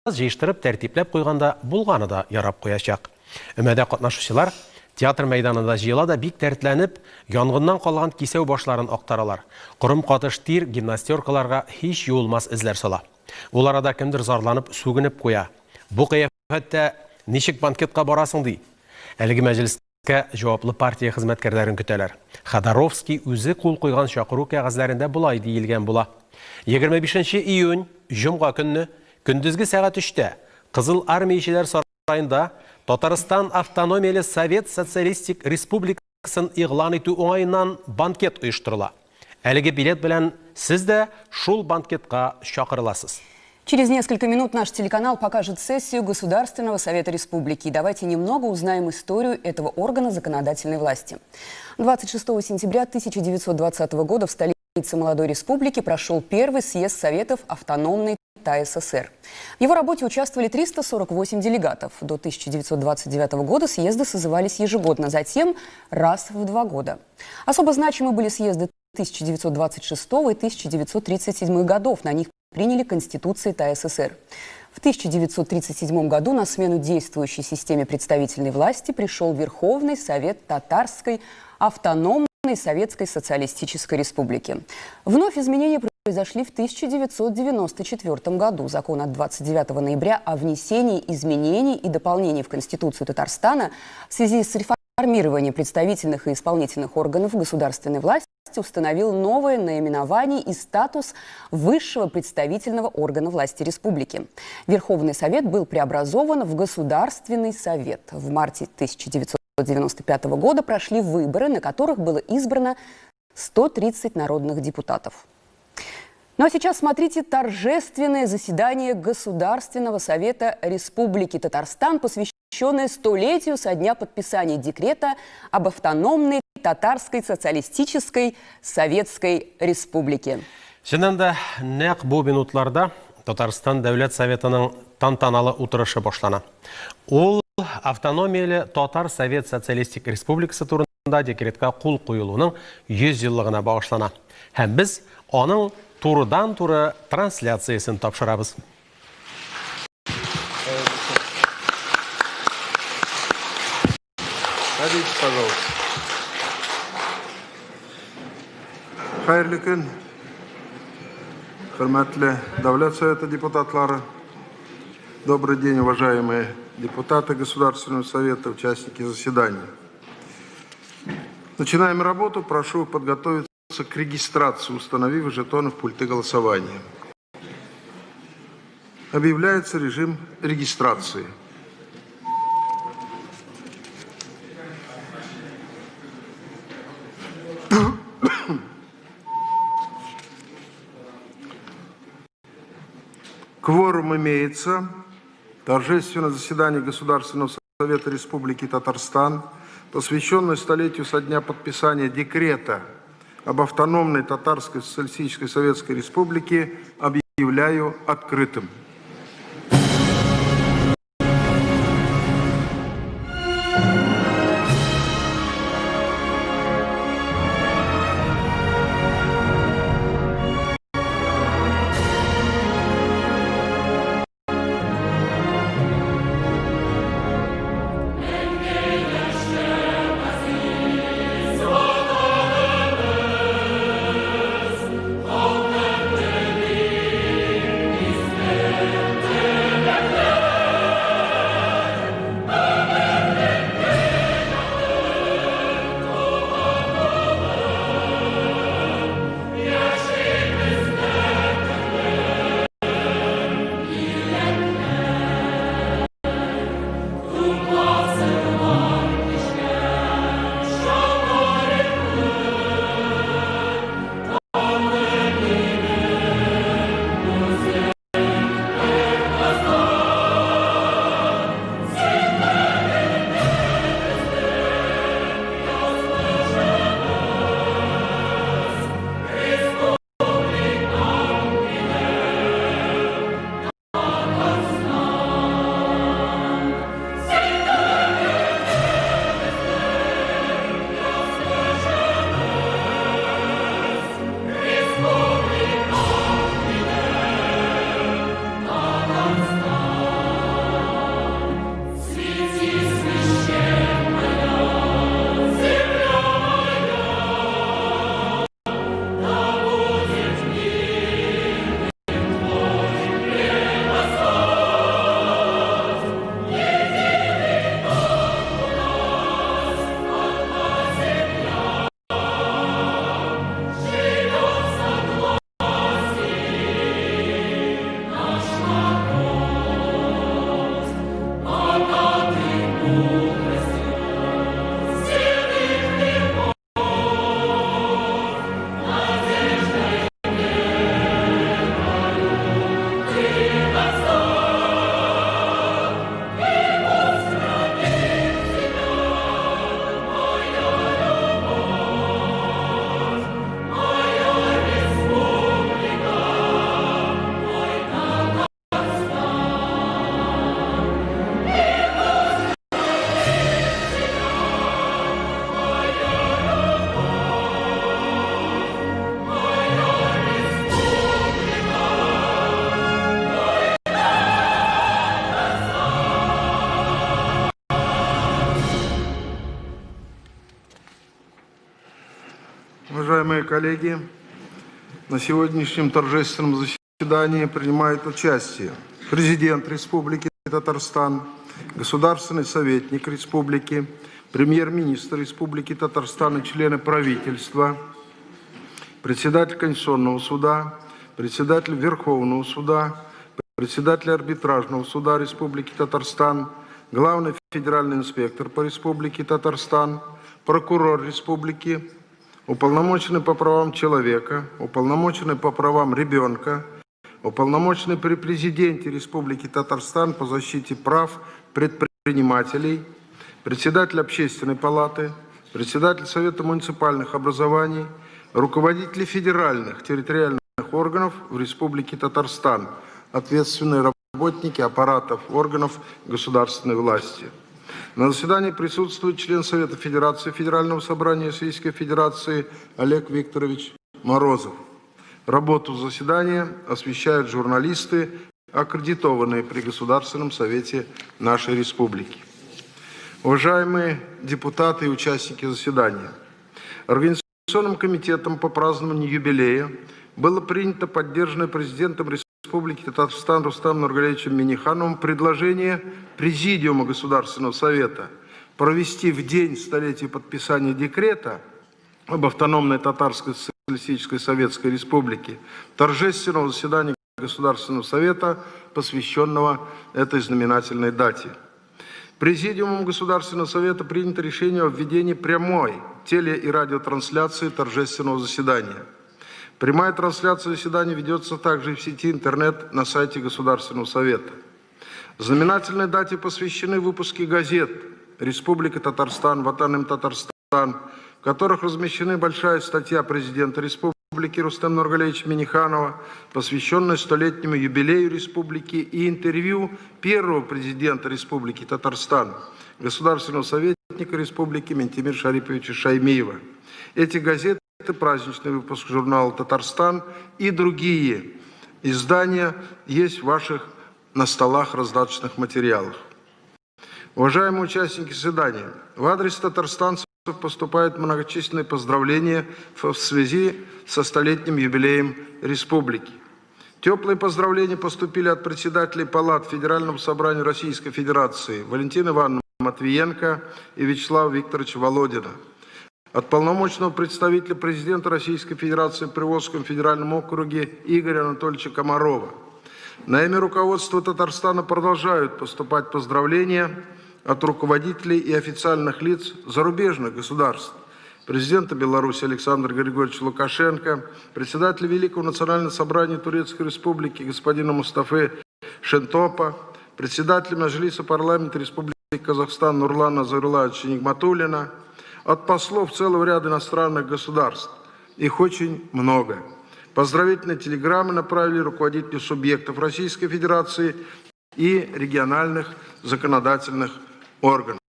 жиыштырып тәртипләп куйганда булганы да ярап куячак. Өмәдә катнашучылар театр мәйданында җыела бик тәртләнеп, янгыннан калган кисәү башларын актаралар. Корым катыш тир гимнастеркаларга һич юылмас эзләр сала. Ул арада кемдер зарланып, сүгенеп куя. Бу кыяфәттә ничек банкетка барасың ди. Әлеге мәҗлескә җаваплы партия хезмәткәрләрен көтәләр. Ходоровский үзе кул куйган чакыру кәгазьләрендә булай диелгән була. 25 июнь, җомга көнне, көндезге сәгать 3-тә Кызыл армиячеләр сараенда Татарстан автономияле Совет Социалистик Республикасын игълан итү уңаеннан банкет оештырыла. Әлеге билет белән сез дә шул банкетка чакырыласыз. Через несколько минут наш телеканал покажет сессию Государственного Совета Республики. И давайте немного узнаем историю этого органа законодательной власти. 26 сентября 1920 года в столице молодой республики прошел первый съезд Советов автономной ТАССР. В его работе участвовали 348 делегатов. До 1929 года съезды созывались ежегодно, затем раз в 2 года. Особо значимы были съезды 1926 и 1937 годов. На них приняли Конституции ТАССР. В 1937 году на смену действующей системе представительной власти пришел Верховный Совет Татарской автономной Советской Социалистической Республики. Вновь изменения произошли в 1994 году. Закон от 29 ноября о внесении изменений и дополнений в Конституцию Татарстана в связи с реформированием представительных и исполнительных органов государственной власти установил новое наименование и статус высшего представительного органа власти республики. Верховный Совет был преобразован в Государственный Совет. В марте 1995 года прошли выборы, на которых было избрано 130 народных депутатов. Ну а сейчас смотрите торжественное заседание Государственного Совета Республики Татарстан, посвященное столетию со дня подписания декрета об автономной Татарской Социалистической Советской Республике. Шынында нәк бу минутларда Татарстан Дәүләт Советының тантаналы утырышы башлана. Ул автономияле Татар Совет Социалистик Республикасы турында декретка кул куелуның 100 еллыгына багышлана. Һәм біз аның турыдан-туры трансляциясын тапшырабыз. Садитесь, пожалуйста. Хайрлы күн, хөрмәтле Дәүләт Советы депутатлары. Добрый день, уважаемые депутаты Государственного Совета, участники заседания. Начинаем работу. Прошу подготовиться к регистрации, установив жетоны в пульты голосования. Объявляется режим регистрации. Кворум имеется. Торжественное заседание Государственного Совета Республики Татарстан, посвященное столетию со дня подписания декрета об автономной Татарской Социалистической Советской Республике, объявляю открытым. Уважаемые коллеги, на сегодняшнем торжественном заседании принимают участие президент Республики Татарстан, государственный советник Республики, премьер-министр Республики Татарстан и члены правительства, председатель Конституционного суда, председатель Верховного суда, председатель Арбитражного суда Республики Татарстан, главный федеральный инспектор по Республике Татарстан, прокурор Республики, уполномоченный по правам человека, уполномоченный по правам ребенка, уполномоченный при президенте Республики Татарстан по защите прав предпринимателей, председатель Общественной палаты, председатель Совета муниципальных образований, руководители федеральных территориальных органов в Республике Татарстан, ответственные работники аппаратов органов государственной власти. На заседании присутствует член Совета Федерации Федерального собрания Российской Федерации Олег Викторович Морозов. Работу заседания освещают журналисты, аккредитованные при Государственном Совете нашей Республики. Уважаемые депутаты и участники заседания, Организационным комитетом по празднованию юбилея было принято поддержанное президентом Республики Татарстан Рустамом Нургалиевичем Миннихановым предложение Президиума Государственного Совета провести в день столетия подписания декрета об автономной Татарской Социалистической Советской Республике торжественного заседания Государственного Совета, посвященного этой знаменательной дате. Президиумом Государственного Совета принято решение о введении прямой теле- и радиотрансляции торжественного заседания. Прямая трансляция заседания ведется также и в сети интернет на сайте Государственного Совета. Знаменательной дате посвящены выпуски газет «Республика Татарстан», «Ватан-им Татарстан», в которых размещены большая статья президента Республики Рустема Нургалиевича Минниханова, посвященная столетнему юбилею Республики, и интервью первого президента Республики Татарстан, государственного советника Республики Ментимира Шариповича Шаймиева. Эти газеты, праздничный выпуск журнала «Татарстан» и другие издания есть в ваших на столах раздаточных материалах. Уважаемые участники заседания, в адрес татарстанцев поступают многочисленные поздравления в связи со столетним юбилеем Республики. Теплые поздравления поступили от председателей палат Федерального собрания Российской Федерации Валентины Ивановны Матвиенко и Вячеслава Викторовича Володина, от полномочного представителя президента Российской Федерации в Приволжском федеральном округе Игоря Анатольевича Комарова. На имя руководства Татарстана продолжают поступать поздравления от руководителей и официальных лиц зарубежных государств: президента Беларуси Александра Григорьевича Лукашенко, председателя Великого национального собрания Турецкой Республики господина Мустафы Шентопа, председателя Маджлиса парламента Республики Казахстан Нурлана Зайруллаевича Нигматуллина, от послов целого ряда иностранных государств. Их очень много. Поздравительные телеграммы направили руководители субъектов Российской Федерации и региональных законодательных органов.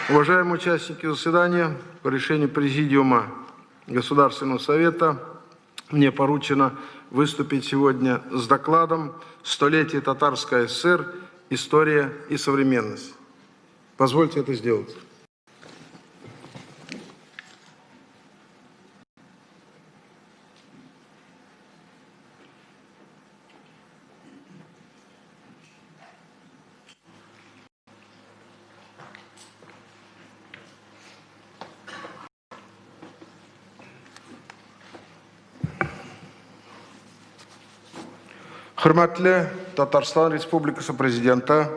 Уважаемые участники заседания, по решению Президиума Государственного Совета мне поручено выступить сегодня с докладом «Столетие Татарской ССР. История и современность». Позвольте это сделать. Hürmetli Татарстан Республикасы президенті,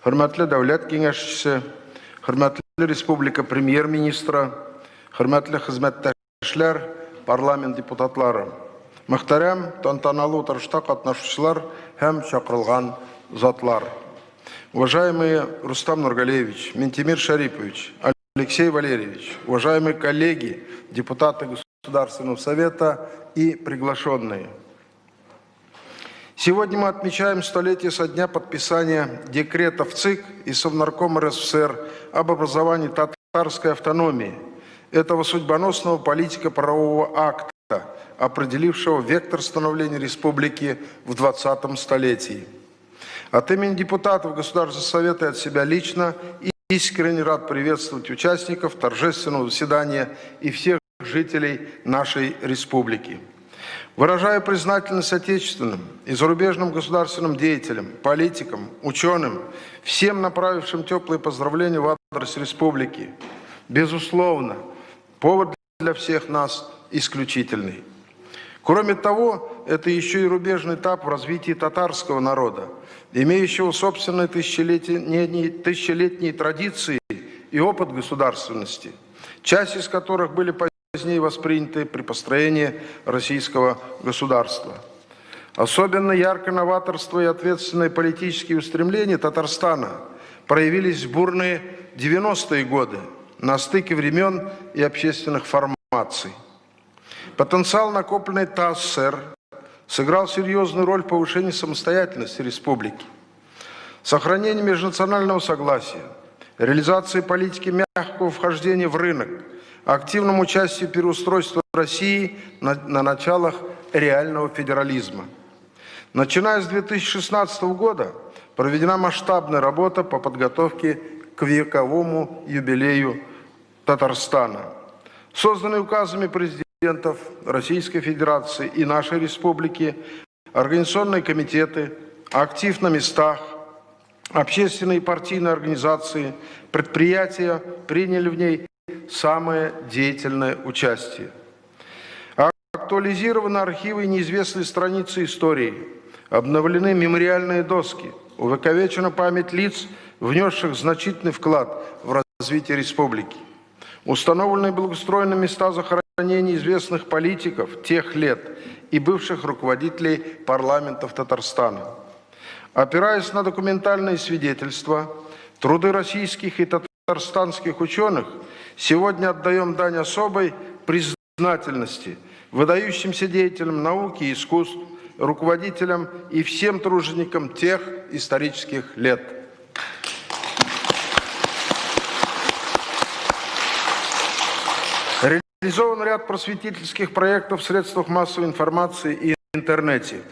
hürmetli Дәулет кеңесшісі, hürmetli Республика премьер-министрі, hürmetli хезмәттәшләр, парламент депутатлары, мөхтәрәм тантаналы утырышта катнашучылар һәм чакырылган затлар. Уважаемый Рустам Нургалиевич, Ментимир Шарипович, Алексей Валерьевич, уважаемые коллеги, депутаты Государственного Совета и приглашенные. Сегодня мы отмечаем столетие со дня подписания декрета в ЦИК и Совнаркома РСФСР об образовании татарской автономии, этого судьбоносного политико-правового акта, определившего вектор становления республики в 20-м столетии. От имени депутатов Государственного Совета и от себя лично искренне рад приветствовать участников торжественного заседания и всех жителей нашей республики. Выражаю признательность отечественным и зарубежным государственным деятелям, политикам, ученым, всем направившим теплые поздравления в адрес республики. Безусловно, повод для всех нас исключительный. Кроме того, это еще и рубежный этап в развитии татарского народа, имеющего собственные тысячелетние традиции и опыт государственности, часть из которых были позднее восприняты при построении российского государства. Особенно ярко новаторство и ответственные политические устремления Татарстана проявились в бурные 90-е годы на стыке времен и общественных формаций. Потенциал, накопленный ТАССР, сыграл серьезную роль в повышении самостоятельности республики, сохранении межнационального согласия, реализации политики мягкого вхождения в рынок, активном участии в переустройстве России на началах реального федерализма. Начиная с 2016 года проведена масштабная работа по подготовке к вековому юбилею Татарстана. Созданные указами президентов Российской Федерации и нашей республики организационные комитеты, актив на местах, общественные и партийные организации, предприятия приняли в ней самое деятельное участие. Актуализированы архивы и неизвестные страницы истории, обновлены мемориальные доски, увековечена память лиц, внесших значительный вклад в развитие республики. Установлены и благоустроены места захоронения известных политиков тех лет и бывших руководителей парламентов Татарстана. Опираясь на документальные свидетельства, труды российских и татарстанских ученых, сегодня отдаем дань особой признательности выдающимся деятелям науки и искусств, руководителям и всем труженикам тех исторических лет. Реализован ряд просветительских проектов в средствах массовой информации и интернете.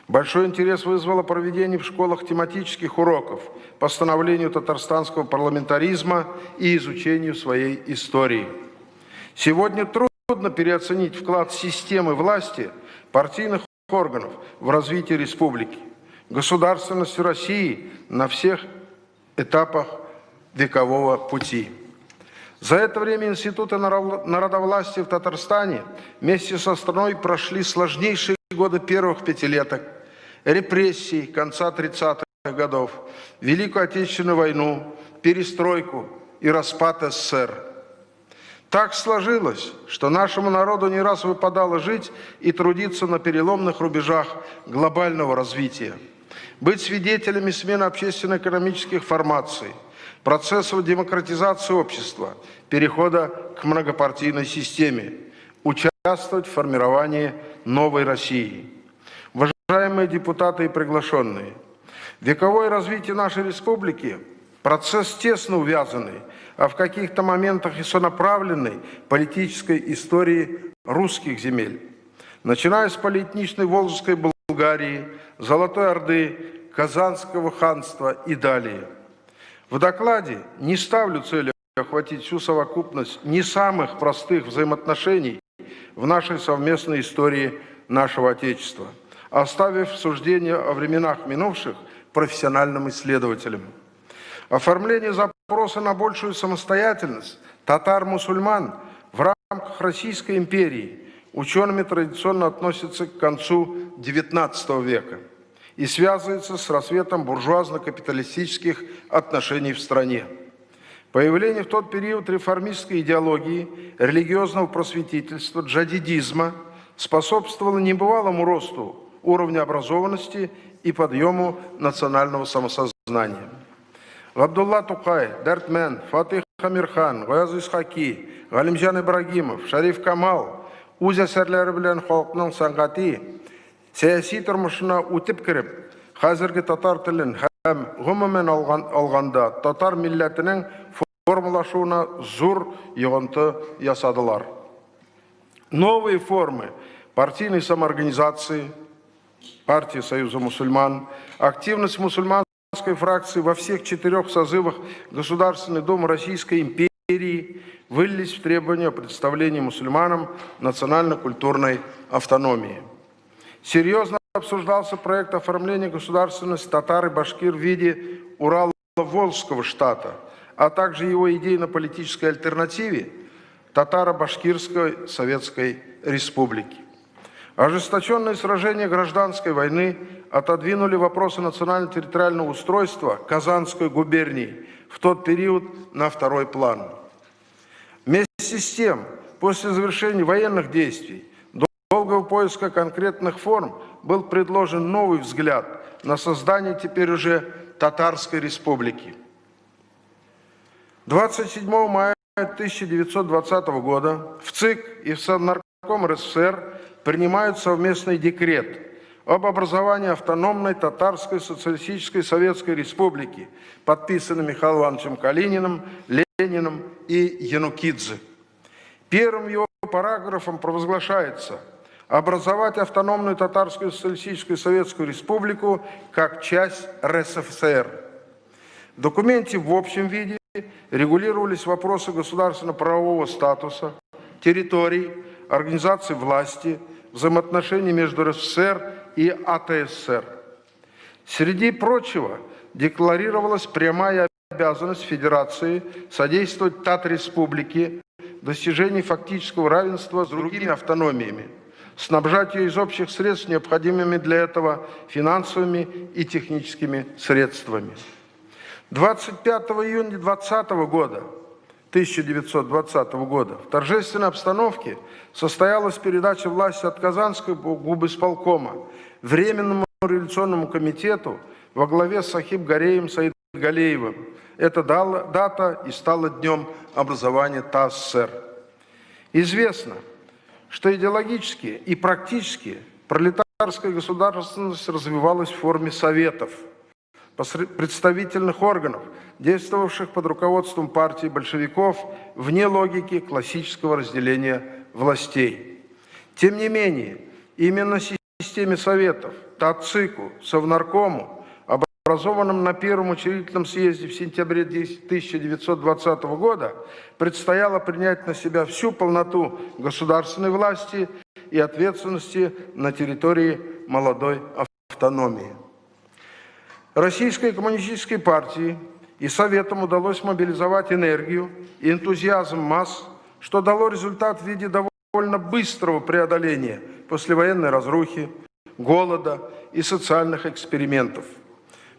Большой интерес вызвало проведение в школах тематических уроков по становлению татарстанского парламентаризма и изучению своей истории. Сегодня трудно переоценить вклад системы власти, партийных органов в развитии республики, государственности России на всех этапах векового пути. За это время институты народовластия в Татарстане вместе со страной прошли сложнейшие годы первых пятилеток, репрессий конца 30-х годов, Великую Отечественную войну, перестройку и распад СССР. Так сложилось, что нашему народу не раз выпадало жить и трудиться на переломных рубежах глобального развития, быть свидетелями смены общественно-экономических формаций, процессов демократизации общества, перехода к многопартийной системе, участвовать в формировании новой России. Уважаемые депутаты и приглашенные, вековое развитие нашей республики – процесс тесно увязанный, а в каких-то моментах и сонаправленной политической истории русских земель. Начиная с полиэтничной Волжской Болгарии, Золотой Орды, Казанского ханства и далее. В докладе не ставлю целью охватить всю совокупность не самых простых взаимоотношений в нашей совместной истории нашего Отечества, оставив суждение о временах минувших профессиональным исследователям. Оформление запроса на большую самостоятельность татар-мусульман в рамках Российской империи учеными традиционно относятся к концу XIX века и связывается с расцветом буржуазно-капиталистических отношений в стране. Появление в тот период реформистской идеологии, религиозного просветительства, джадидизма способствовало небывалому росту уровня образованности и подъему национального самосознания. Габдулла Тукай, Дәртмен, Фатих Амирхан, Гаяз Исхаки, Галимжан Ибрагимов, Шариф Камал үз әсәрләре белән халыкның сәнгати, сәяси тормышына үтеп кереп, хәзерге татар телен һәм гомумән алганда татар милләтенең формалашуына зур йогынты ясадылар. Новые формы партийной самоорганизации, партии Союза мусульман, активность мусульман фракции во всех 4 созывах Государственной Думы Российской империи вылились в требования о предоставлении мусульманам национально-культурной автономии. Серьезно обсуждался проект оформления государственности татар и башкир в виде Урало-Волжского штата, а также его идейно-политической альтернативе Татаро-Башкирской Советской Республики. Ожесточенные сражения гражданской войны отодвинули вопросы национально-территориального устройства Казанской губернии в тот период на второй план. Вместе с тем, после завершения военных действий, долгого поиска конкретных форм был предложен новый взгляд на создание теперь уже Татарской Республики. 27 мая 1920 года в ЦИК и в Совнарком РСФСР принимают совместный декрет об образовании автономной Татарской Социалистической Советской Республики, подписанный Михаилом Ивановичем Калининым, Лениным и Янукидзе. Первым его параграфом провозглашается образовать автономную Татарскую Социалистическую Советскую Республику как часть РСФСР. В документе в общем виде регулировались вопросы государственно-правового статуса, территорий, организации власти, взаимоотношений между РСФСР и АТСР. Среди прочего, декларировалась прямая обязанность Федерации содействовать Тат-Республике в достижении фактического равенства с другими автономиями, снабжать ее из общих средств необходимыми для этого финансовыми и техническими средствами. 25 июня 1920 года в торжественной обстановке состоялась передача власти от Казанского губисполкома Временному революционному комитету во главе с Сахиб Гареем Саидгалеевым. Эта дата и стала днем образования ТАССР. Известно, что идеологически и практически пролетарская государственность развивалась в форме советов, представительных органов, действовавших под руководством партии большевиков вне логики классического разделения властей. Тем не менее, именно системе советов, ТАЦИКу, Совнаркому, образованном на Первом учредительном съезде в сентябре 1920 года, предстояло принять на себя всю полноту государственной власти и ответственности на территории молодой автономии. Российской коммунистической партии и Советам удалось мобилизовать энергию и энтузиазм масс, что дало результат в виде довольно быстрого преодоления послевоенной разрухи, голода и социальных экспериментов.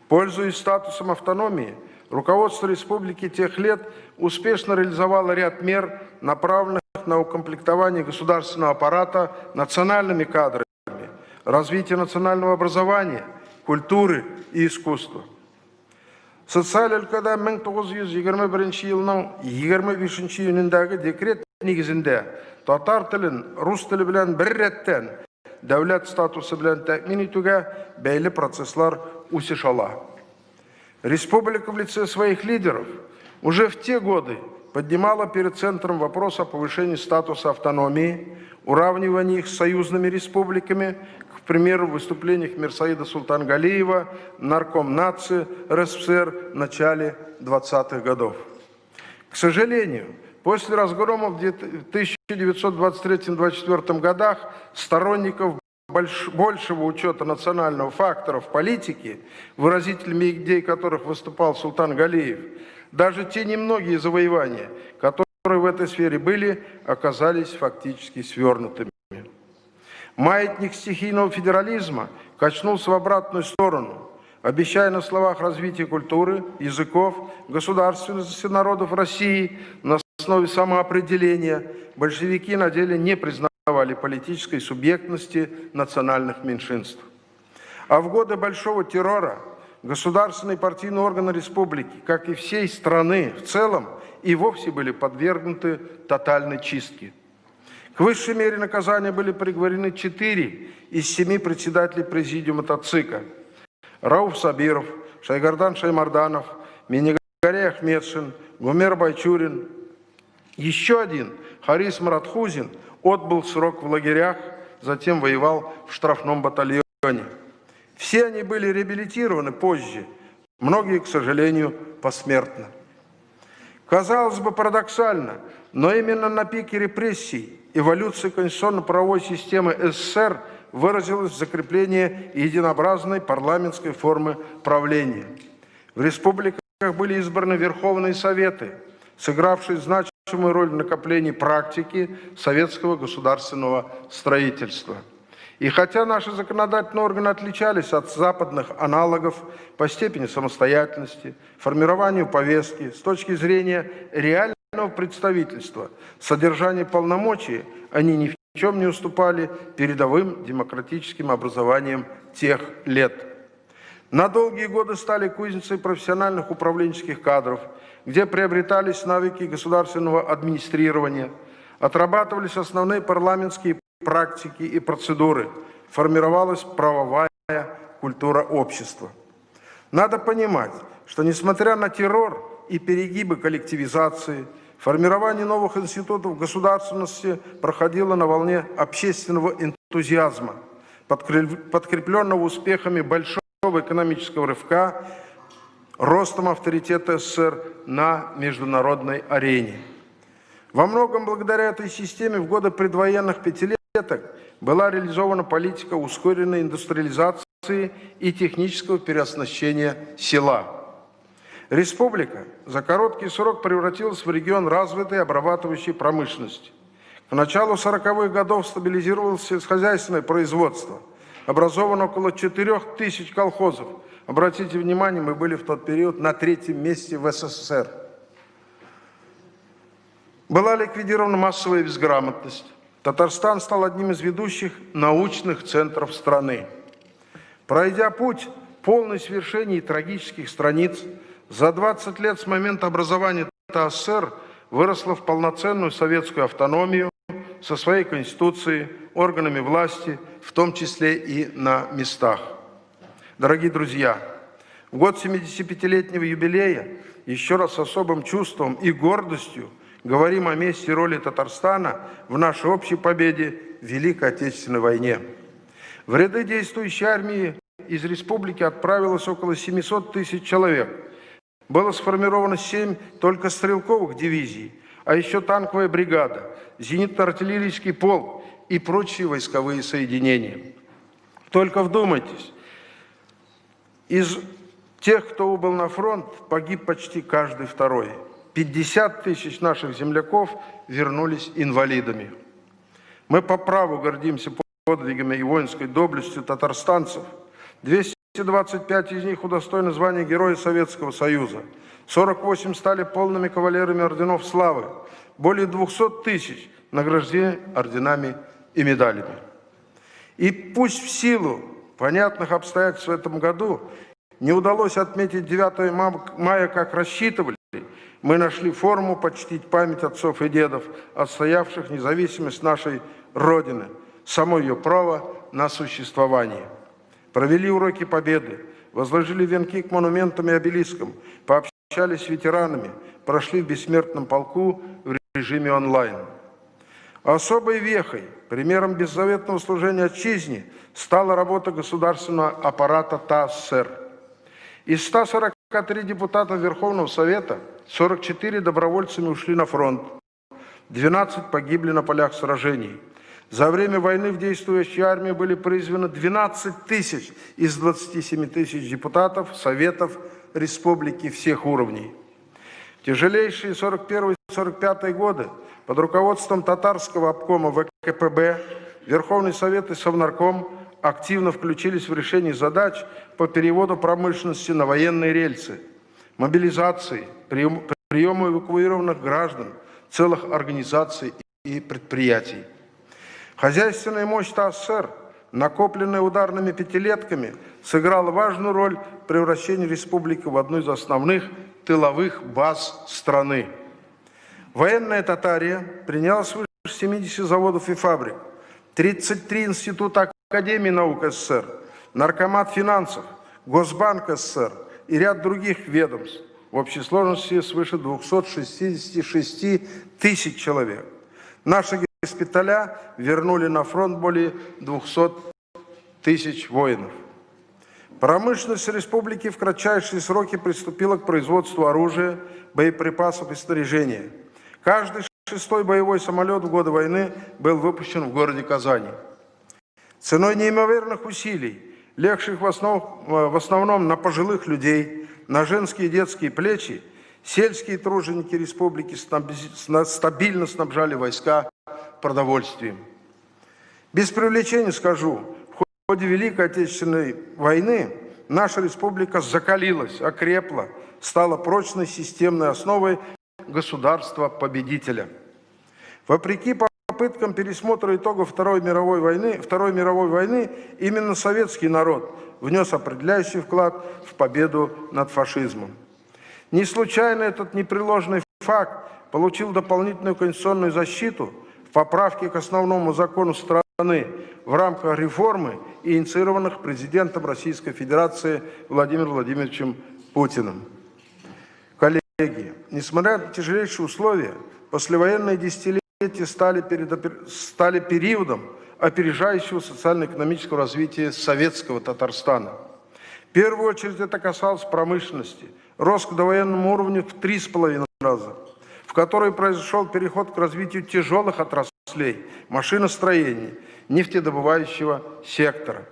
Пользуясь статусом автономии, руководство республики тех лет успешно реализовало ряд мер, направленных на укомплектование государственного аппарата национальными кадрами, развитие национального образования, культуры и искусства. Социаль өлкәдә 1921 елның 25 июнендәге декрет нигезендә татар телен рус теле белән бер рәттән дәүләт статусы белән тәэмин итүгә бәйле процесслар үсеш ала. Республика в лице своих лидеров уже в те годы поднимала перед центром вопрос о повышении статуса автономии, уравнивании их с союзными республиками, к примеру, в выступлениях Мирсаида Султангалиева, нарком нации РСФСР в начале 20-х годов. К сожалению, после разгрома в 1923-1924 годах сторонников большего учета национального фактора в политике, выразителями идей которых выступал Султан Галиев, даже те немногие завоевания, которые в этой сфере были, оказались фактически свернутыми. Маятник стихийного федерализма качнулся в обратную сторону, обещая на словах развитие культуры, языков, государственности народов России на основе самоопределения. Большевики на деле не признавали политической субъектности национальных меньшинств. А в годы Большого террора государственные партийные органы республики, как и всей страны в целом, и вовсе были подвергнуты тотальной чистке. К высшей мере наказания были приговорены 4 из 7 председателей президиума ТАЦИКа: Рауф Сабиров, Шайгардан Шаймарданов, Минигарей Ахмедшин, Гумер Байчурин. Еще один, Харис Маратхузин, отбыл срок в лагерях, затем воевал в штрафном батальоне. Все они были реабилитированы позже, многие, к сожалению, посмертно. Казалось бы, парадоксально, но именно на пике репрессий эволюция конституционно-правовой системы СССР выразилась в закреплении единообразной парламентской формы правления. В республиках были избраны Верховные Советы, сыгравшие значимую роль в накоплении практики советского государственного строительства. И хотя наши законодательные органы отличались от западных аналогов по степени самостоятельности, формированию повестки, с точки зрения реального представительства, содержания полномочий, они ни в чем не уступали передовым демократическим образованиям тех лет. На долгие годы стали кузницей профессиональных управленческих кадров, где приобретались навыки государственного администрирования, отрабатывались основные парламентские практики и процедуры, формировалась правовая культура общества. Надо понимать, что несмотря на террор и перегибы коллективизации, формирование новых институтов государственности проходило на волне общественного энтузиазма, подкрепленного успехами большого экономического рывка, ростом авторитета СССР на международной арене. Во многом благодаря этой системе в годы предвоенных пятилеток была реализована политика ускоренной индустриализации и технического переоснащения села. Республика за короткий срок превратилась в регион развитой обрабатывающей промышленности. К началу 40-х годов стабилизировалось сельскохозяйственное производство. Образовано около 4000 колхозов. Обратите внимание, мы были в тот период на 3-м месте в СССР. Была ликвидирована массовая безграмотность. Татарстан стал одним из ведущих научных центров страны. Пройдя путь полный свершений и трагических страниц, за 20 лет с момента образования ТАССР выросла в полноценную советскую автономию со своей конституцией, органами власти, в том числе и на местах. Дорогие друзья, в год 75-летнего юбилея еще раз с особым чувством и гордостью говорим о месте и роли Татарстана в нашей общей победе в Великой Отечественной войне. В ряды действующей армии из республики отправилось около 700 тысяч человек. Было сформировано 7 только стрелковых дивизий, а еще танковая бригада, зенитно-артиллерийский полк и прочие войсковые соединения. Только вдумайтесь, из тех, кто убыл на фронт, погиб почти каждый второй. 50 тысяч наших земляков вернулись инвалидами. Мы по праву гордимся подвигами и воинской доблестью татарстанцев. 225 из них удостоены звания Героя Советского Союза. 48 стали полными кавалерами орденов славы. Более 200 тысяч награждены орденами и медалями. И пусть в силу понятных обстоятельств в этом году не удалось отметить 9 мая, как рассчитывали, мы нашли форму почтить память отцов и дедов, отстоявших независимость нашей Родины, само ее право на существование. Провели уроки победы, возложили венки к монументам и обелискам, пообщались с ветеранами, прошли в бессмертном полку в режиме онлайн. Особой вехой, примером беззаветного служения отчизне, стала работа государственного аппарата ТАССР. Из 143 депутата Верховного Совета 44 добровольцами ушли на фронт, 12 погибли на полях сражений. За время войны в действующей армии были призваны 12 тысяч из 27 тысяч депутатов, советов, республики всех уровней. В тяжелейшие 41-45 годы под руководством татарского обкома ВКПБ Верховный Совет и Совнарком активно включились в решение задач по переводу промышленности на военные рельсы, мобилизации, приему эвакуированных граждан, целых организаций и предприятий. Хозяйственная мощь ТАССР, накопленная ударными пятилетками, сыграла важную роль в превращении республики в одну из основных тыловых баз страны. Военная Татария приняла свыше 70 заводов и фабрик, 33 института Академии наук СССР, Наркомат финансов, Госбанк СССР и ряд других ведомств. В общей сложности свыше 266 тысяч человек. Наши госпиталя вернули на фронт более 200 тысяч воинов. Промышленность республики в кратчайшие сроки приступила к производству оружия, боеприпасов и снаряжения. Каждый 6-й боевой самолет в годы войны был выпущен в городе Казани. Ценой неимоверных усилий, легших в основном на пожилых людей, на женские и детские плечи, сельские труженики республики стабильно снабжали войска продовольствием. Без привлечения скажу, в ходе Великой Отечественной войны наша республика закалилась, окрепла, стала прочной системной основой государства-победителя. Вопреки попыткам пересмотра итогов Второй мировой войны, именно советский народ внес определяющий вклад в победу над фашизмом. Не случайно этот непреложный факт получил дополнительную конституционную защиту в поправке к основному закону страны в рамках реформы, инициированных президентом Российской Федерации Владимиром Владимировичем Путиным. Коллеги, несмотря на тяжелейшие условия, послевоенные десятилетия стали периодом опережающего социально-экономического развития советского Татарстана. В первую очередь это касалось промышленности. Рост к довоенному уровню в 3,5 раза, в который произошел переход к развитию тяжелых отраслей, машиностроения, нефтедобывающего сектора.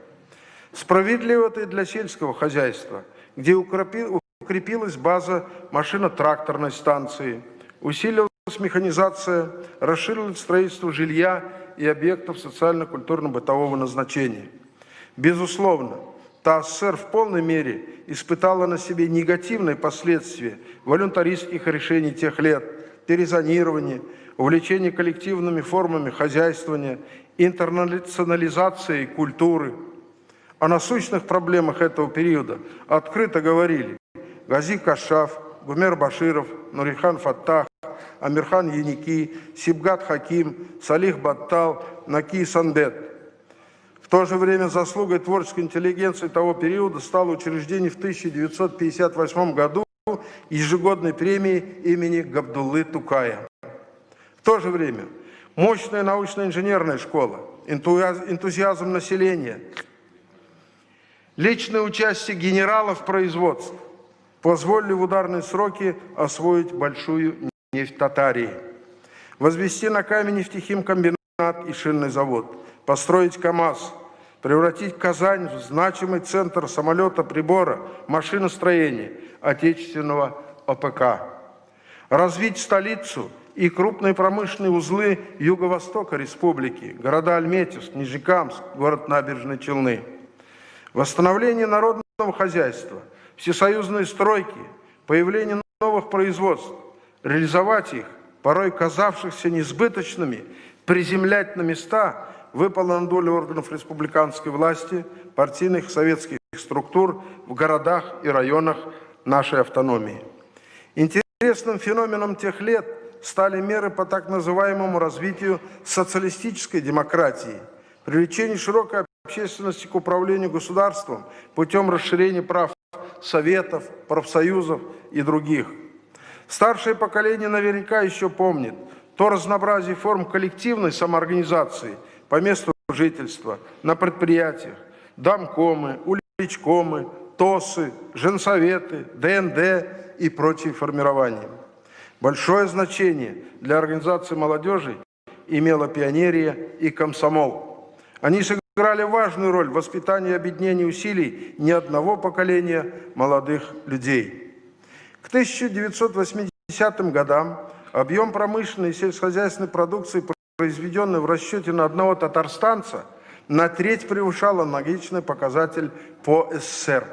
Справедливо это и для сельского хозяйства, где укрепилась база машино-тракторной станции, усилилась механизация, расширилось строительство жилья и объектов социально-культурно-бытового назначения. Безусловно, ТАССР в полной мере испытала на себе негативные последствия волюнтаристских решений тех лет, перезонирования, увлечения коллективными формами хозяйствования, интернационализации культуры. О насущных проблемах этого периода открыто говорили Гази Кашаф, Гумер Баширов, Нурихан Фаттах, Амирхан Яники, Сибгат Хаким, Салих Баттал, Наки Санбет. В то же время заслугой творческой интеллигенции того периода стало учреждение в 1958 году ежегодной премии имени Габдуллы Тукая. В то же время мощная научно-инженерная школа, энтузиазм населения, личное участие генералов в производстве позволили в ударные сроки освоить большую нефть Татарии, возвести на камень нефтехимкомбинат и шинный завод, построить КАМАЗ, превратить Казань в значимый центр самолета-прибора, машиностроения, отечественного ОПК, развить столицу и крупные промышленные узлы юго-востока республики, города Альметьевск, Нижнекамск, город Набережные Челны, восстановление народного хозяйства, всесоюзные стройки, появление новых производств, реализовать их, порой казавшихся несбыточными, приземлять на места выпало на долю органов республиканской власти, партийных советских структур в городах и районах нашей автономии. Интересным феноменом тех лет стали меры по так называемому развитию социалистической демократии, привлечение широкой общественности к управлению государством путем расширения прав советов, профсоюзов и других. Старшее поколение наверняка еще помнит то разнообразие форм коллективной самоорганизации по месту жительства, на предприятиях, домкомы, уличкомы, ТОСы, женсоветы, ДНД и прочие формирования. Большое значение для организации молодежи имела пионерия и комсомол. Они сыграли важную роль в воспитании и объединении усилий ни одного поколения молодых людей. К 1980 годам объем промышленной и сельскохозяйственной продукции, произведенной в расчете на одного татарстанца, на треть превышал аналогичный показатель по СССР.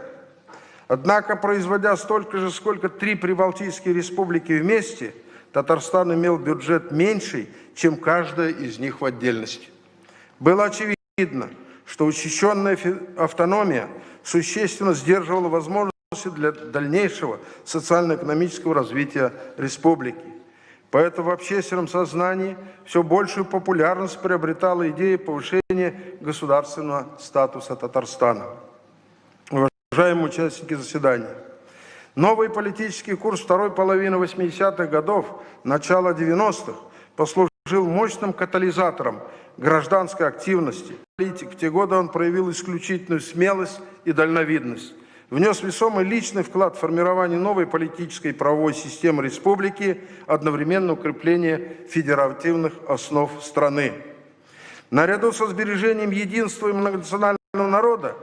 Однако, производя столько же, сколько 3 прибалтийские республики вместе, Татарстан имел бюджет меньший, чем каждая из них в отдельности. Было очевидно, что учащенная автономия существенно сдерживала возможности для дальнейшего социально-экономического развития республики. Поэтому в общественном сознании все большую популярность приобретала идея повышения государственного статуса Татарстана. Уважаемые участники заседания, новый политический курс второй половины 80-х годов, начала 90-х послужил послужил мощным катализатором гражданской активности. В те годы он проявил исключительную смелость и дальновидность. Внес весомый личный вклад в формирование новой политической и правовой системы республики, одновременно укрепление федеративных основ страны. Наряду со сбережением единства и многонационального народа,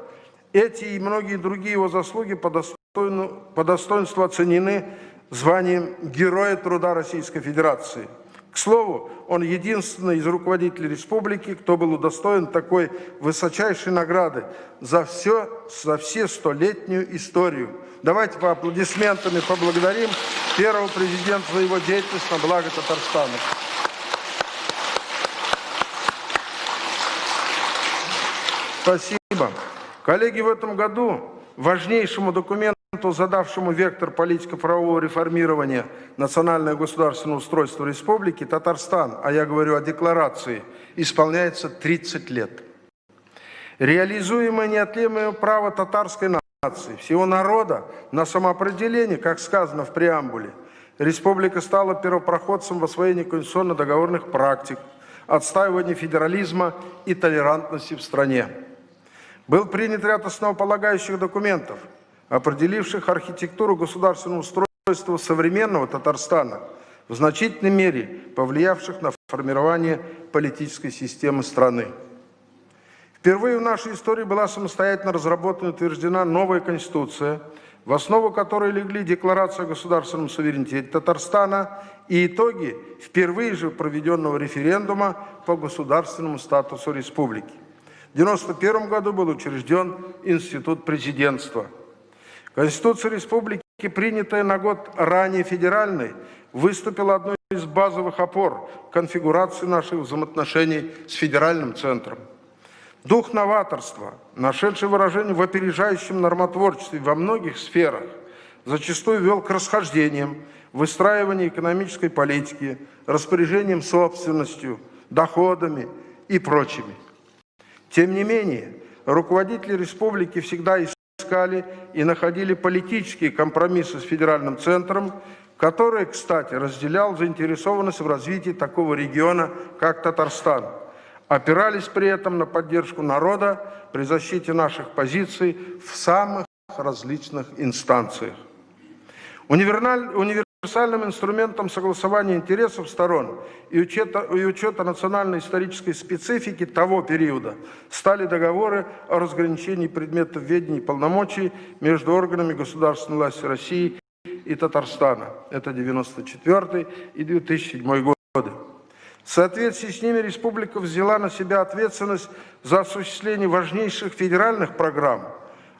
эти и многие другие его заслуги по достоинству оценены званием Героя труда Российской Федерации. К слову, он единственный из руководителей республики, кто был удостоен такой высочайшей награды за все столетнюю историю. Давайте по аплодисментами поблагодарим первого президента за его деятельность на благо Татарстана. Спасибо. Коллеги, в этом году важнейшему документу, задавшему вектор политико-правового реформирования национального государственного устройства республики, Татарстан, а я говорю о декларации, исполняется 30 лет. Реализуемое неотъемлемое право татарской нации, всего народа на самоопределение, как сказано в преамбуле, республика стала первопроходцем в освоении конституционно-договорных практик, отстаивании федерализма и толерантности в стране. Был принят ряд основополагающих документов, определивших архитектуру государственного устройства современного Татарстана, в значительной мере повлиявших на формирование политической системы страны. Впервые в нашей истории была самостоятельно разработана и утверждена новая Конституция, в основу которой легли Декларация о государственном суверенитете Татарстана и итоги впервые же проведенного референдума по государственному статусу республики. В 1991 году был учрежден Институт президентства. Конституция республики, принятая на год ранее федеральной, выступила одной из базовых опор конфигурации наших взаимоотношений с федеральным центром. Дух новаторства, нашедший выражение в опережающем нормотворчестве во многих сферах, зачастую вел к расхождениям, выстраиванию экономической политики, распоряжением собственностью, доходами и прочими. Тем не менее, руководители республики всегда искали и находили политические компромиссы с федеральным центром, который, кстати, разделял заинтересованность в развитии такого региона, как Татарстан. Опирались при этом на поддержку народа при защите наших позиций в самых различных инстанциях. Универсальным инструментом согласования интересов сторон и учета национально-исторической специфики того периода стали договоры о разграничении предметов ведения и полномочий между органами государственной власти России и Татарстана. Это 1994 и 2007 годы. В соответствии с ними республика взяла на себя ответственность за осуществление важнейших федеральных программ,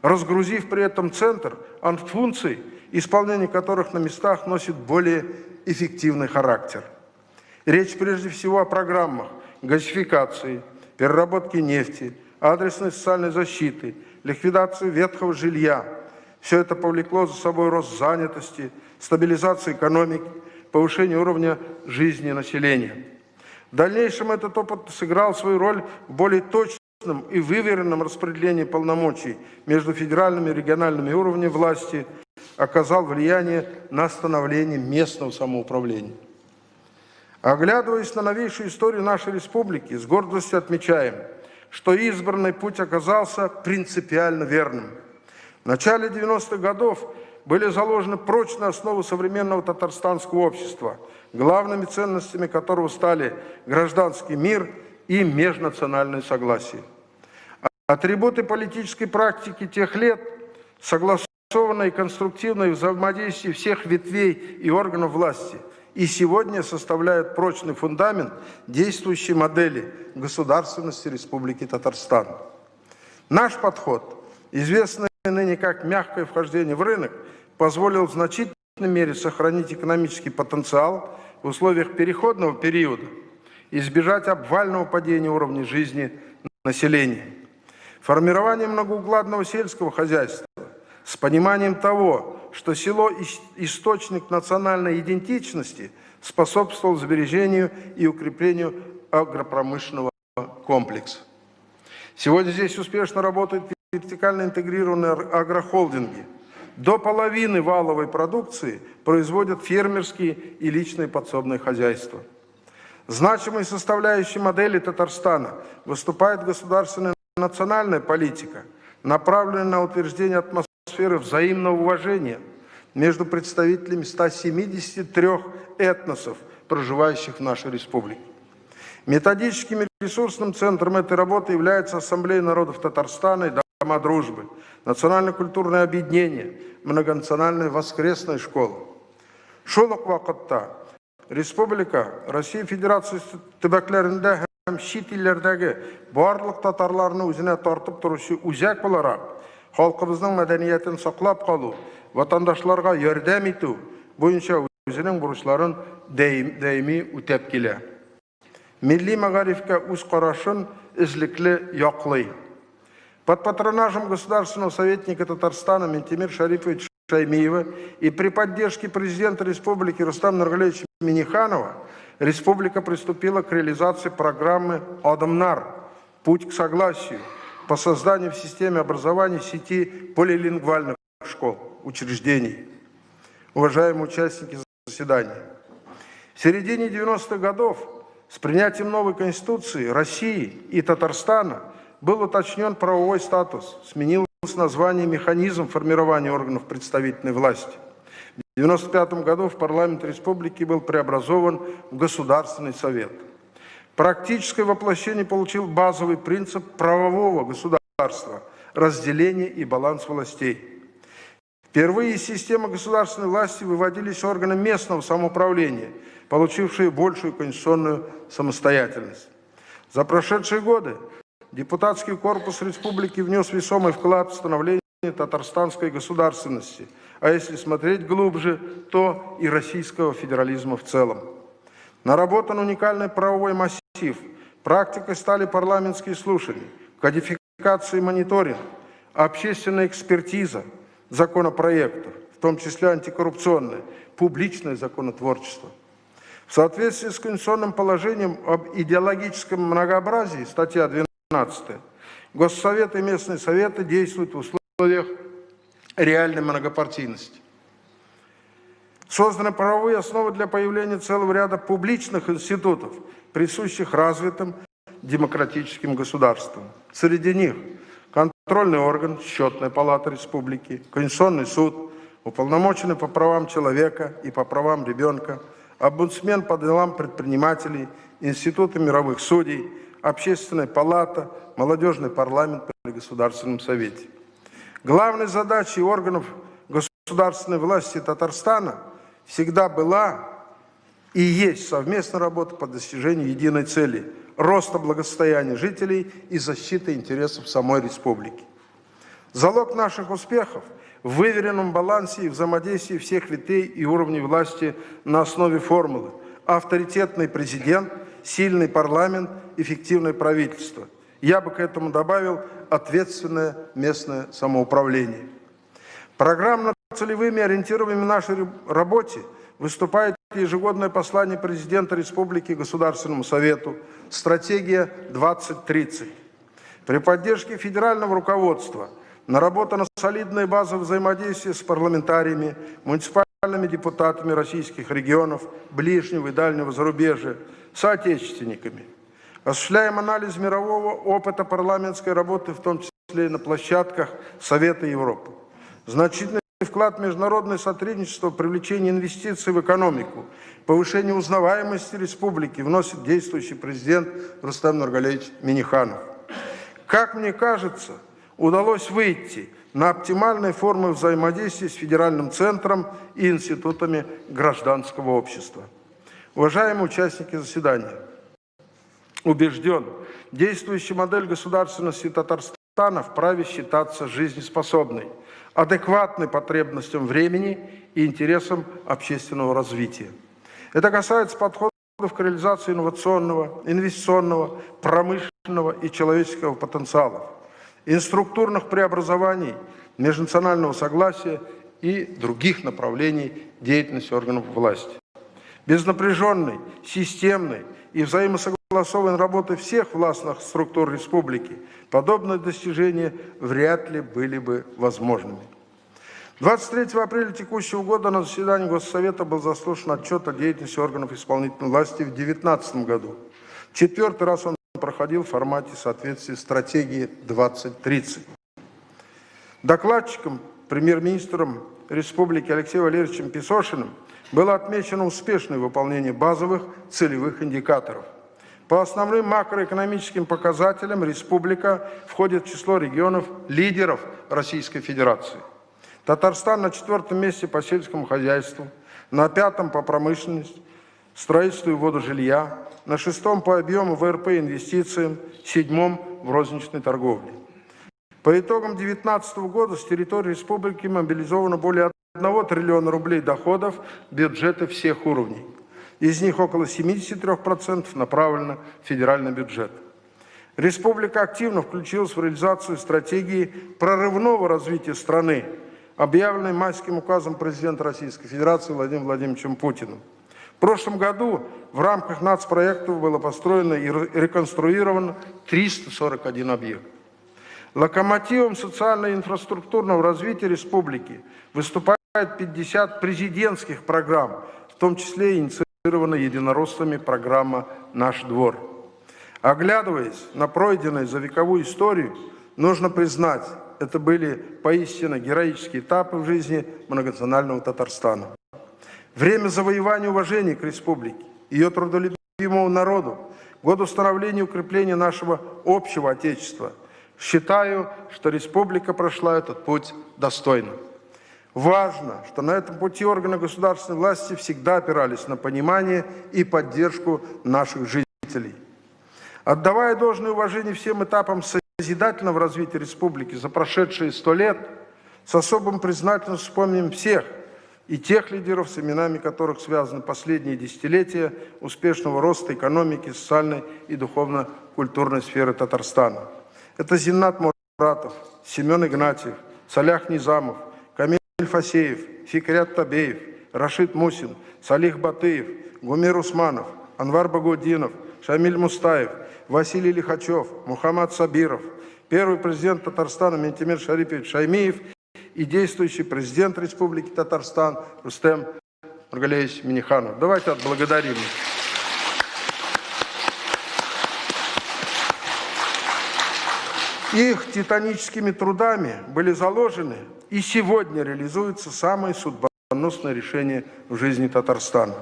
разгрузив при этом центр от функций, исполнение которых на местах носит более эффективный характер. Речь прежде всего о программах газификации, переработки нефти, адресной социальной защиты, ликвидации ветхого жилья. Все это повлекло за собой рост занятости, стабилизацию экономики, повышение уровня жизни населения. В дальнейшем этот опыт сыграл свою роль в более точном и выверенном распределении полномочий между федеральными и региональными уровнями власти, оказал влияние на становление местного самоуправления. Оглядываясь на новейшую историю нашей республики, с гордостью отмечаем, что избранный путь оказался принципиально верным. В начале 90-х годов были заложены прочные основы современного татарстанского общества, главными ценностями которого стали гражданский мир и межнациональное согласие. Атрибуты политической практики тех лет – согласованное и конструктивное взаимодействие всех ветвей и органов власти и сегодня составляют прочный фундамент действующей модели государственности Республики Татарстан. Наш подход, известный ныне как мягкое вхождение в рынок, позволил в значительной мере сохранить экономический потенциал в условиях переходного периода и избежать обвального падения уровня жизни населения. Формирование многоукладного сельского хозяйства с пониманием того, что село – источник национальной идентичности, способствовало сбережению и укреплению агропромышленного комплекса. Сегодня здесь успешно работают вертикально интегрированные агрохолдинги. До половины валовой продукции производят фермерские и личные подсобные хозяйства. Значимой составляющей модели Татарстана выступает государственная национальная политика, направленная на утверждение атмосферы взаимного уважения между представителями 173 этносов, проживающих в нашей республике. Методическим и ресурсным центром этой работы является Ассамблея народов Татарстана и Дома дружбы, национально-культурное объединение, многонациональная воскресная школа. Шулық вақытта Республика Россия Федерациясы төбәкләрендә һәм чит илләрдәге барлык татарларны үзенә тартып торучы үзәк буларак, халкыбызның мәдәниятен саклап калу, ватандашларга ярдәм итү буенча үзенең бурычларын даими үтәп килә. Милли мәгарифкә үз карашын эзлекле яклый. Под патронажем государственного советника Татарстана Ментимир Шарифовича Шаймиева и при поддержке президента республики Рустама Нургалиевича Минниханова республика приступила к реализации программы «Адамнар. Путь к согласию» по созданию в системе образования сети полилингвальных школ, учреждений. Уважаемые участники заседания, в середине 90-х годов с принятием новой Конституции России и Татарстана был уточнен правовой статус, сменилось название «Механизм формирования органов представительной власти». В 1995 году в парламент республики был преобразован в Государственный совет. Практическое воплощение получил базовый принцип правового государства – разделение и баланс властей. Впервые из системы государственной власти выводились органы местного самоуправления, получившие большую конституционную самостоятельность. За прошедшие годы депутатский корпус республики внес весомый вклад в становление татарстанской государственности, а если смотреть глубже, то и российского федерализма в целом. Наработан уникальный правовой массив, практикой стали парламентские слушания, кодификация и мониторинг, общественная экспертиза законопроектов, в том числе антикоррупционное, публичное законотворчество. В соответствии с конституционным положением об идеологическом многообразии, статья 12, Госсоветы и местные советы действуют в условиях реальной многопартийности. Созданы правовые основы для появления целого ряда публичных институтов, присущих развитым демократическим государствам. Среди них контрольный орган, Счетная палата республики, Конституционный суд, уполномоченный по правам человека и по правам ребенка, омбудсмен по делам предпринимателей, институты мировых судей, Общественная палата, молодежный парламент при Государственном совете. Главной задачей органов государственной власти Татарстана всегда была и есть совместная работа по достижению единой цели – роста благосостояния жителей и защиты интересов самой республики. Залог наших успехов в выверенном балансе и взаимодействии всех ветвей и уровней власти на основе формулы «авторитетный президент», «сильный парламент», «эффективное правительство». Я бы к этому добавил «ответственное местное самоуправление». Программно-целевыми ориентированиями нашей работе выступает ежегодное послание президента республики Государственному совету «Стратегия 2030». При поддержке федерального руководства наработана солидная база взаимодействия с парламентариями, муниципальными депутатами российских регионов, ближнего и дальнего зарубежья, соотечественниками. Осуществляем анализ мирового опыта парламентской работы, в том числе и на площадках Совета Европы. Значительный вклад в международное сотрудничество, привлечение инвестиций в экономику, повышение узнаваемости республики вносит действующий президент Рустам Нургалиевич Минниханов. Как мне кажется, удалось выйти на оптимальные формы взаимодействия с федеральным центром и институтами гражданского общества. Уважаемые участники заседания, убежден, действующая модель государственности Татарстана вправе считаться жизнеспособной, адекватной потребностям времени и интересам общественного развития. Это касается подходов к реализации инновационного, инвестиционного, промышленного и человеческого потенциалов, структурных преобразований, межнационального согласия и других направлений деятельности органов власти. Без напряженной, системной и взаимосогласованной работы всех властных структур республики подобные достижения вряд ли были бы возможными. 23 апреля текущего года на заседании Госсовета был заслушан отчет о деятельности органов исполнительной власти в 2019 году. 4-й раз он проходил в формате соответствия стратегии 2030. Докладчиком, премьер-министром Республики Алексеем Валерьевичем Песошиным было отмечено успешное выполнение базовых целевых индикаторов. По основным макроэкономическим показателям республика входит в число регионов-лидеров Российской Федерации. Татарстан на 4-м месте по сельскому хозяйству, на 5-м по промышленности, строительству и вводу жилья, на 6-м по объему ВРП и инвестициям, 7-м в розничной торговле. По итогам 2019 года с территории республики мобилизовано более 1 триллиона рублей доходов бюджета всех уровней. Из них около 73% направлено в федеральный бюджет. Республика активно включилась в реализацию стратегии прорывного развития страны, объявленной майским указом президента Российской Федерации Владимиром Владимировичем Путиным. В прошлом году в рамках нацпроектов было построено и реконструировано 341 объект. Локомотивом социально-инфраструктурного развития республики выступает 50 президентских программ, в том числе инициирована единороссами программа «Наш двор». Оглядываясь на пройденную за вековую историю, нужно признать, это были поистине героические этапы в жизни многонационального Татарстана. Время завоевания уважения к республике, ее трудолюбивому народу, год установления и укрепления нашего общего Отечества. Считаю, что республика прошла этот путь достойно. Важно, что на этом пути органы государственной власти всегда опирались на понимание и поддержку наших жителей. Отдавая должное уважение всем этапам созидательного развития республики за прошедшие 100 лет, с особым признательностью вспомним всех и тех лидеров, с именами которых связаны последние десятилетия успешного роста экономики, социальной и духовно-культурной сферы Татарстана. Это Зиннат Муратов, Семен Игнатьев, Салях Низамов, Камиль Фасеев, Фикрят Табеев, Рашид Мусин, Салих Батыев, Гумер Усманов, Анвар Багудинов, Шамиль Мустаев, Василий Лихачев, Мухаммад Сабиров, первый президент Татарстана Ментимир Шарипович Шаймиев и действующий президент Республики Татарстан Рустем Нургалиевич Минниханов. Давайте отблагодарим их. Их титаническими трудами были заложены и сегодня реализуются самые судьбоносные решения в жизни Татарстана.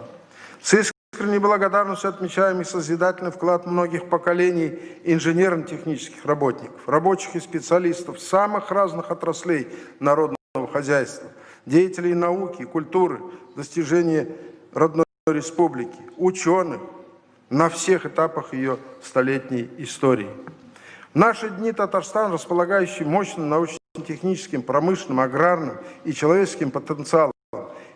С искренней благодарностью отмечаем и созидательный вклад многих поколений инженерно-технических работников, рабочих и специалистов самых разных отраслей народного хозяйства, деятелей науки и культуры, достижения родной республики, ученых на всех этапах ее столетней истории. В наши дни Татарстан, располагающий мощным научно-техническим, промышленным, аграрным и человеческим потенциалом,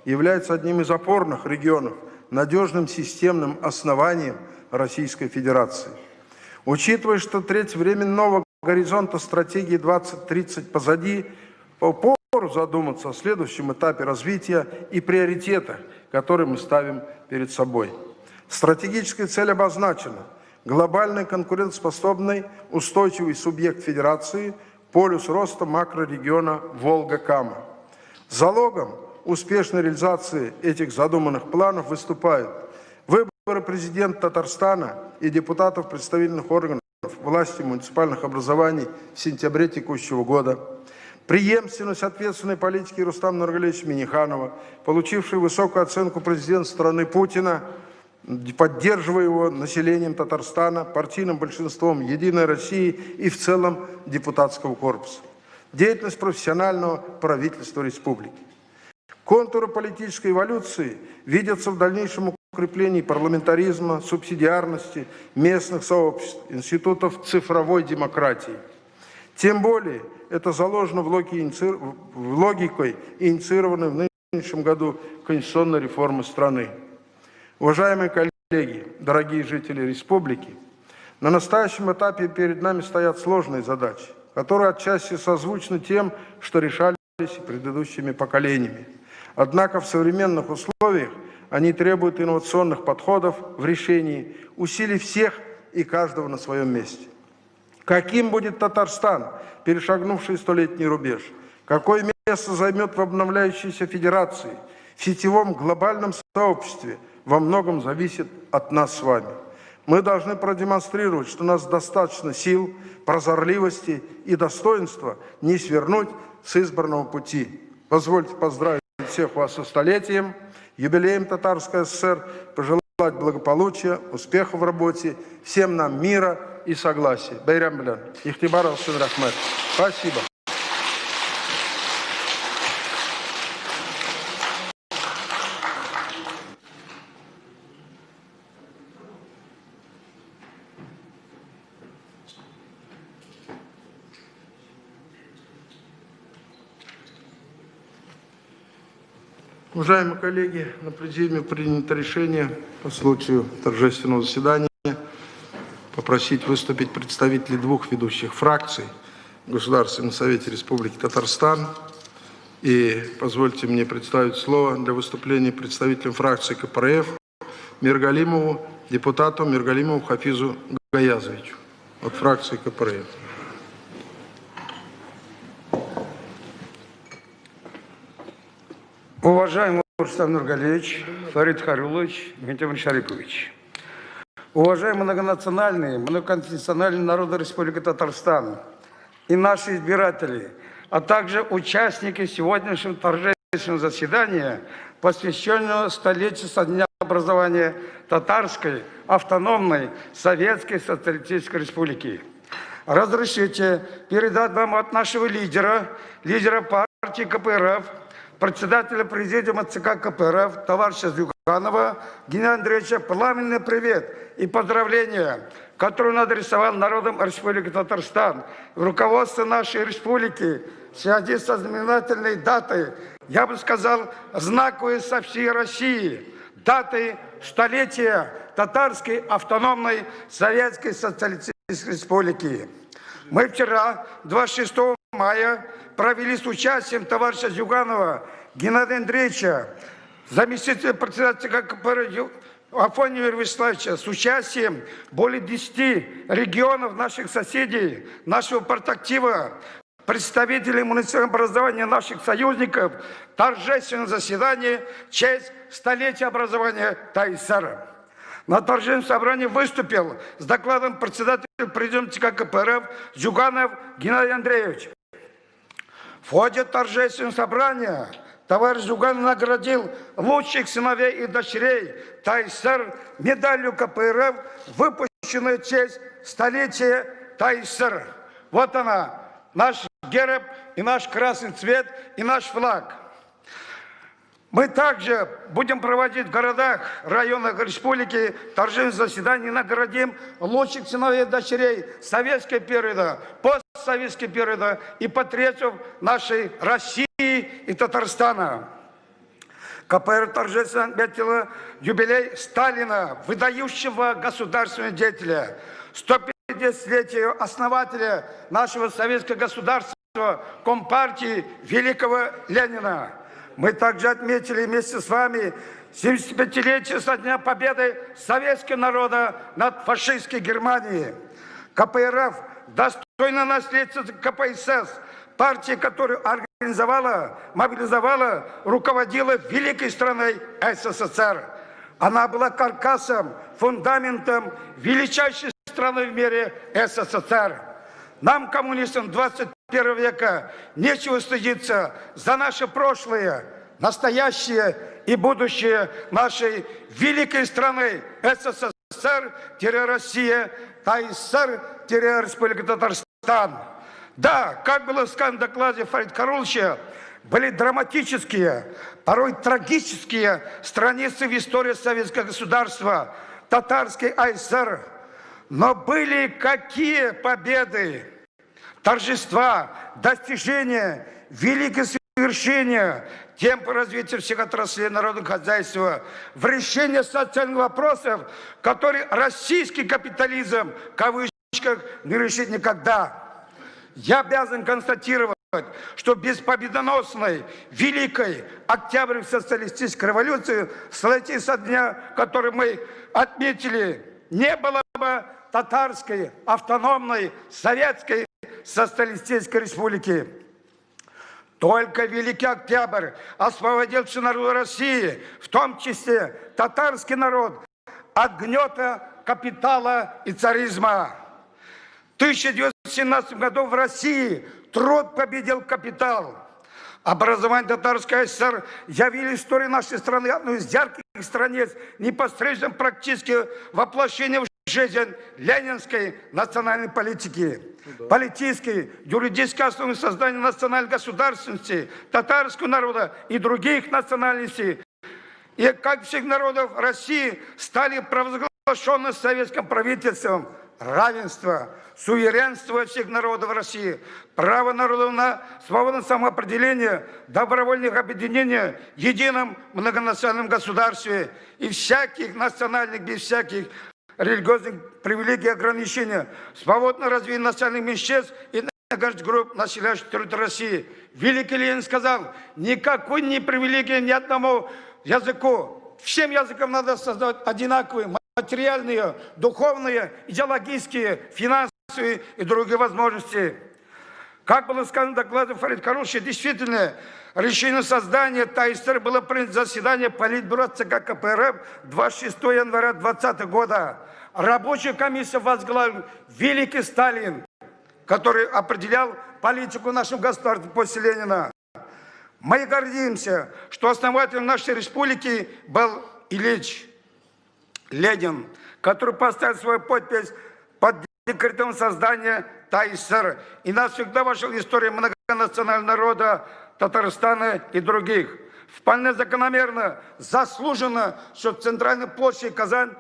является одним из опорных регионов, надежным системным основанием Российской Федерации. Учитывая, что треть времен нового горизонта стратегии 2030 позади, пору задуматься о следующем этапе развития и приоритетах, которые мы ставим перед собой. Стратегическая цель обозначена: глобальный, конкурентоспособный, устойчивый субъект Федерации, полюс роста макрорегиона Волга-Кама. Залогом успешной реализации этих задуманных планов выступают выборы президента Татарстана и депутатов представительных органов власти муниципальных образований в сентябре текущего года, преемственность ответственной политики Рустама Нургалиевича Минниханова, получившей высокую оценку президента страны Путина, поддерживая его населением Татарстана, партийным большинством «Единой России» и в целом депутатского корпуса. Деятельность профессионального правительства республики. Контуры политической эволюции видятся в дальнейшем укреплении парламентаризма, субсидиарности, местных сообществ, институтов цифровой демократии. Тем более это заложено в логикой, инициированной в нынешнем году конституционной реформы страны. Уважаемые коллеги, дорогие жители республики, на настоящем этапе перед нами стоят сложные задачи, которые отчасти созвучны тем, что решались предыдущими поколениями. Однако в современных условиях они требуют инновационных подходов в решении, усилий всех и каждого на своем месте. Каким будет Татарстан, перешагнувший столетний рубеж? Какое место займет в обновляющейся федерации, в сетевом глобальном сообществе, во многом зависит от нас с вами. Мы должны продемонстрировать, что у нас достаточно сил, прозорливости и достоинства не свернуть с избранного пути. Позвольте поздравить всех вас со столетием, юбилеем Татарской ССР, пожелать благополучия, успехов в работе, всем нам мира и согласия. Байрам билян. Ихтибар алсын рахмет. Спасибо. Уважаемые коллеги, на президиуме принято решение по случаю торжественного заседания попросить выступить представителей двух ведущих фракций в Государственном Совете Республики Татарстан. И позвольте мне представить слово для выступления представителям фракции КПРФ Миргалимову, депутату Миргалимову Хафизу Гаязовичу от фракции КПРФ. Уважаемый Рустам Нургалевич, Фарид Харюлович, Митимир Шарипович, уважаемые многонациональные, многоконфессиональные народы Республики Татарстан и наши избиратели, а также участники сегодняшнего торжественного заседания, посвященного столетию со дня образования Татарской автономной Советской Социалистической Республики. Разрешите передать вам от нашего лидера партии КПРФ, председателя президиума ЦК КПРФ, товарища Зюганова Геннадия Андреевича, пламенный привет и поздравления, которые он адресовал народам Республики Татарстан. Руководство нашей республики в связи со знаменательной датой, я бы сказал, знаковой со всей России, датой столетия Татарской автономной Советской Социалистической Республики. Мы вчера, 26 мая, провели с участием товарища Зюганова Геннадия Андреевича, заместителя председателя КПРФ Афонина Вячеславовича, с участием более 10 регионов наших соседей, нашего партактива, представителей муниципального образования наших союзников, торжественное заседание в честь столетия образования ТАИСР. На торжественном собрании выступил с докладом председатель президиума ЦК КПРФ Зюганов Геннадий Андреевич. В ходе торжественного собрания товарищ Зюганов наградил лучших сыновей и дочерей ТАИСР медалью КПРФ, выпущенной в честь столетия ТАИСР. Вот она, наш герб и наш красный цвет и наш флаг. Мы также будем проводить в городах, районах республики торжественные заседания и наградим лучших сыновей и дочерей советского периода, постсоветского периода и патриотов нашей России и Татарстана. КПРФ торжественно отметила юбилей Сталина, выдающего государственного деятеля, 150-летию основателя нашего советского государства, Компартии великого Ленина. Мы также отметили вместе с вами 75-летие со дня победы советского народа над фашистской Германией. КПРФ достойно наследница КПСС, партия, которую организовала, мобилизовала, руководила великой страной СССР. Она была каркасом, фундаментом величайшей страны в мире СССР. Нам, коммунистам 21 века, нечего стыдиться за наше прошлое, настоящее и будущее нашей великой страны СССР-Россия, ТАИСР-Республика Татарстан. Да, как было сказано в докладе Фарида Харюловича, были драматические, порой трагические страницы в истории советского государства, татарской АСР. Но были какие победы, торжества, достижения, великие свершения, темпы развития всех отраслей народного хозяйства, в решении социальных вопросов, которые российский капитализм, в кавычках, не решит никогда. Я обязан констатировать, что без победоносной, великой Октябрьской социалистической революции, столетия со дня, который мы отметили, не было бы татарской автономной Советской Социалистической Республики. Только Великий Октябрь освободил всю народ России, в том числе татарский народ, от гнета капитала и царизма. В 1917 году в России труд победил капитал. Образование Татарской ССР явили историю нашей страны одной из ярких страниц непосредственно практически воплощения в жизнь ленинской национальной политики. Политической, юридической основы создания национальной государственности, татарского народа и других национальностей. И, как всех народов России, стали провозглашены советским правительством равенство, суверенство всех народов России, право народов на свободное самоопределение, добровольных объединений в едином многонациональном государстве и всяких национальных, без всяких религиозных привилегий и ограничений, свободное развитие национальных меньшинств и групп, населяющих территорию России. Великий Ленин сказал, никакой не привилегии ни одному языку. Всем языкам надо создавать одинаковые материальные, духовные, идеологические, финансовые и другие возможности. Как было сказано в докладе Фарида Карулыча, действительно, решение создания ТАИСР было принято заседание Политбюро ЦК КПРФ 26 января 2020 года. Рабочую комиссию возглавил великий Сталин, который определял политику нашего государства после Ленина. Мы гордимся, что основателем нашей республики был Ильич Ленин, который поставил свою подпись под декретом создания ТАИСР и навсегда вошел в историю многонационального народа Татарстана и других. Вполне закономерно, заслуженно, что в центральной площади Казань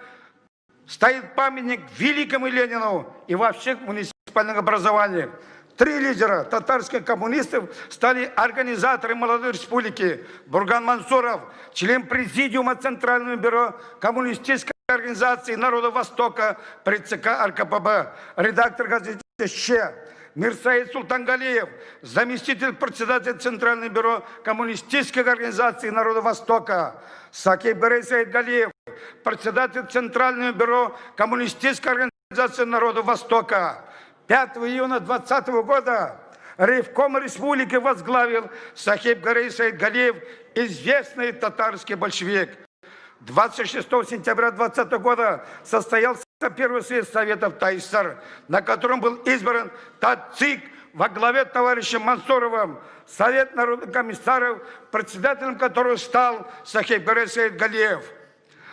стоит памятник великому Ленину и во всех муниципальных образованиях. 3 лидера татарских коммунистов стали организаторами молодой республики. Бурган Мансуров, член президиума Центрального бюро коммунистической организации народа Востока при ЦК РКПБ, редактор газеты «Ще». Мирсаид Султангалиев, заместитель председателя Центрального бюро коммунистической организации народа Востока. Сакиб Гарейсаид Галиев, председатель Центрального бюро коммунистической организации народа Востока. 5 июня 2020 года Ревком республики возглавил Сахиб Гарейсаид Галиев, известный татарский большевик. 26 сентября 2020 года состоялся первый съезд Советов ТАИСР, на котором был избран ТАЦИК во главе товарища Мансуровым, Совет народных комиссаров, председателем которого стал Сахиб Гарейсаид Галиев.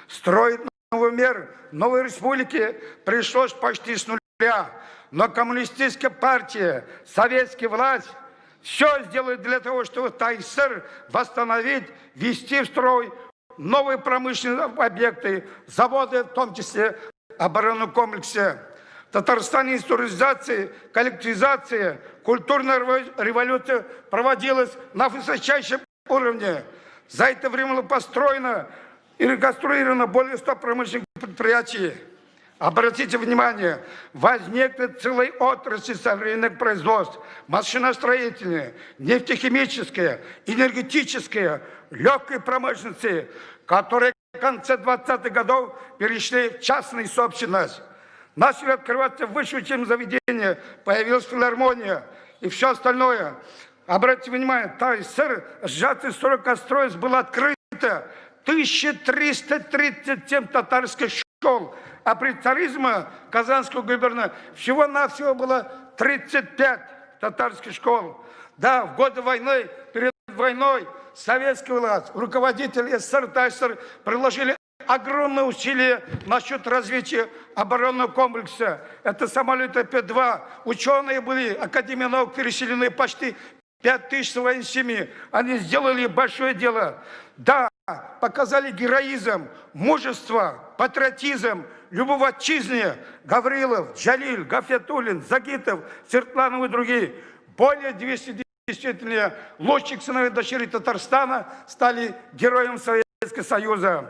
Строить новый мир новой республики пришлось почти с нуля, но коммунистическая партия, советская власть все сделает для того, чтобы ТАИСР восстановить, ввести в строй новые промышленные объекты, заводы, в том числе оборонном комплексе. В Татарстане индустриализация, коллективизация, культурная революция проводилась на высочайшем уровне. За это время было построено и реконструировано более 100 промышленных предприятий. Обратите внимание, возникнет целая отрасль современных производств, машиностроительная, нефтехимическая, энергетическая, легкой промышленности, которые в конце 20-х годов перешли в частную собственность. Начали открываться высшие учебные заведения, появилась филармония и все остальное. Обратите внимание, ТАИСР, сжатый срок строительства, было открыто 1337 татарских школ, а при царизме Казанского губернатора всего-навсего было 35 татарских школ. Да, в годы войны, перед войной, советская власть, руководители СССР, ТАИСР приложили огромные усилия насчет развития оборонного комплекса. Это самолеты П-2. Ученые были, Академия наук переселены почти 5000 военных семей. Они сделали большое дело. Да, показали героизм, мужество, патриотизм, любовь к отчизне. Гаврилов, Джалиль, Гафятуллин, Загитов, Свердланов и другие. Более 200 действительно лучших сыновей дочерей Татарстана стали героями Советского Союза.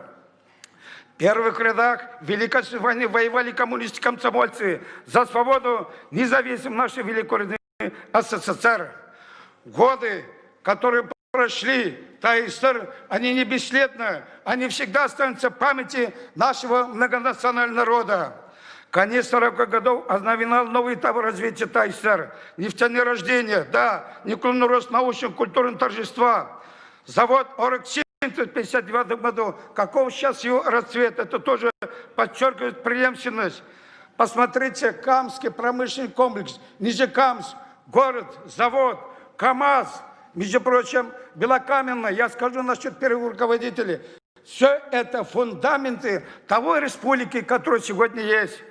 В первых рядах Великой Отечественной войны воевали коммунисты, комсомольцы за свободу, независимость нашей великой родины СССР. Годы, которые прошли ТАИСР, они не бесследны, они всегда останутся в памяти нашего многонационального народа. Конец 40-х годов ознаменовал новый этап развития ТАССР. Нефтяные рождения, да, неуклонный рост научно-культурного торжества. Завод «Оргсинтез» в 1959 году. Каков сейчас его расцвет? Это тоже подчеркивает преемственность. Посмотрите, Камский промышленный комплекс, Нижнекамск, город, завод, КАМАЗ, между прочим, Белокаменная. Я скажу насчет первых руководителей. Все это фундаменты того республики, которая сегодня есть.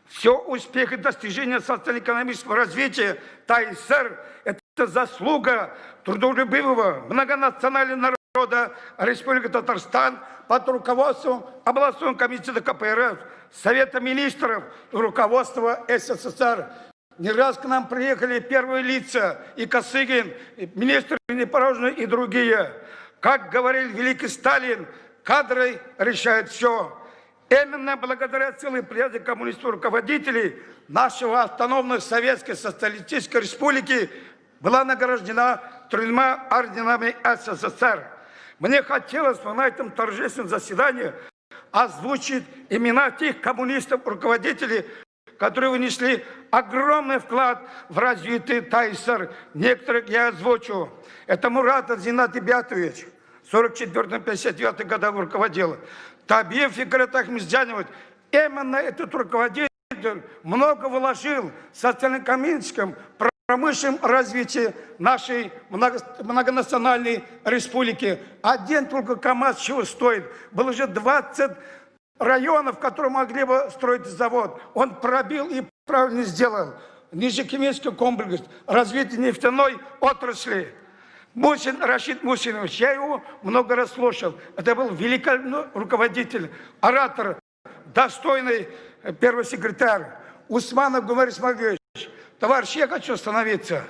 Все успехи и достижения социально-экономического развития ТАССР – это заслуга трудолюбивого многонационального народа Республики Татарстан под руководством областного комитета КПРФ, Совета министров и руководства СССР. Не раз к нам приехали первые лица, и Косыгин, и министр Непорожный, и другие. Как говорил великий Сталин, кадры решают все. Именно благодаря целой плеяде коммунистов руководителей нашего автономной Советской Социалистической Республики была награждена 3 орденами СССР. Мне хотелось бы на этом торжественном заседании озвучить имена тех коммунистов, руководителей, которые внесли огромный вклад в развитие ТАССР. Некоторых я озвучу. Это Муратов Зинат Ибятович, 44-59 годах руководил. Табиев Фикрет Ахмездянович, именно этот руководитель много вложил в социально-экономическом, промышленном развитии нашей многонациональной республики. Один только КАМАЗ чего стоит? Было уже 20 районов, которые могли бы строить завод. Он пробил и правильно сделал. Нижнекамский комплекс, развитие нефтяной отрасли. Мусин, Рашид Мусинович, я его много раз слушал. Это был великий руководитель, оратор, достойный первый секретарь. Усманов Гумар Исмагилович. Товарищ, я хочу остановиться.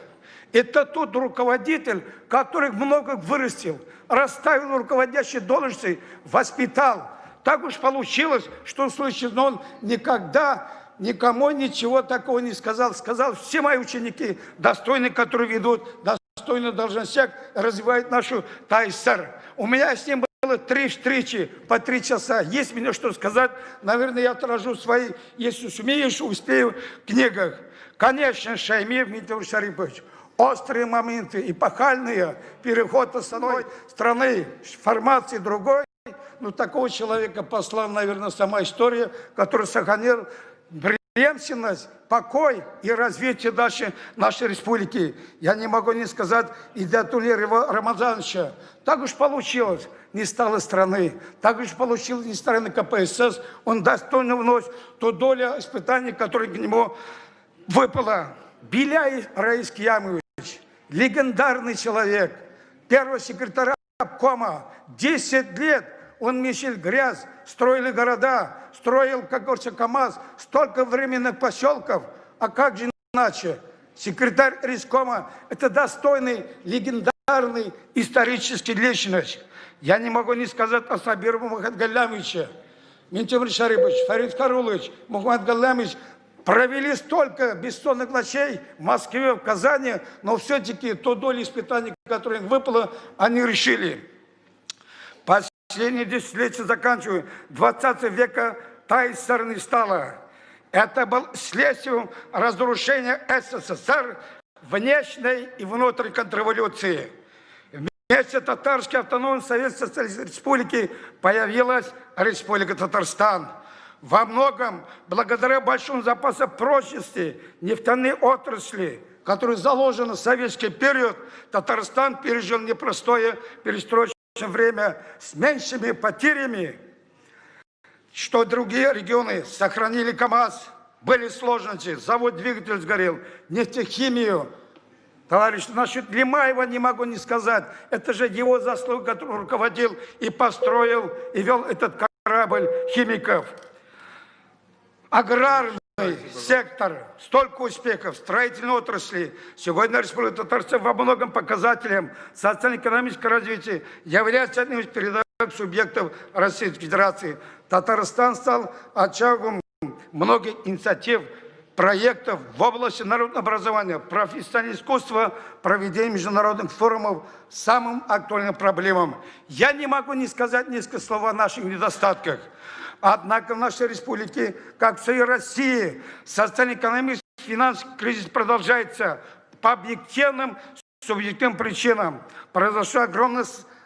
Это тот руководитель, который много вырастил, расставил руководящие должности, воспитал. Так уж получилось, что он никогда никому ничего такого не сказал. Сказал, все мои ученики, достойные, которые ведут, достойно должностях, развивают нашу ТАССР. У меня с ним было 3 встречи по 3 часа. Есть мне что сказать, наверное, я отражу свои, если сумею, успею, в книгах. Конечно, Шаймиев Митиль Шарипович, острые моменты, эпохальные, переход от одной страны, формации другой. Ну, такого человека послала, наверное, сама история, который сохранил преемственность, покой и развитие нашей республики. Я не могу не сказать и для Тулера Рамазановича. Так уж получилось, не стало страны. Так уж получилось, не страны КПСС. Он достойно вносит ту долю испытаний, которые к нему выпало. Беляев Раис Киямович, легендарный человек, первый секретарь обкома, 10 лет он месил грязь, строили города, строил, как говорится, КАМАЗ, столько временных поселков. А как же иначе? Секретарь Рискома – это достойный, легендарный исторический личность. Я не могу не сказать о Сабирове Мухаммадгалямовиче. Ментимир Шарипович, Фарид Карулович, Мухаммадгалямович провели столько бессонных ночей в Москве, в Казани, но все-таки ту долю испытаний, которая им выпала, они решили. Последние десятилетия заканчиваю. 20 века ТАССР не стало. Это был следствием разрушения СССР, внешней и внутренней контрреволюции. Вместе Татарской автономной Советской Социалистической Республики появилась Республика Татарстан. Во многом благодаря большому запасу прочности нефтяной отрасли, которая заложена в советский период, Татарстан пережил непростое перестроечное время с меньшими потерями, что другие регионы сохранили КАМАЗ, были сложности, завод двигатель сгорел, нефтехимию. Товарищ, насчет Лимаева не могу не сказать, это же его заслуга, который руководил и построил, и вел этот корабль химиков. Аграрный сектор, столько успехов, строительной отрасли. Сегодня Республика Татарстан во многом показателям социально-экономического развития является одним из передовых субъектов Российской Федерации. Татарстан стал очагом многих инициатив проектов в области народного образования, профессионального искусства, проведения международных форумов самым актуальным проблемам. Я не могу не сказать несколько слов о наших недостатках. Однако в нашей республике, как в всей России, социально-экономический финансовый кризис продолжается по объективным, субъективным причинам. Произошло огромное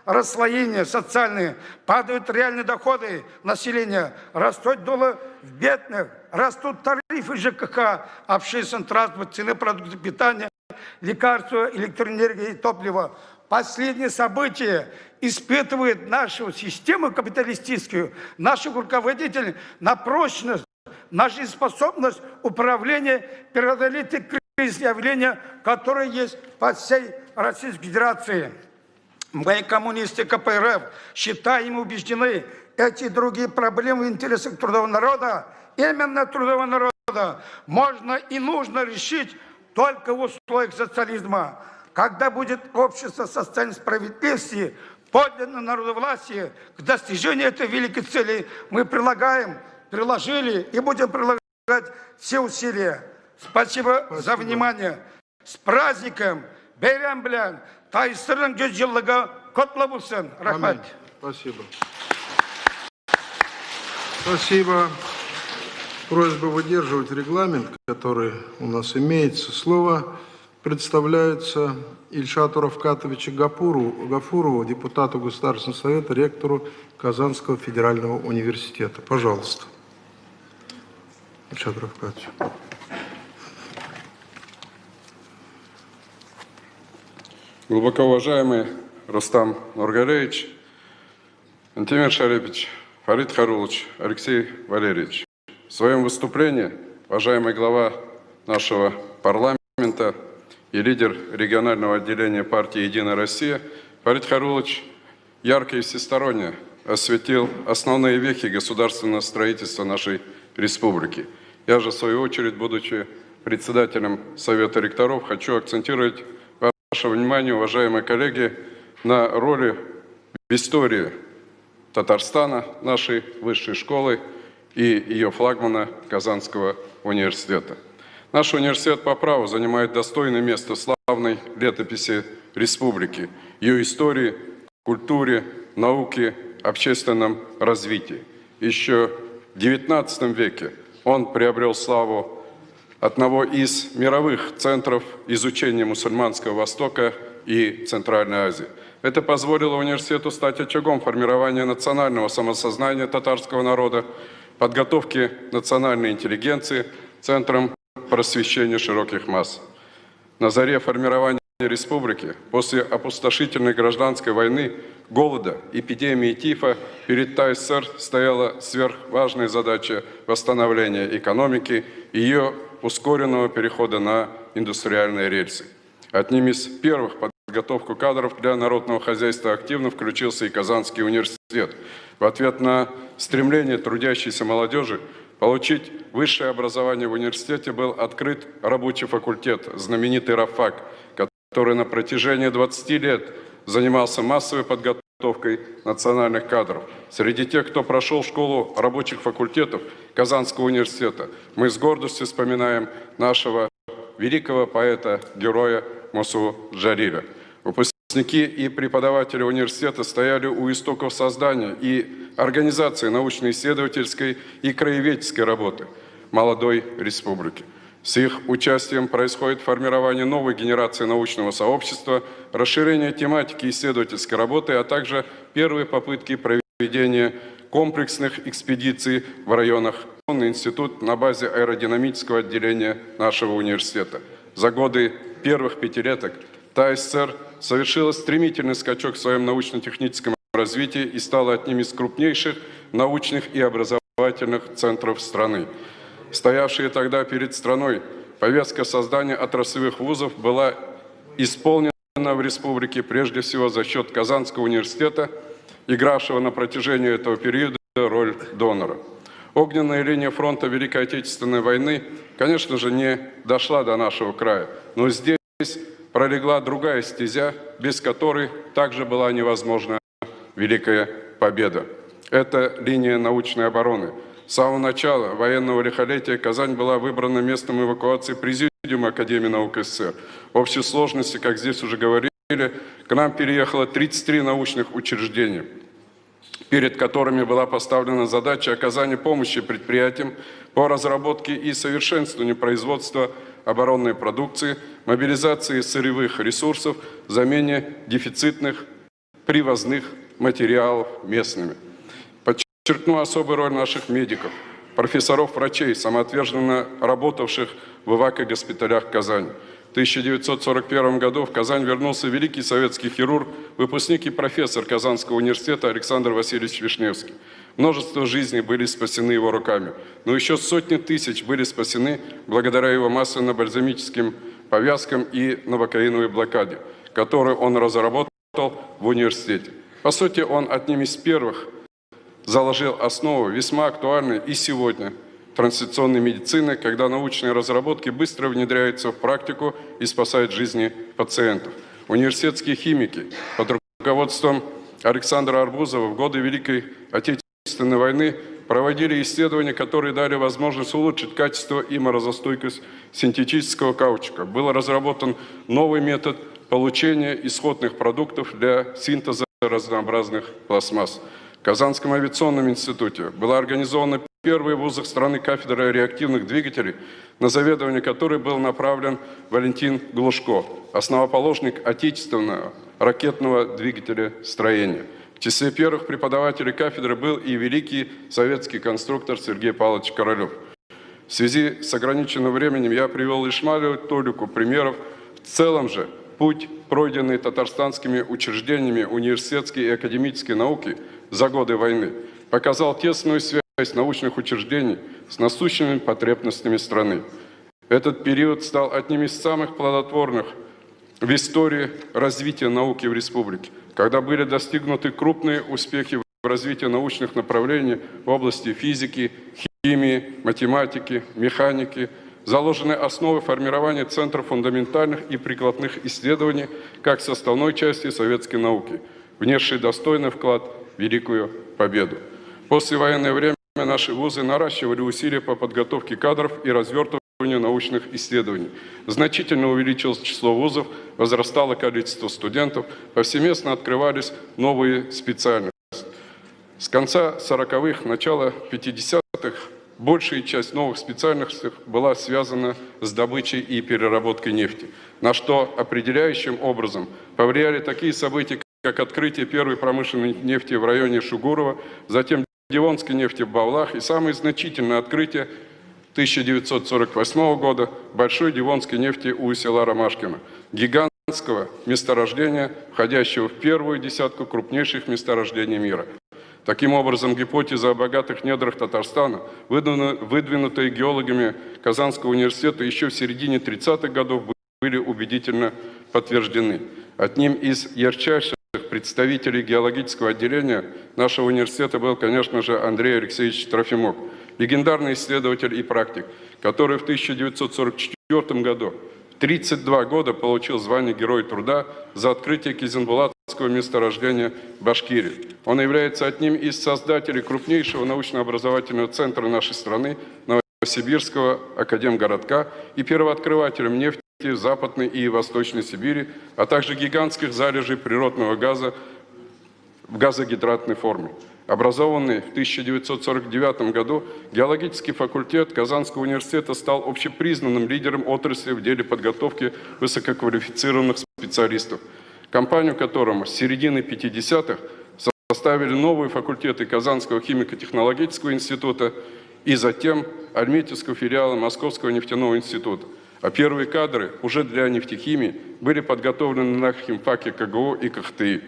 расслоение социальное, падают реальные доходы населения, растут доля в бедных, растут тарифы ЖКХ, общественный транспорт, цены продуктов питания, лекарства, электроэнергия и топлива. Последние события испытывают нашу систему капиталистическую, наших руководителей на прочность, на жизнеспособность управления, преодолеть кризис явления, которые есть по всей Российской Федерации. Мы, коммунисты КПРФ, считаем и убеждены, эти и другие проблемы в интересах трудового народа, именно трудового народа, можно и нужно решить только в условиях социализма. Когда будет общество социальной справедливости, подлинное народовластие, к достижению этой великой цели мы приложили и будем прилагать все усилия. Спасибо за внимание. С праздником! Бейрам белән Тайсырның 100 жыллыгы котлы булсын. Рахмат. Спасибо. Спасибо. Просьба выдерживать регламент, который у нас имеется. Слово представляется Ильшату Равкатовичу Гафурову, депутату Государственного совета, ректору Казанского федерального университета. Пожалуйста. Ильшат Равкатович. Глубоко уважаемый Рустам Нургалеевич, Антимир Шарипович, Фарид Харулович, Алексей Валерьевич. В своем выступлении, уважаемый глава нашего парламента и лидер регионального отделения партии «Единая Россия» Фарид Харулович ярко и всесторонне осветил основные вехи государственного строительства нашей республики. Я же, в свою очередь, будучи председателем Совета ректоров, хочу акцентировать ваше внимание, уважаемые коллеги, на роли в истории Татарстана, нашей высшей школы и ее флагмана Казанского университета. Наш университет по праву занимает достойное место в славной летописи республики, ее истории, культуре, науке, общественном развитии. Еще в XIX веке он приобрел славу одного из мировых центров изучения мусульманского Востока и Центральной Азии. Это позволило университету стать очагом формирования национального самосознания татарского народа, подготовки национальной интеллигенции, центром просвещения широких масс. На заре формирования республики, после опустошительной гражданской войны, голода, эпидемии тифа, перед ТАССР стояла сверхважная задача восстановления экономики и ее ускоренного перехода на индустриальные рельсы. Одним из первых подготовку кадров для народного хозяйства активно включился и Казанский университет. В ответ на стремление трудящейся молодежи получить высшее образование в университете был открыт рабочий факультет, знаменитый РАФАК, который на протяжении 20 лет занимался массовой подготовкой национальных кадров. Среди тех, кто прошел школу рабочих факультетов Казанского университета, мы с гордостью вспоминаем нашего великого поэта-героя Мусу Джалиля. Выпускники и преподаватели университета стояли у истоков создания и организации научно-исследовательской и краеведческой работы молодой республики. С их участием происходит формирование новой генерации научного сообщества, расширение тематики исследовательской работы, а также первые попытки проведения комплексных экспедиций в районах. Институт на базе аэродинамического отделения нашего университета. За годы первых пятилеток ТАССР совершила стремительный скачок в своем научно-техническом развитии и стала одним из крупнейших научных и образовательных центров страны. Стоявшая тогда перед страной повестка создания отраслевых вузов была исполнена в республике прежде всего за счет Казанского университета, игравшего на протяжении этого периода роль донора. Огненная линия фронта Великой Отечественной войны, конечно же, не дошла до нашего края, но здесь пролегла другая стезя, без которой также была невозможна Великая Победа. Это линия научной обороны. С самого начала военного лихолетия Казань была выбрана местом эвакуации Президиума Академии наук СССР. В общей сложности, как здесь уже говорили, к нам переехало 33 научных учреждения, перед которыми была поставлена задача оказания помощи предприятиям по разработке и совершенствованию производства оборонной продукции, мобилизации сырьевых ресурсов, замене дефицитных привозных материалов местными. Подчеркну особую роль наших медиков, профессоров, врачей, самоотверженно работавших в ИВАК и госпиталях Казани. В 1941 году в Казань вернулся великий советский хирург, выпускник и профессор Казанского университета Александр Васильевич Вишневский. Множество жизней были спасены его руками, но еще сотни тысяч были спасены благодаря его масляно-бальзамическим повязкам и новокаиновой блокаде, которую он разработал в университете. По сути, он одним из первых заложил основу весьма актуальной и сегодня трансляционной медицины, когда научные разработки быстро внедряются в практику и спасают жизни пациентов. Университетские химики под руководством Александра Арбузова в годы Великой Отечественной войны проводили исследования, которые дали возможность улучшить качество и морозостойкость синтетического каучука. Был разработан новый метод получения исходных продуктов для синтеза разнообразных пластмасс. В Казанском авиационном институте была организована первая в вузах страны кафедра реактивных двигателей, на заведование которой был направлен Валентин Глушко, основоположник отечественного ракетного двигателя строения. В числе первых преподавателей кафедры был и великий советский конструктор Сергей Павлович Королев. В связи с ограниченным временем я привел лишь маленькую толику примеров. В целом же путь, пройденный татарстанскими учреждениями университетской и академической науки за годы войны, показал тесную связь научных учреждений с насущными потребностями страны. Этот период стал одним из самых плодотворных в истории развития науки в республике, когда были достигнуты крупные успехи в развитии научных направлений в области физики, химии, математики, механики, заложены основы формирования Центра фундаментальных и прикладных исследований как составной части советской науки, внесшей достойный вклад в великую победу. В послевоенное время наши вузы наращивали усилия по подготовке кадров и развертыванию научных исследований. Значительно увеличилось число вузов, возрастало количество студентов, повсеместно открывались новые специальности. С конца 40-х, начала 50-х большая часть новых специальностей была связана с добычей и переработкой нефти, на что определяющим образом повлияли такие события, как открытие первой промышленной нефти в районе Шугурова, затем Девонской нефти в Бавлах и самое значительное открытие 1948 года большой Девонской нефти у села Ромашкино, гигантского месторождения, входящего в первую десятку крупнейших месторождений мира. Таким образом, гипотеза о богатых недрах Татарстана, выдвинутая геологами Казанского университета еще в середине 30-х годов, были убедительно подтверждены. Одним из ярчайших представителей геологического отделения нашего университета был, конечно же, Андрей Алексеевич Трофимов, легендарный исследователь и практик, который в 1944 году, в 32 года, получил звание Герой труда за открытие Кизенбулатского месторождения в Башкирии. Он является одним из создателей крупнейшего научно-образовательного центра нашей страны, Новосибирского академгородка, и первооткрывателем нефти в Западной и Восточной Сибири, а также гигантских залежей природного газа в газогидратной форме. Образованный в 1949 году, геологический факультет Казанского университета стал общепризнанным лидером отрасли в деле подготовки высококвалифицированных специалистов, компанию которому с середины 50-х составили новые факультеты Казанского химико-технологического института и затем Альметьевского филиала Московского нефтяного института. А первые кадры уже для нефтехимии были подготовлены на химфаке КГУ и КХТИ.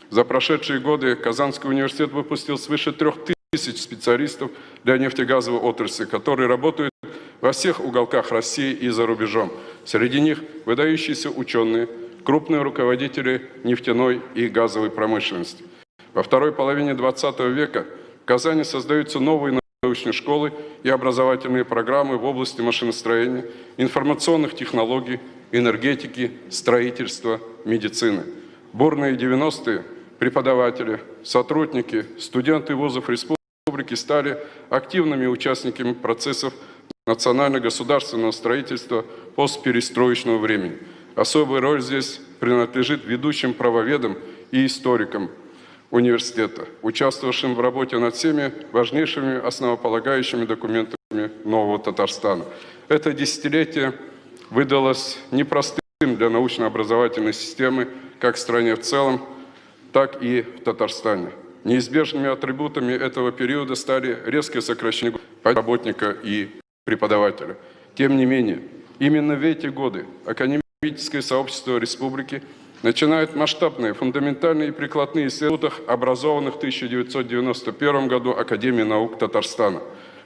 За прошедшие годы Казанский университет выпустил свыше 3000 специалистов для нефтегазовой отрасли, которые работают во всех уголках России и за рубежом. Среди них выдающиеся ученые, крупные руководители нефтяной и газовой промышленности. Во второй половине 20 века в Казани создаются новые научные школы и образовательные программы в области машиностроения, информационных технологий, энергетики, строительства, медицины. Бурные 90-е преподаватели, сотрудники, студенты вузов республики республики стали активными участниками процессов национально-государственного строительства постперестроечного времени. Особая роль здесь принадлежит ведущим правоведам и историкам университета, участвовавшим в работе над всеми важнейшими основополагающими документами нового Татарстана. Это десятилетие выдалось непростым для научно-образовательной системы как в стране в целом, так и в Татарстане. Неизбежными атрибутами этого периода стали резкое сокращение работника и преподавателя. Тем не менее, именно в эти годы академическое сообщество республики начинает масштабные, фундаментальные и прикладные исследования образованных в 1991 году Академии наук Татарстана.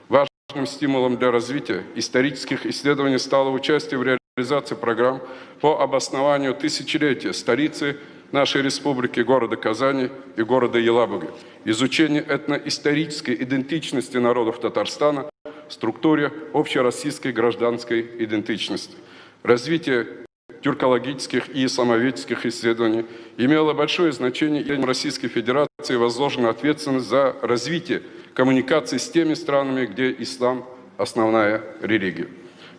Важным стимулом для развития исторических исследований стало участие в реализации программ по обоснованию тысячелетия столицы нашей республики, города Казани и города Елабуги, изучение этноисторической идентичности народов Татарстана в структуре общероссийской гражданской идентичности. Развитие тюркологических и исламоведческих исследований имело большое значение, и Российской Федерации возложена ответственность за развитие коммуникаций с теми странами, где ислам – основная религия.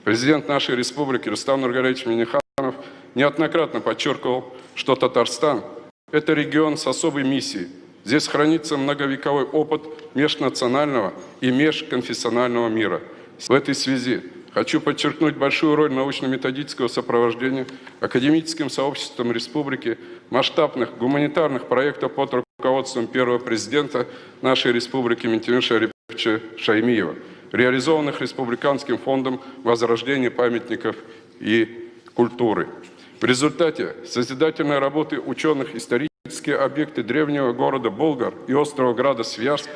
Президент нашей республики Рустам Нургалиевич Минниханов неоднократно подчеркивал, что Татарстан – это регион с особой миссией. Здесь хранится многовековой опыт межнационального и межконфессионального мира. В этой связи хочу подчеркнуть большую роль научно-методического сопровождения академическим сообществом республики масштабных гуманитарных проектов под руководством первого президента нашей республики Ментимира Шариповича Шаймиева, реализованных Республиканским фондом возрождения памятников и культуры. В результате созидательной работы ученых исторические объекты древнего города Болгар и острова Града Свияжск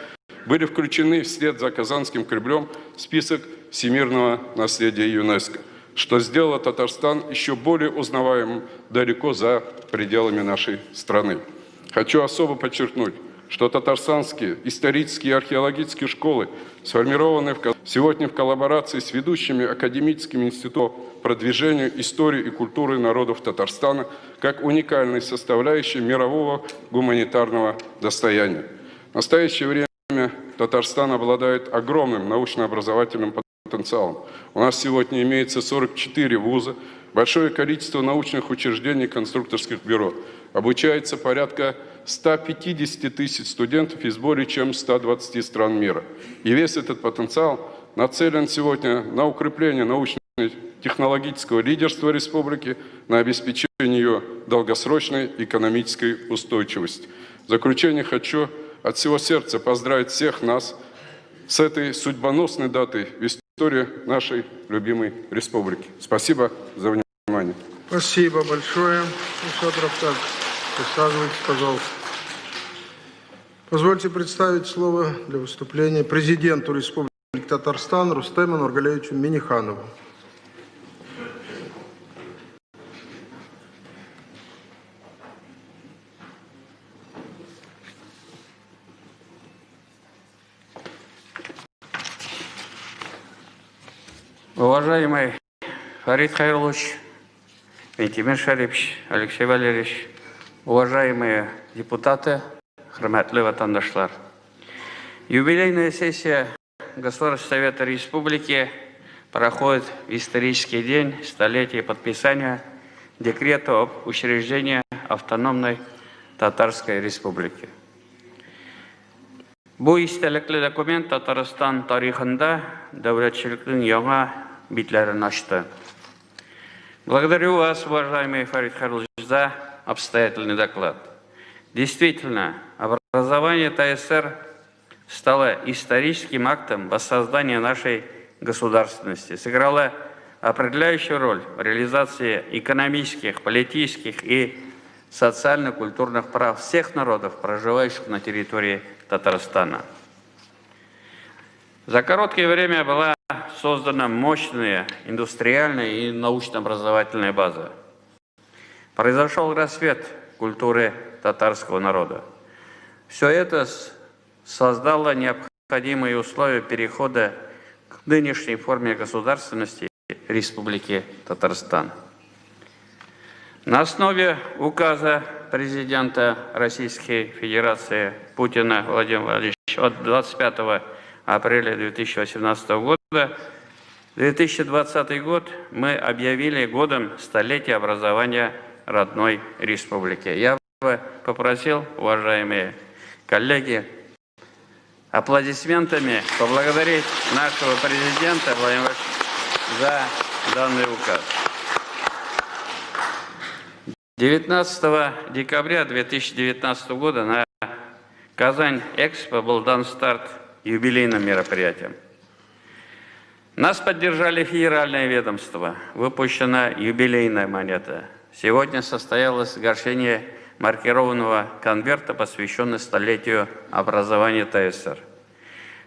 были включены вслед за Казанским Кремлем в список всемирного наследия ЮНЕСКО, что сделало Татарстан еще более узнаваемым далеко за пределами нашей страны. Хочу особо подчеркнуть, что татарстанские исторические и археологические школы, сформированные сегодня в коллаборации с ведущими академическими институтами по продвижению истории и культуры народов Татарстана, как уникальной составляющей мирового гуманитарного достояния. В настоящее время Татарстан обладает огромным научно-образовательным потенциалом. У нас сегодня имеется 44 вуза, большое количество научных учреждений и конструкторских бюро. Обучается порядка 150 тысяч студентов из более чем 120 стран мира. И весь этот потенциал нацелен сегодня на укрепление научно-технологического лидерства республики, на обеспечение ее долгосрочной экономической устойчивости. В заключение хочу от всего сердца поздравить всех нас с этой судьбоносной датой в истории нашей любимой республики. Спасибо за внимание. Спасибо большое, Ильшат Рафтак. Присаживайтесь, пожалуйста. Позвольте представить слово для выступления президенту Республики Татарстан Рустему Нургалиевичу Минниханову. Уважаемый Фарид Хайрулович, Ментимир Шарипович, Алексей Валерьевич, уважаемые депутаты, хурматлы ватандашлар. Юбилейная сессия Государственного Совета Республики проходит в исторический день столетия подписания декрета об учреждении автономной Татарской Республики. Бу истәлекле документ Татарстан тарихында дәүләтчелекнең яңа битләрен ачты. Благодарю вас, уважаемый Фарид Хайрулович, за обстоятельный доклад. Действительно, образование ТСР стало историческим актом воссоздания нашей государственности, сыграло определяющую роль в реализации экономических, политических и социально-культурных прав всех народов, проживающих на территории Татарстана. За короткое время была создана мощная индустриальная и научно-образовательная база. Произошел расцвет культуры татарского народа. Все это создало необходимые условия перехода к нынешней форме государственности Республики Татарстан. На основе указа президента Российской Федерации Путина Владимира Владимировича от 25 апреля 2018 года. 2020 год мы объявили годом столетия образования родной республики. Я бы попросил, уважаемые коллеги, аплодисментами поблагодарить нашего президента Владимира Владимировича за данный указ. 19 декабря 2019 года на Казань-Экспо был дан старт юбилейным мероприятиям. Нас поддержали федеральные ведомства, выпущена юбилейная монета. Сегодня состоялось сгощение маркированного конверта, посвященного столетию образования ТССР.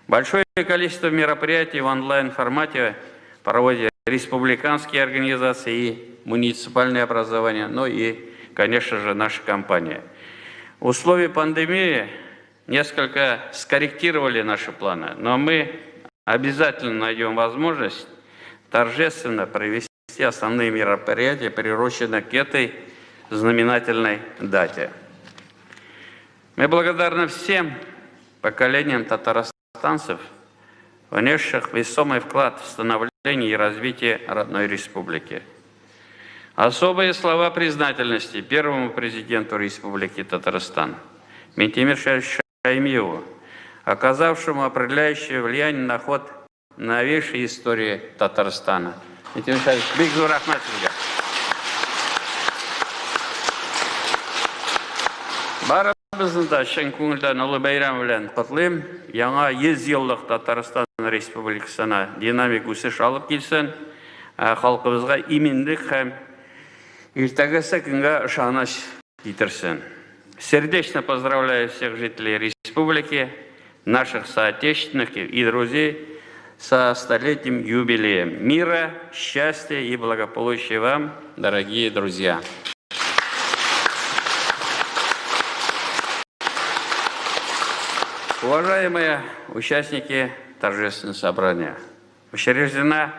Большое количество мероприятий в онлайн-формате проводят республиканские организации и муниципальное образование, ну и, конечно же, наша компания. В условиях пандемии несколько скорректировали наши планы, но мы обязательно найдем возможность торжественно провести основные мероприятия, приуроченные к этой знаменательной дате. Мы благодарны всем поколениям татарстанцев, внесших весомый вклад в становление и развитие родной республики. Особые слова признательности первому президенту Республики Татарстан Ментимиру Шаймиеву, оказавшему определяющее влияние на ход новейшей истории Татарстана. Ментимир Шаймиевич, бик зор рахмат сізге. Барыбызны да шын күңелдән улы бәйрәм белән котлыйм. Яңа 100 еллык Татарстан Республикасына динамик үсеш алып килсен, халкыбызга иминлек һәм иртәгәсе көнгә ышаныч китерсен. Сердечно поздравляю всех жителей республики, наших соотечественников и друзей со столетним юбилеем. Мира, счастья и благополучия вам, дорогие друзья! Уважаемые участники торжественного собрания, учреждена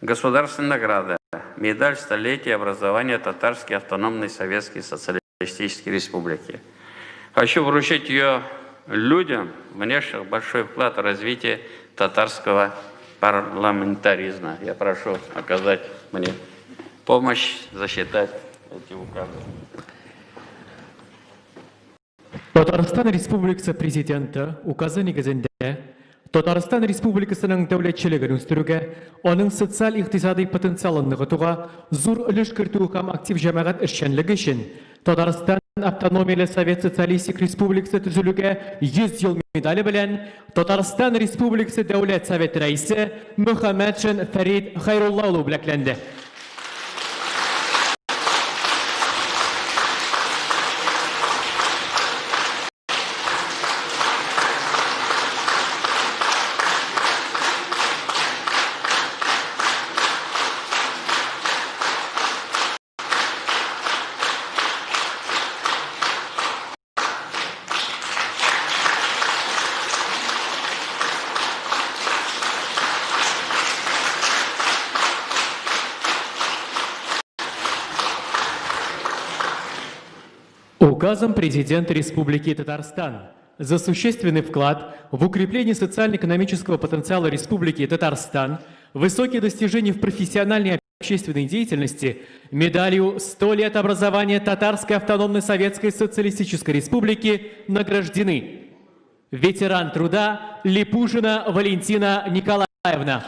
государственная награда, медаль столетия образования Татарской автономной Советской Социалистической Республики. Хочу вручить ее людям, внесших большой вклад в развитие татарского парламентаризма. Я прошу оказать мне помощь, засчитать эти указы. Татарстан Республикасы президенті указы негізінде Татарстан Республикасының дәүләтчелеген үстерүгә, аның социаль-иктисади потенциалын ныгытуга зур өлеш кертү һәм актив җәмәгать эшчәнлеге өчен Татарстан Автономияле Совет Социалистик Республикасы төзелүгә 100 ел медале белән Татарстан Республикасы Дәүләт Советы рәисе Мөхәммәтшин Фәрид Хәйрулла улы бүләкләнде. Указом президента Республики Татарстан за существенный вклад в укрепление социально-экономического потенциала Республики Татарстан, высокие достижения в профессиональной и общественной деятельности, медалью «100 лет образования Татарской автономной Советской Социалистической Республики» награждены ветеран труда Липушина Валентина Николаевна.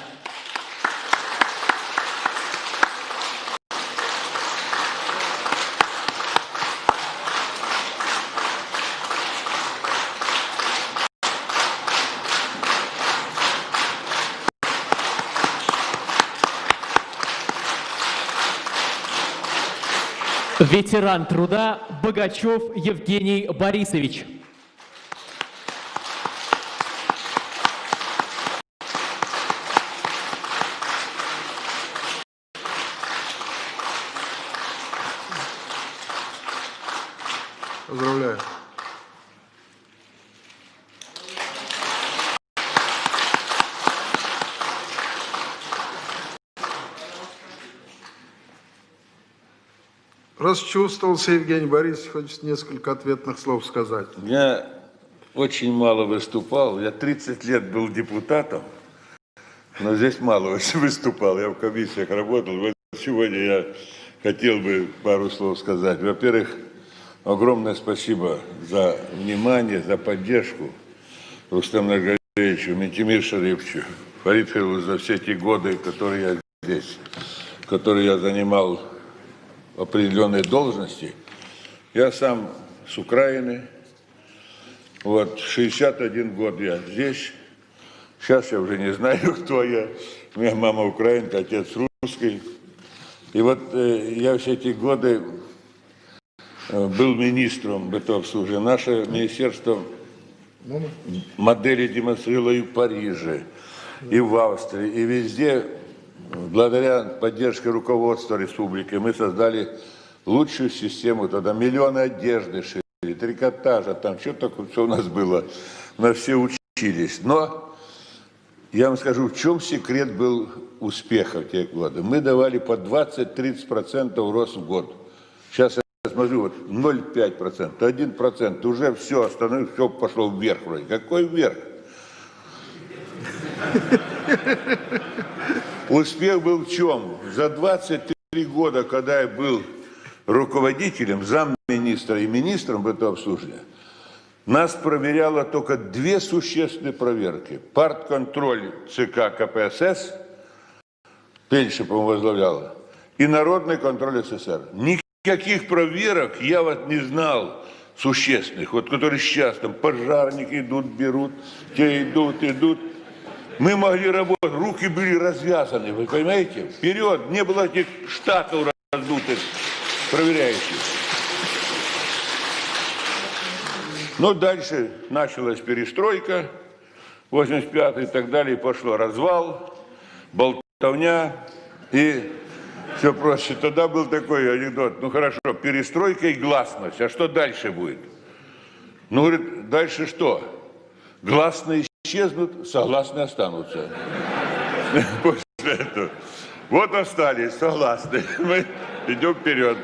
Ветеран труда Богачев Евгений Борисович. Поздравляю. Расчувствовался Евгений Борисович, хочет несколько ответных слов сказать. У меня очень мало выступал. Я 30 лет был депутатом, но здесь мало очень выступал. Я в комиссиях работал. Вот сегодня я хотел бы пару слов сказать. Во-первых, огромное спасибо за внимание, за поддержку Рустаму Нургалиевичу, Ментимиру Шариповичу, Фарид Харуловичу за все те годы, которые я здесь, которые я занимал определенные должности. Я сам с Украины. Вот, 61 год я здесь. Сейчас я уже не знаю, кто я. У меня мама украинка, отец русский. И вот я все эти годы был министром бытовслужия. Наше министерство модели демонстрировало и в Париже, и в Австрии, и везде. Благодаря поддержке руководства республики мы создали лучшую систему. Тогда миллионы одежды шили, трикотажа, там что такое, что у нас было. У нас все учились. Но я вам скажу, в чем секрет был успеха в те годы. Мы давали по 20-30% рост в год. Сейчас я смотрю, вот 0,5%, 1%, уже все остановилось, все пошло вверх вроде. Какой вверх? Успех был в чем? За 23 года, когда я был руководителем, замминистра и министром бытообслуживания, нас проверяло только две существенные проверки. Партконтроль ЦК КПСС, Пельша, по-моему, возглавляла, и народный контроль СССР. Никаких проверок я вот не знал существенных, вот которые сейчас там пожарники идут, берут, те идут. Мы могли работать, руки были развязаны, вы понимаете? Вперед, не было этих штатов раздутых, проверяющих. Но дальше началась перестройка, 85-й и так далее, пошло развал, болтовня и все проще. Тогда был такой анекдот, ну хорошо, перестройка и гласность, а что дальше будет? Ну, говорит, дальше что? Гласные исчезнут, согласные останутся. После этого. Вот остались согласные. Мы идем вперед.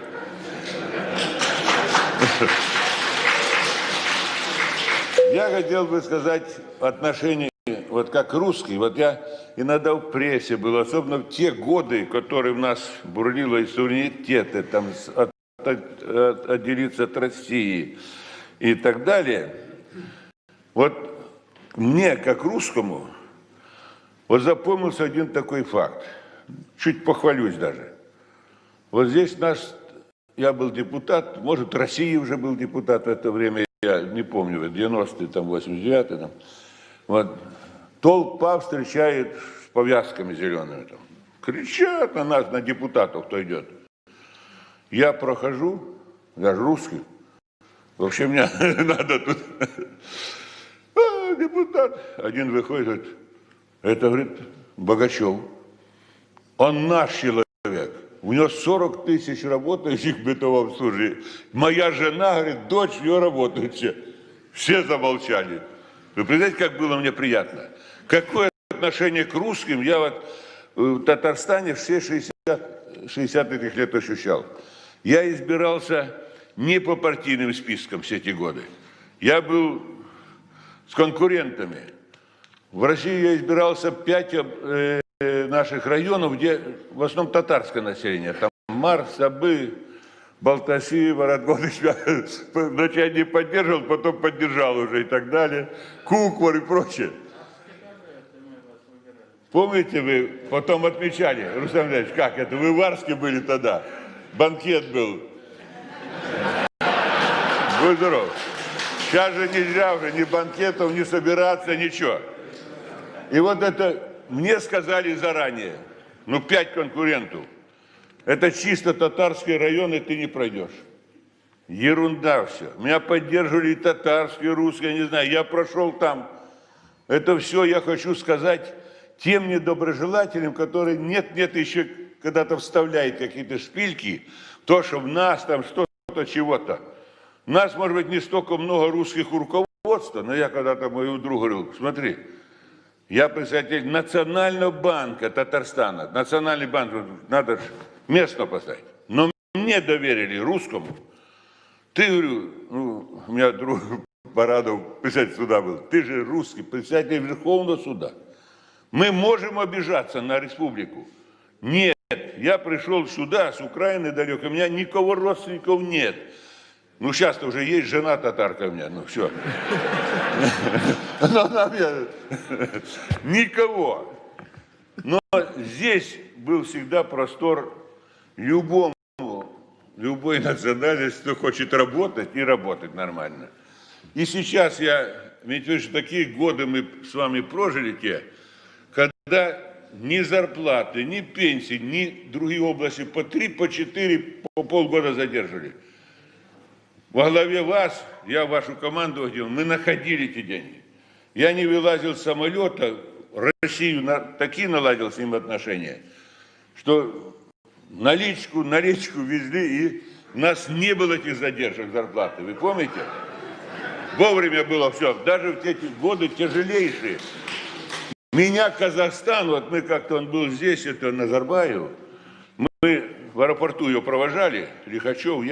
Я хотел бы сказать отношение, вот как русский, вот я иногда в прессе был, особенно в те годы, которые у нас бурлило и суверенитеты, там, отделиться от России и так далее. Вот мне, как русскому, вот запомнился один такой факт. Чуть похвалюсь даже. Вот здесь я был депутат, может, России уже был депутат в это время, я не помню, 90-й, там, 89-й, там. Вот. Толпа встречает с повязками зелеными. Там. Кричат на нас, на депутатов, кто идет. Я прохожу, я же русский. Вообще мне надо тут... депутат. Один выходит, говорит, это, говорит, Богачев. Он наш человек. У него 40 тысяч работающих в бытовом обслуживании. Моя жена, говорит, дочь, ее работают все. Все замолчали. Вы представляете, как было мне приятно? Какое отношение к русским я вот в Татарстане все 60 этих лет ощущал. Я избирался не по партийным спискам все эти годы. Я был с конкурентами. В России я избирался 5 наших районов, где в основном татарское население. Там Мар, Сабы, Балтасиев, Радгодыч. Вначале не поддерживал, потом поддержал уже и так далее. Куквар и прочее. Помните, вы потом отмечали, Рустам Ильич, как это? Вы в Арске были тогда. Банкет был. Будь здоров. Сейчас же нельзя уже ни банкетов, ни собираться, ничего. И вот это мне сказали заранее, 5 конкурентов. Это чисто татарские районы, ты не пройдешь. Ерунда все. Меня поддерживали и татарские, и русские, не знаю. Я прошел там. Это все я хочу сказать тем недоброжелателям, которые нет еще когда-то вставляют какие-то шпильки, то, что в нас там что-то, чего-то. У нас, может быть, не столько много русских у руководства, но я когда-то моему другу говорил, смотри, я представитель Национального банка Татарстана. Национальный банк, надо же место поставить. Но мне доверили русскому. Ты, говорю, у меня друг Парадов председатель суда был. Ты же русский, председатель Верховного суда. Мы можем обижаться на республику? Нет. Я пришел сюда, с Украины далеко, у меня никого родственников нет. Ну, сейчас-то уже есть жена татарка у меня, ну, все. Но она меня... Никого. Но здесь был всегда простор любой национальности, кто хочет работать и работать нормально. И сейчас ведь такие годы мы с вами прожили те, когда ни зарплаты, ни пенсии, ни другие области по 3, по 4, по полгода задерживали. Во главе вас, я вашу команду водил, мы находили эти деньги. Я не вылазил с самолета, Россию такие наладил с ним отношения, что наличку везли, и у нас не было этих задержек зарплаты. Вы помните? Вовремя было все, даже в эти годы тяжелейшие. Меня Казахстан, вот мы как-то, он был здесь, это Назарбаев, мы в аэропорту ее провожали, Лихачев,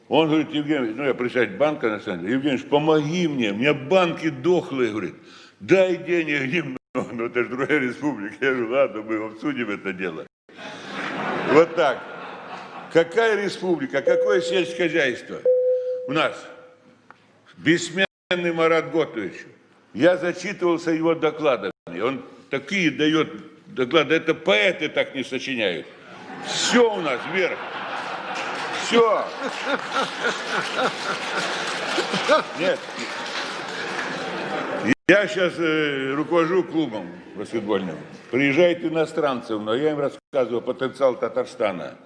он говорит: Евгений, я председатель банка национального, Евгений, помоги мне, у меня банки дохлые, говорит, дай денег немного, ну это же другая республика. Я говорю, ладно, мы обсудим это дело. Вот так. Какая республика, какое сельское хозяйство у нас? Бессменный Марат Готович. Я зачитывался его докладами. Он такие дает доклады, это поэты так не сочиняют. Все у нас вверх. Все. Нет. Я сейчас руковожу клубом баскетбольным. Приезжают иностранцы, но я им рассказываю потенциал Татарстана.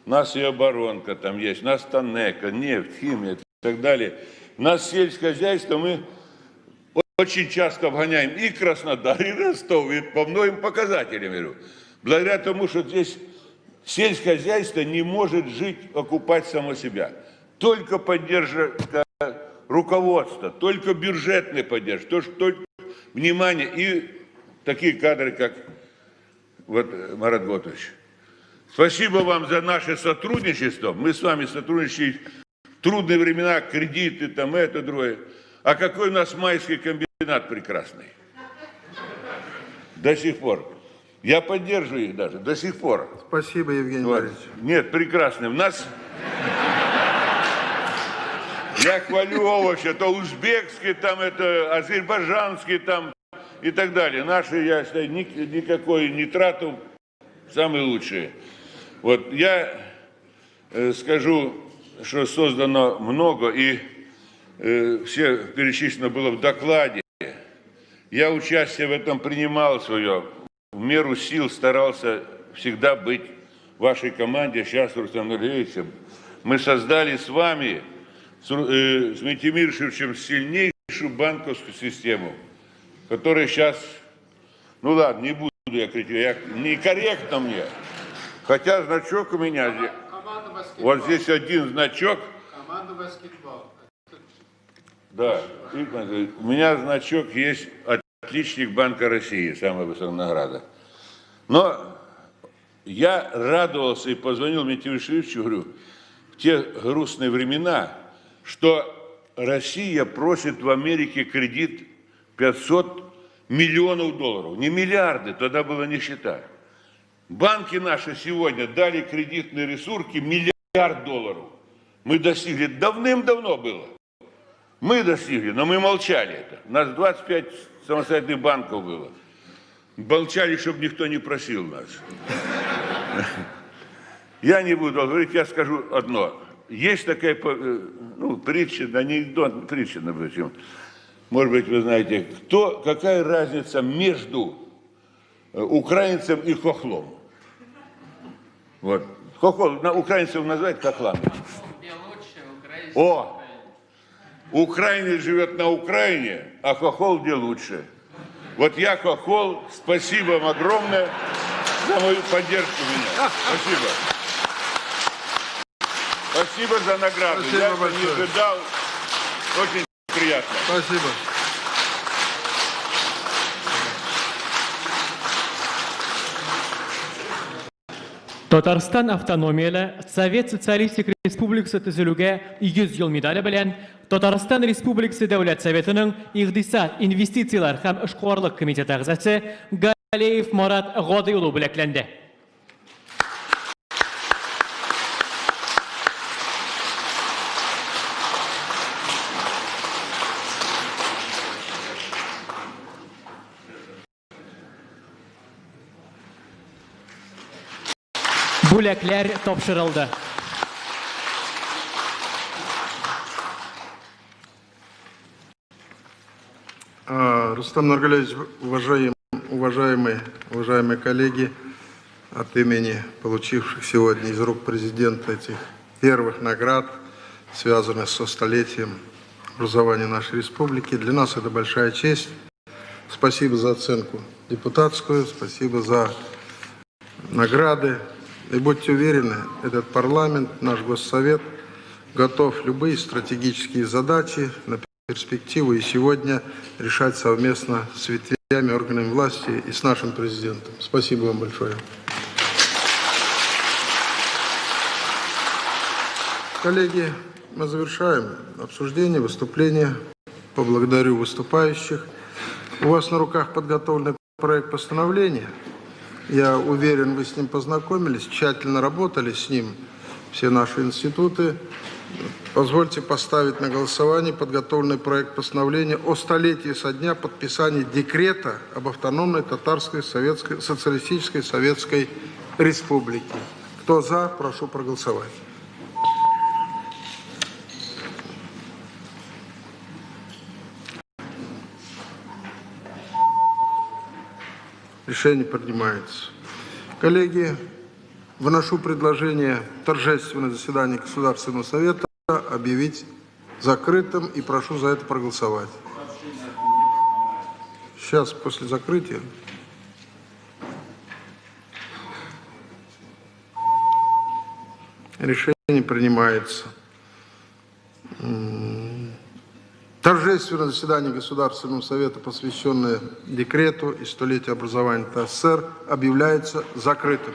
У нас и оборонка там есть, у нас Танека, нефть, химия и так далее. У нас сельское хозяйство, мы очень часто обгоняем и Краснодар, и Ростов, и по многим показателям, говорю. Благодаря тому, что здесь сельское хозяйство не может жить, окупать само себя. Только поддержка руководства, только бюджетная поддержка, только внимание и такие кадры, как вот Марат Готович. Спасибо вам за наше сотрудничество. Мы с вами сотрудничаем в трудные времена, кредиты, там это, другое. А какой у нас майский комбинат прекрасный. До сих пор. Я поддерживаю их даже, до сих пор. Спасибо, Евгений Валерьевич. Нет, прекрасный. У нас... Я хвалю овощи, то узбекские, там это азербайджанские, там и так далее. Наши, я считаю, никакой не трату, самые лучшие. Вот я скажу, что создано много, и все перечислено было в докладе. Я участие в этом принимал свое. В меру сил старался всегда быть в вашей команде. Сейчас, Рустам Нуриевич, мы создали с вами, с Митимир Шевчем, сильнейшую банковскую систему, которая сейчас, ну ладно, не буду я критиковать, некорректно мне. Хотя значок у меня здесь, вот здесь один значок. Команда баскетбол. Да, у меня значок есть отличник Банка России, самая высокая награда. Но я радовался и позвонил Митимиру Шевчевичу, говорю, в те грустные времена, что Россия просит в Америке кредит 500 миллионов долларов. Не миллиарды, тогда была нищета. Банки наши сегодня дали кредитные ресурсы миллиард долларов. Мы достигли, давным-давно было. Мы достигли, но мы молчали это. У нас 25 самостоятельных банков было. Молчали, чтобы никто не просил нас. Я не буду говорить, я скажу одно. Есть такая, ну, притча, анекдот, притча, например. Может быть, вы знаете, какая разница между украинцем и хохлом? Вот. Хохол, украинцев называют хохлами. О! Украинец живет на Украине, а хохол где лучше. Вот я хохол, спасибо вам огромное за мою поддержку меня. Спасибо. Спасибо за награду. Спасибо я большое. Не ожидал. Очень приятно. Спасибо. Татарстан автономиялы Совет Социалистик Республикасы төзелүгә 100 ел медале белән Татарстан Республикасы Дәүләт Советының Игътисад, инвестициялар һәм эшкуарлык комитеты әгъзасы Галеев Марат Гади улы бүләкләнде. Бүләкләр тапшырылды. Рустам Нургалиевич, уважаемые коллеги, от имени получивших сегодня из рук президента этих первых наград, связанных со столетием образования нашей республики, для нас это большая честь. Спасибо за оценку депутатскую, спасибо за награды. И будьте уверены, этот парламент, наш Госсовет, готов любые стратегические задачи на перспективу и сегодня решать совместно с ветвями органами власти и с нашим президентом. Спасибо вам большое. Коллеги, мы завершаем обсуждение, выступление. Поблагодарю выступающих. У вас на руках подготовленный проект постановления. Я уверен, вы с ним познакомились, тщательно работали с ним все наши институты. Позвольте поставить на голосование подготовленный проект постановления о столетии со дня подписания декрета об автономной Татарской Социалистической Советской Республике. Кто за, прошу проголосовать. Решение принимается. Коллеги, выношу предложение торжественное заседание Государственного Совета объявить закрытым и прошу за это проголосовать. Сейчас, после закрытия. Решение принимается. Торжественное заседание Государственного Совета, посвященное декрету и столетию образования ТССР, объявляется закрытым.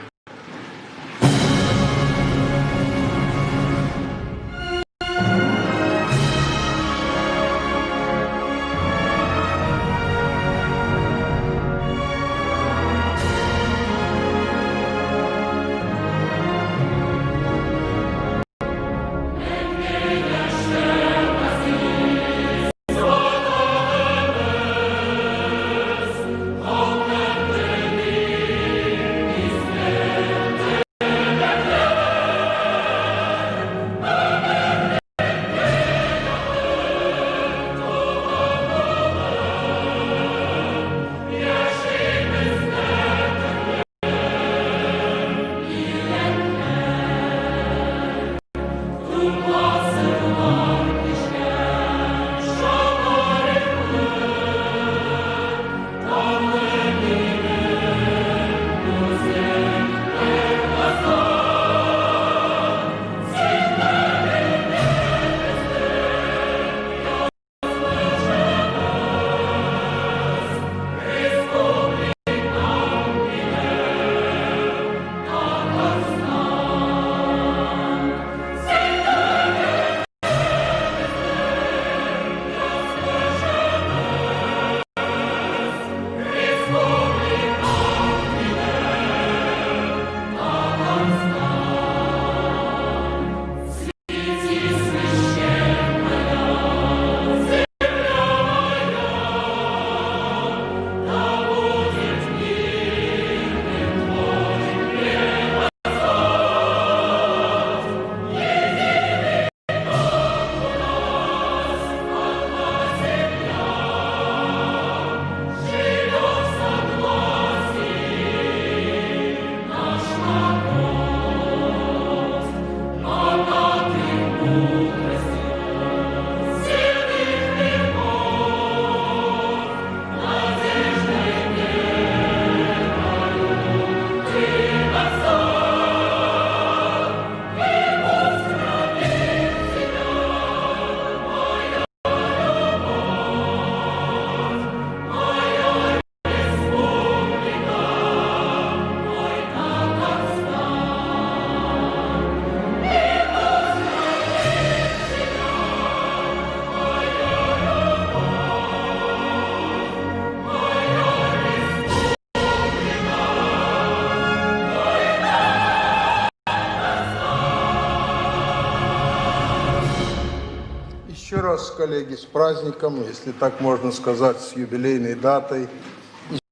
вас, коллеги, с праздником, если так можно сказать, с юбилейной датой.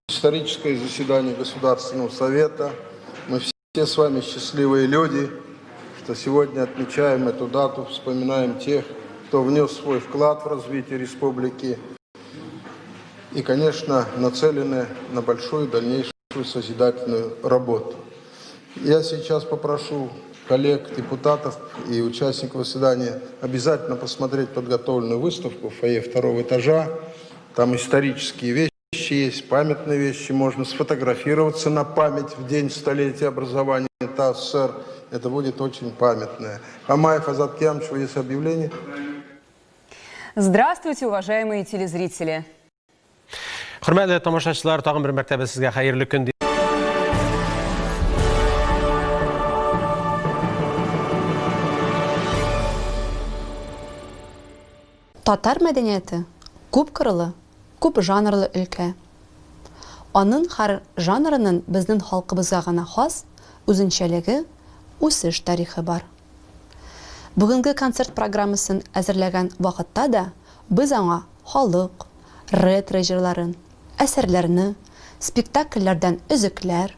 Историческое заседание Государственного Совета. Мы все с вами счастливые люди, что сегодня отмечаем эту дату, вспоминаем тех, кто внес свой вклад в развитие республики и, конечно, нацелены на большую дальнейшую созидательную работу. Я сейчас попрошу коллег, депутатов и участников заседания обязательно посмотреть подготовленную выставку в фойе второго этажа. Там исторические вещи есть, памятные вещи. Можно сфотографироваться на память в день столетия образования ТАССР. Это будет очень памятное. Хамаев Азат Киямович, есть объявление? Здравствуйте, уважаемые телезрители. Hürmetli tomoshachilar, tag'in bir martaba sizga xayrli kun. Татар мәдәнияте күп кырлы, күп жанрлы өлкә. Аның һәр жанрының безнең халкыбызга гына хас үзенчәлеге, үсеш тарихы бар. Бүгенге концерт программасын әзерләгән вакытта да без аңа халык, ретро җырларын, әсәрләрне, спектакльләрдән өзекләр,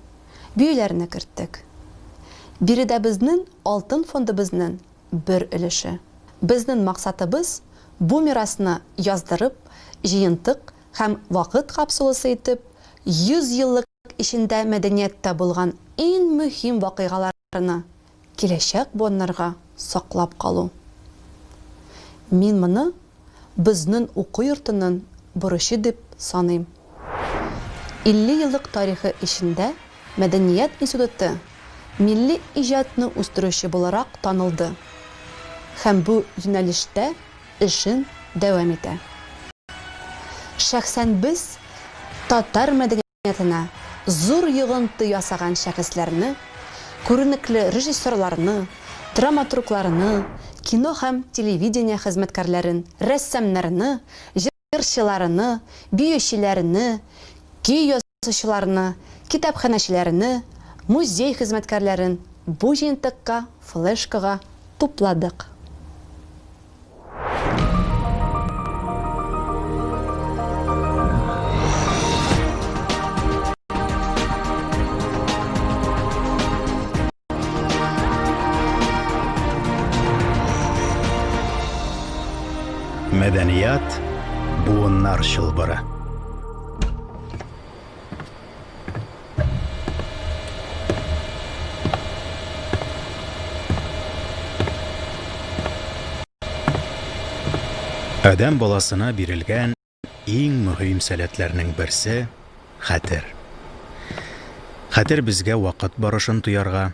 биюләрне керттек. Биредә безнең алтын фондыбызның бер өлеше. Безнең максатыбыз бу мирасны яздырып, җыентык һәм вакыт капсуласы итеп 100 еллык ичендә мәдәнияттә булган иң мөһим вакыйгаларны киләчәк буыннарга саклап калу. Мин моны безнең уку йортының бурычы дип саныйм. 50 еллык тарихы ичендә Мәдәният институты милли иҗатны үстерүче буларак танылды һәм бу юнәлештә эшен дәвам итә. Шәхсән без татар мәдәниятенә зур йогынты ясаган шәхесләрне, күренекле режиссерларны, драматургларны, кино һәм телевидение хезмәткәрләрен, рәссамнарны, җырчыларны, биючеләрне, көй язучыларны, китапханәчеләрне, музей хезмәткәрләрен бу җыентыкка, флешкага тупладык. Мәдәният буыннар чылбыры. Адәм баласына бирелгән иң мөһим сәләтләрнең берсе хәтер. Хәтер безгә вакыт барышын тоярга,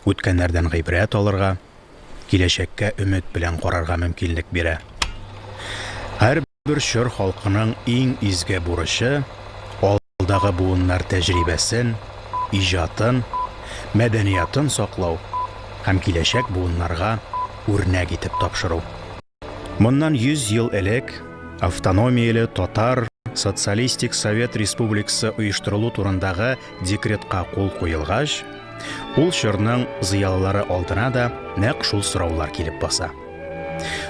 үткәннәрдән гыйбрәт алырга, киләчәккә өмет белән карарга мөмкинлек бирә. Һәр бер чор халкының иң изге бурычы алдагы буыннар тәҗрибәсен, иҗатын, мәдәниятын саклау һәм киләчәк буыннарга үрнәк итеп тапшыру. Моннан 100 ел элек автономияле татар социалистик совет республикасы оештырылу турындагы декретка кул куелгач, ул чорның зыялылары алдына да нәкъ шул сораулар килеп баса.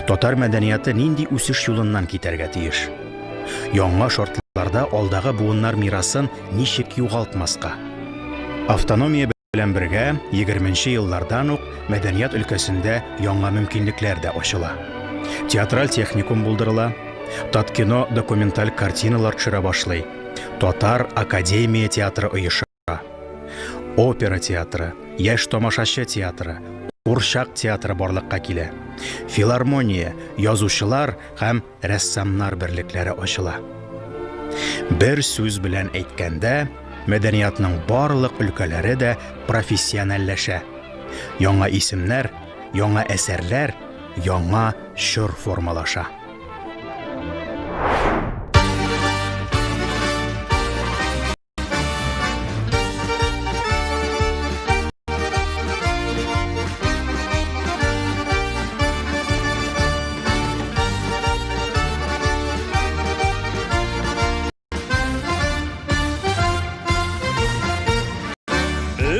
Татар мәдәнияты нинди үсеш юлыннан китәргә тиеш? Яңа шартларда алдагы буыннар мирасын ничек югалтмаска? Автономия белән бергә 20нче еллардан ук мәдәният өлкәсендә яңа мөмкинлекләр дә ачыла. Театраль техникум булдырыла, таткино документаль картиналар төшерә башлый, Татар академия театры оеша, опера театры, яшь тамашачы театры, Курчак театры барлыкка килә. Филармония, язучылар һәм рәссамнар берлекләре ачыла. Бер сүз белән әйткәндә, мәдәниятның барлык өлкәләре дә профессиональләшә. Яңа исемнәр, яңа әсәрләр, яңа чор формалаша.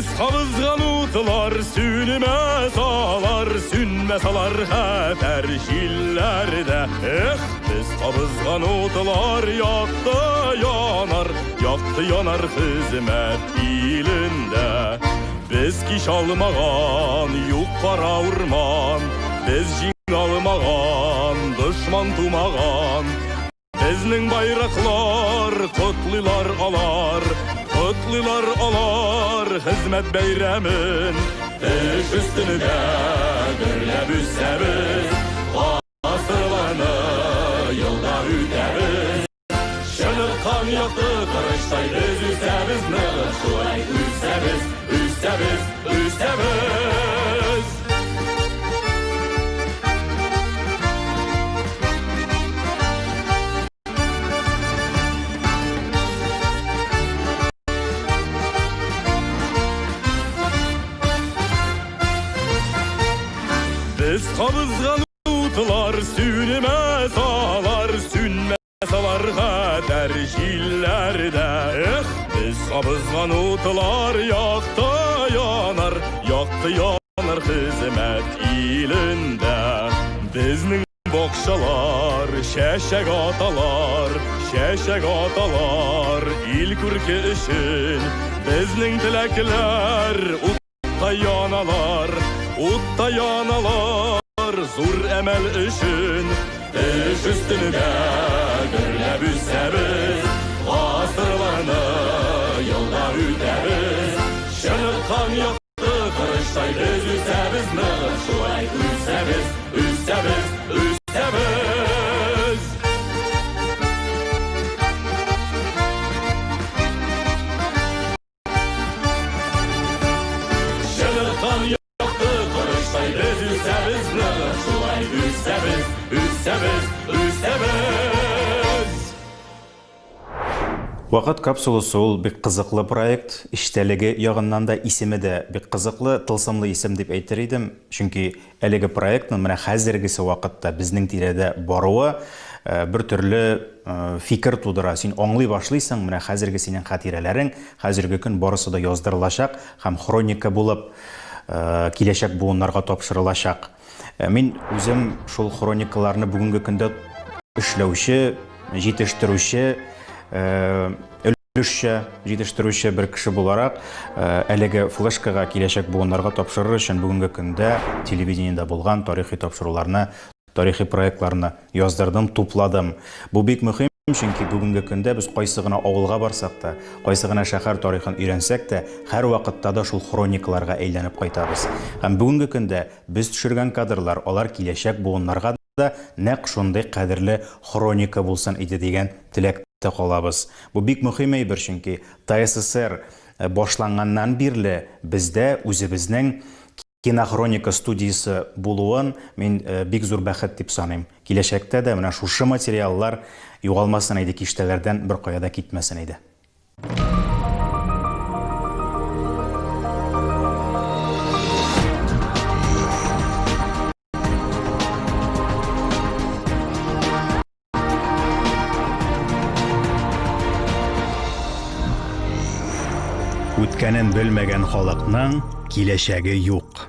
Biz kabızgan utlar sünmez alar, sünmez alar hater şillerde. Biz kabızgan utlar yaktı yanar hizmet ilinde. Biz kiş almağan yuqara urman, biz jing almağan düşman tumağan. Bizning bayraklar kutlilar alar hizmet beyremin. Iş üstünde gürlep üssemiz, asırlarını yılda ütemiz. Şınık kan yaktı kırıştay biz üssemiz, nığır şulay üssemiz. Biz kabızgan utlar sünmez alar hater şillerde. Biz kabızgan utlar yaktı yanar hizmet ilinde. Bizning bokşalar şeşek atalar il kurki işin. Bizning tilekler utta yanalar zur emel işin. İş üstünde gürlep üssemiz, asırlarını yılda ütemiz. Şınık kan yaktı kırıştay biz üssemiz, nığır şulay üssemiz. Şınık kan yaktı kırıştay biz üssemiz, nığır şulay üssemiz. Вакыт капсуласы ул бик кызыклы проект, иштелеге ягыннан да исеме дә бик кызыклы, тылсымлы исем дип әйтер идем, чөнки әлеге проектның менә хәзергесе вакытта безнең тирәдә баруы бер төрле фикер тудыра. Син аңлый башлыйсың, менә хәзерге синең хатирәләрең хәзерге көн барысы да яздырылачак һәм хроника булып киләчәк буыннарга тапшырылачак. Мин үзем шул хроникаларны бүгенге көндә эшләүче, җитештерүче, җитештерүче бер кеше буларак, әлеге флешкага киләчәк буыннарга тапшырыр өчен бүгенге көндә телевидениедә булган тарихи тапшыруларны, тарихи проектларны яздырдым, тупладым. Бу бик мөһим, чөнки бүгенге көндә без кайсы гына авылга барсак та, кайсы гына шәһәр тарихын өйрәнсәк тә, һәр вакытта да шул хроникаларга әйләнеп кайтабыз. Һәм бүгенге көндә без төшергән кадрлар, алар киләчәк буыннарга да нәкъ шундый кадерле хроника булсын иде дигән теләктә калабыз. Бу бик мөһим әйбер, чөнки ТССР башланганнан бирле бездә үзебезнең кинохроника студиясы булуын мин бик зур бәхет дип саныйм. Киләчәктә дә менә шушы материаллар югалмасын иде, киштәләрдән бер кая да китмәсен иде. Үткәнен белмәгән халыкның киләчәге юк.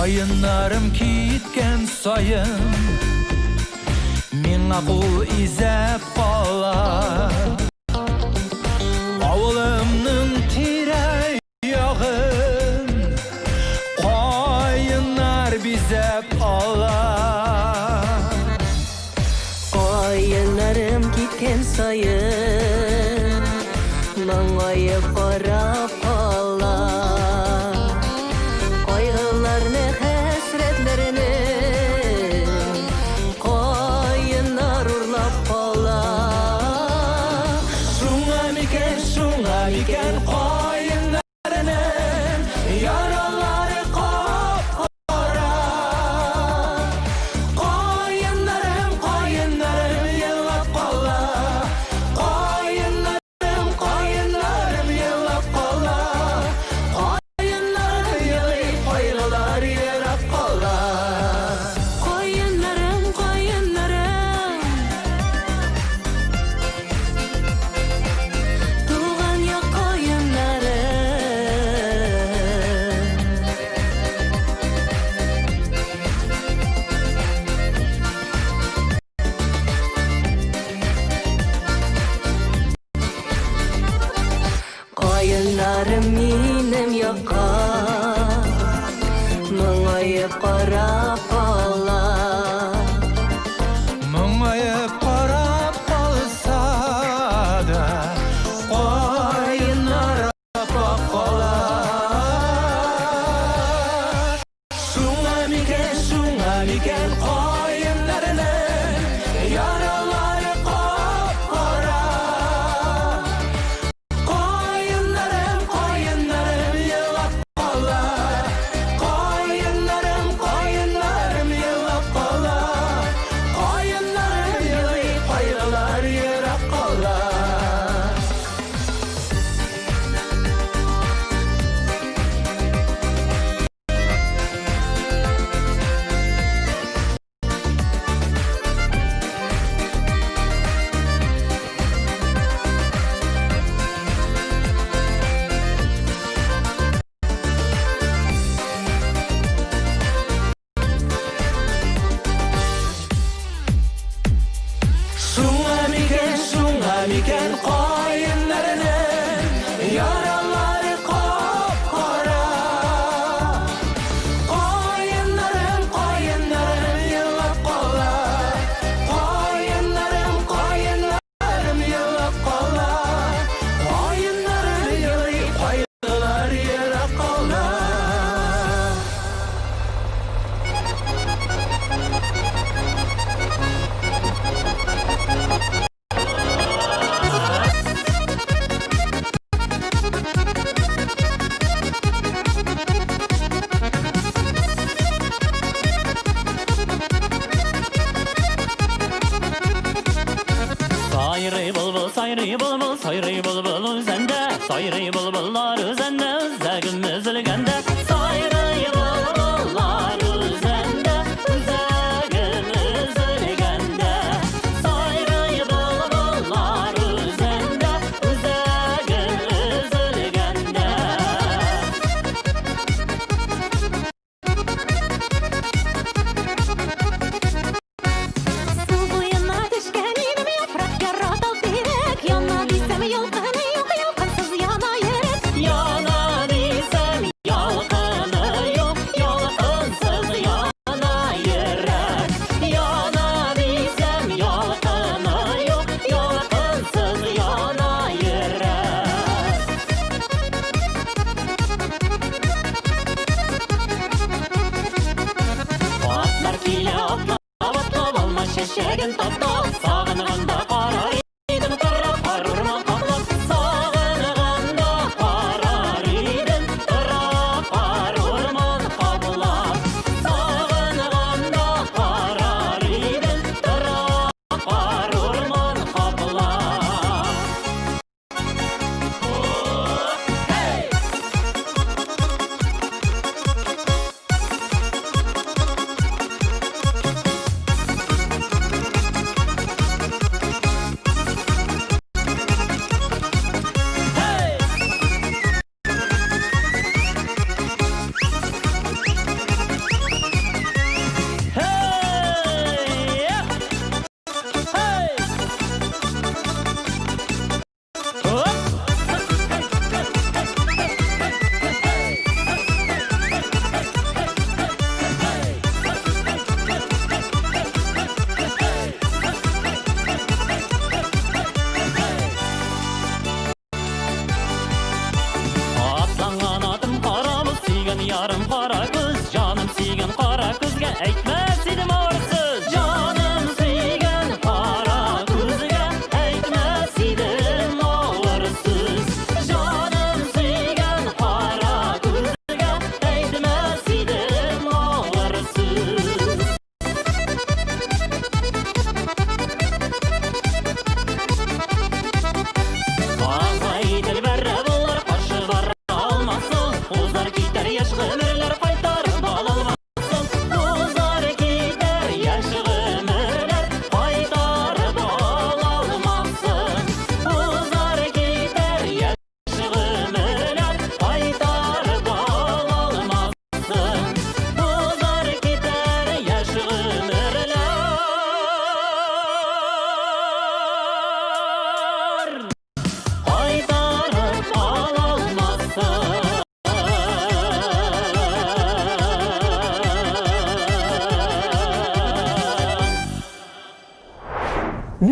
Oyunlarım kitken sayın Min akıl izep kalar Avulımның tire yağın Oyunlar bizep alar Oyunlarım kitken sayın Mаңайып қарап қалар Қайғыларны, хәсретлеріні Қайынар ұрлап қалар Шуңа мекен қайынларының Яралары қап-қара Қайынларым елап қалар Қайынларым елап қалар Қайынларым елап қайғылар ерап қалар Қайынларым Туған яқ қайынларым Қайынларым минем яққа Маңайып қарап қалар Мұңайып қарап қалса да Қайынар апақ қалар Шуңа мекен қайынларының Яралары қап-қара Қайынларым елап қалар Қайынларым елап қалар Қайынларым елап қайғылар ерап қалар Шуңа мекен қайынларының Яралары қап-қара Қайынларым елап қалар Қайынларым елап қалар Қайынларым елап қайғылар ерап қалар Sayrı bulbul üzende Sayrı bulbullar üzende Üzegim üzülgende Sayrı bulbullar üzende Üzegim üzülgende Sayrı bulbullar üzende Üzegim üzülgende Su boyuna düşken inim yaprak yarratal direk Yana desem yalqını yok yalqınsız yana yürek Yana desem yalqını yok Yalqınsız yana yürek Yana desem yalqını yok Yalqınsız yana yürek Atlar kile atlab alma şeşegin taptap Sağınığında qarar idim qırraq qarurman qaplap Sağınığında qarar idim qırraq qarurman qaplap Sağınığında qarar idim qırraq qarurman qaplap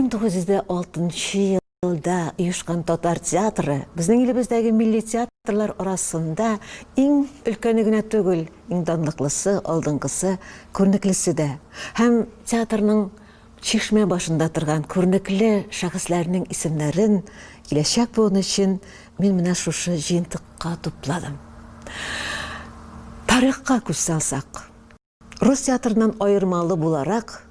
1906 жылда ұйышқан Татар театры біздің еліміздегі милли театрлар арасында ең үлкені генә түгел, ең данлыклысы, алдыңғысы, көрнеклесе дә. Һәм театрның шишмә башында торган көрнекле шәхесләрнең исемнәрен киләчәк буын өчен мин менә шушы җыентыкка тупладым. Тарихка күз салсак, рус театрынан айырмалы буларак,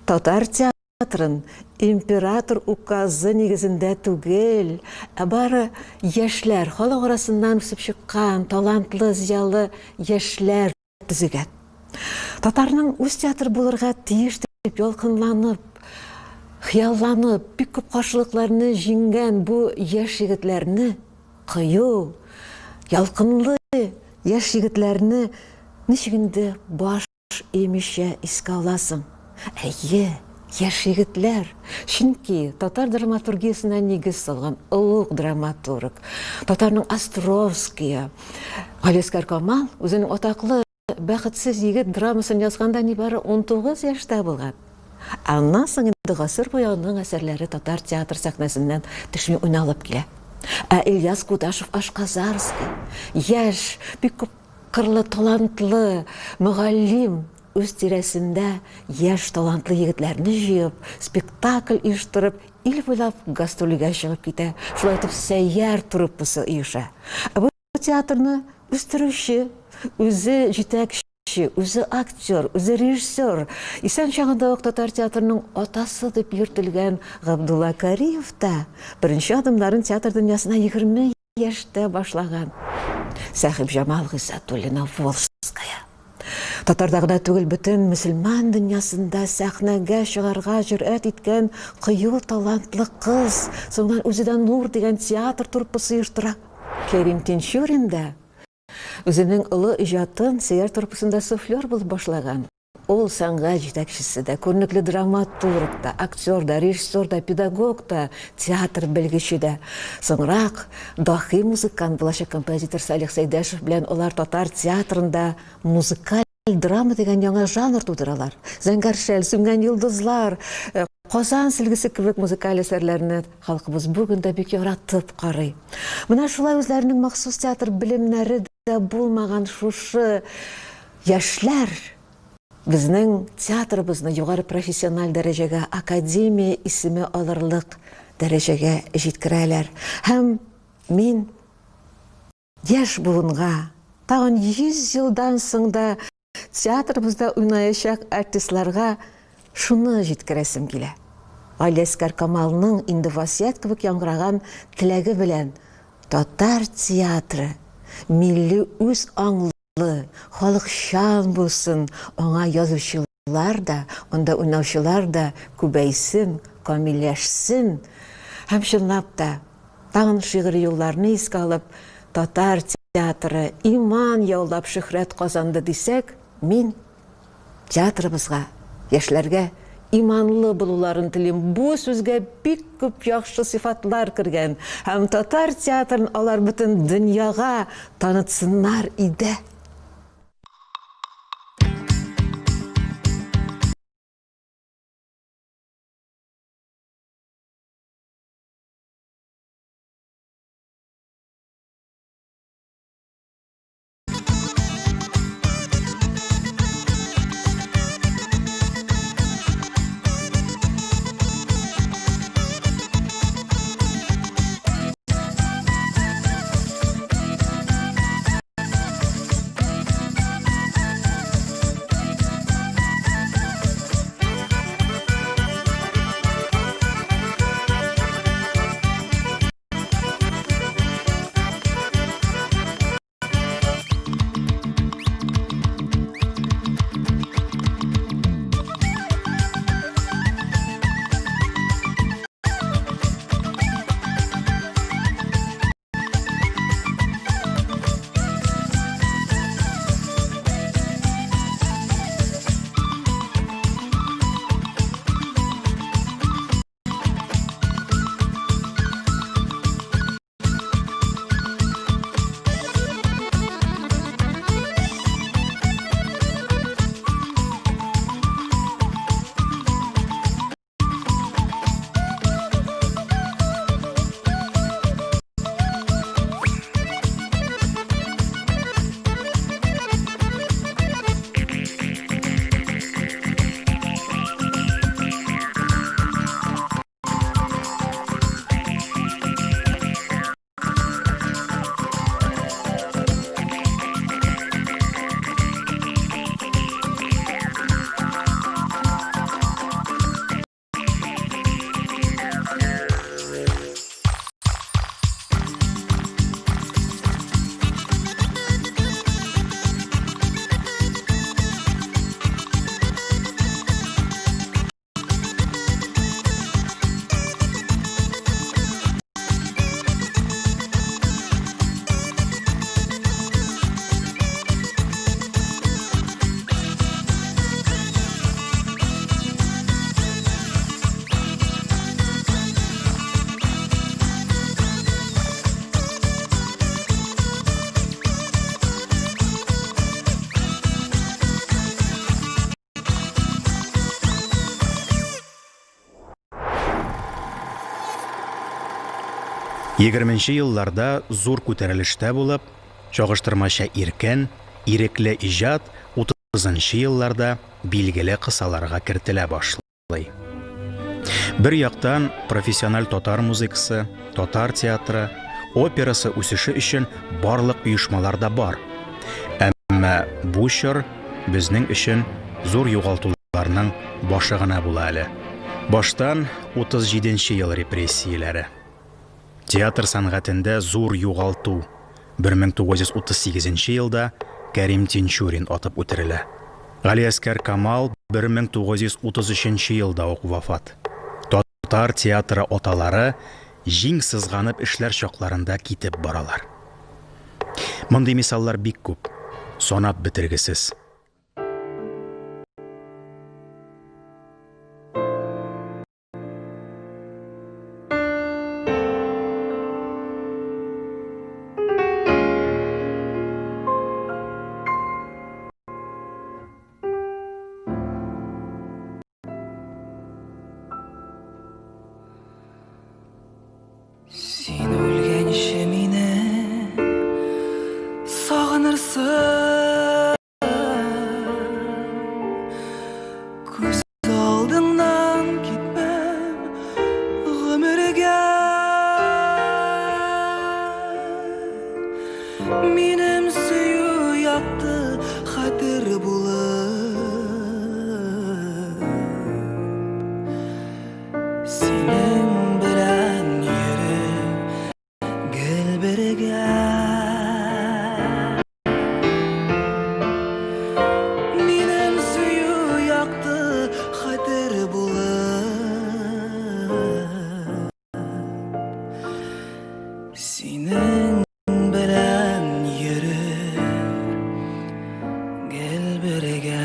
Татар театрын император указы нигезендә түгел, бары яшьләр, халык арасыннан үсеп чыккан талантлы, зиялы яшьләр төзегән. Татарның үз театры булырга тиеш дип ялкынланып, хыялланып, бик күп каршылыкларны җиңгән бу яшь егетләрне, кыю, ялкынлы яшь егетләрне ничек инде баш имешә искә аласың? Әйе, яшь егетләр. Чөнки татар драматургиясенә нигез салган олуг драматург, татарның Островские, Галиәскәр Камал үзенең атаклы бәхетсез егет драмасын язганда нибары 19 яшьтә булган. Аннан соң инде гасыр буе аның әсәрләре татар театр сәхнәсеннән төшми уйналып килә. Ильяс Кудашев, Ашказарский, яшь, бик күп кырлы, талантлы мөгаллим үз тирәсендә яшь талантлы егетләрне җыеп, спектакль оештырып, ил буйлап гастрольгә чыгып китә. Шулай итеп сәйяр труппасы оеша. Бу театрны үстерүче, үзе җитәкче, үзе актер, үзе режиссер, исән чагында ук татар театрының атасы дип йөртелгән Габдулла Кариев та беренче адымнарын театр дөньясына 20 яшьтә башлаган. Сәхип Җамал Гыйсатуллина Волжская. Татарда гына түгел, бөтен мөселман дөньясында сәхнәгә чыгарга җөрьәт иткән кыю талантлы кыз, соңыннан үзедән нур дигән театр труппасы оештыра. Кәрим Тинчурин да үзенең олы иҗатын сәйяр труппасында суфлер булып башлаган. Ул сәнгать җитәкчесе дә, күренекле драматург да, актер да, режиссер да, педагог да, театр белгече дә. Соңрак дахи музыкант булачак композитор Салих Сәйдәшев белән алар татар театрында музыкаль драма дигән яңа жанр тудыралар. Зәңгәр шәл, сүнгән йолдызлар, Казан сөлгесе кебек музыкаль әсәрләрне халкыбыз бүген дә бик яратып карый. Менә шулай үзләренең махсус театр белемнәре дә булмаган шушы яшьләр безнең театрыбызны югары профессиональ дәрәҗәгә, академия исеме алырлык дәрәҗәгә җиткерәләр. Һәм мин яшь буынга тагын 100 елдан соң да театрыбызда уйнаячак артистларга шуны җиткерәсем килә. Галиәскәр Камалның инде васыять кебек яңгыраган теләге белән татар театры милли үз аңлы, халыкчан булсын, аңа язучылар да, анда уйнаучылар да күбәйсен, камилләшсен. Һәм чынлап та тагын шигъри юлларны искә алып, татар театры иман яулап шөһрәт казанды дисәк, мин театрыбызга, яшьләргә иманлы булуларын телим. Бу сүзгә бик күп яхшы сыйфатлар кергән. Һәм татар театрын алар бөтен дөньяга танытсыннар иде. 20 елларда зур күтәрелештә булып, чагыштырмача иркен, ирекле иҗат 30 елларда билгеле кысаларга кертелә башлый. Бер яктан профессиональ татар музыкасы, татар театры, операсы үсеше өчен барлык оешмаларда бар. Әмма бу чор безнең өчен зур югалтуларның башы гына була әле. Баштан 37 ел репрессияләре. Театр сәнгатендә зур югалту. 1938 елда Кәрим Тинчурин атып үтерелә. Галиәскәр Камал 1933 елда ук вафат. Татар театры оталары җиң сызганып эшләр чакларында китеп баралар. Мондый мисаллар бик күп, санап бетергесез. Сен өлгенше мені сағынырсың, көз алдыңнан кетмем ғұмырға. Менің сүю яқты хатыр болып, сенің білән Минем сүю яқты хатыр болып, сенің білән йөрер гел бергә.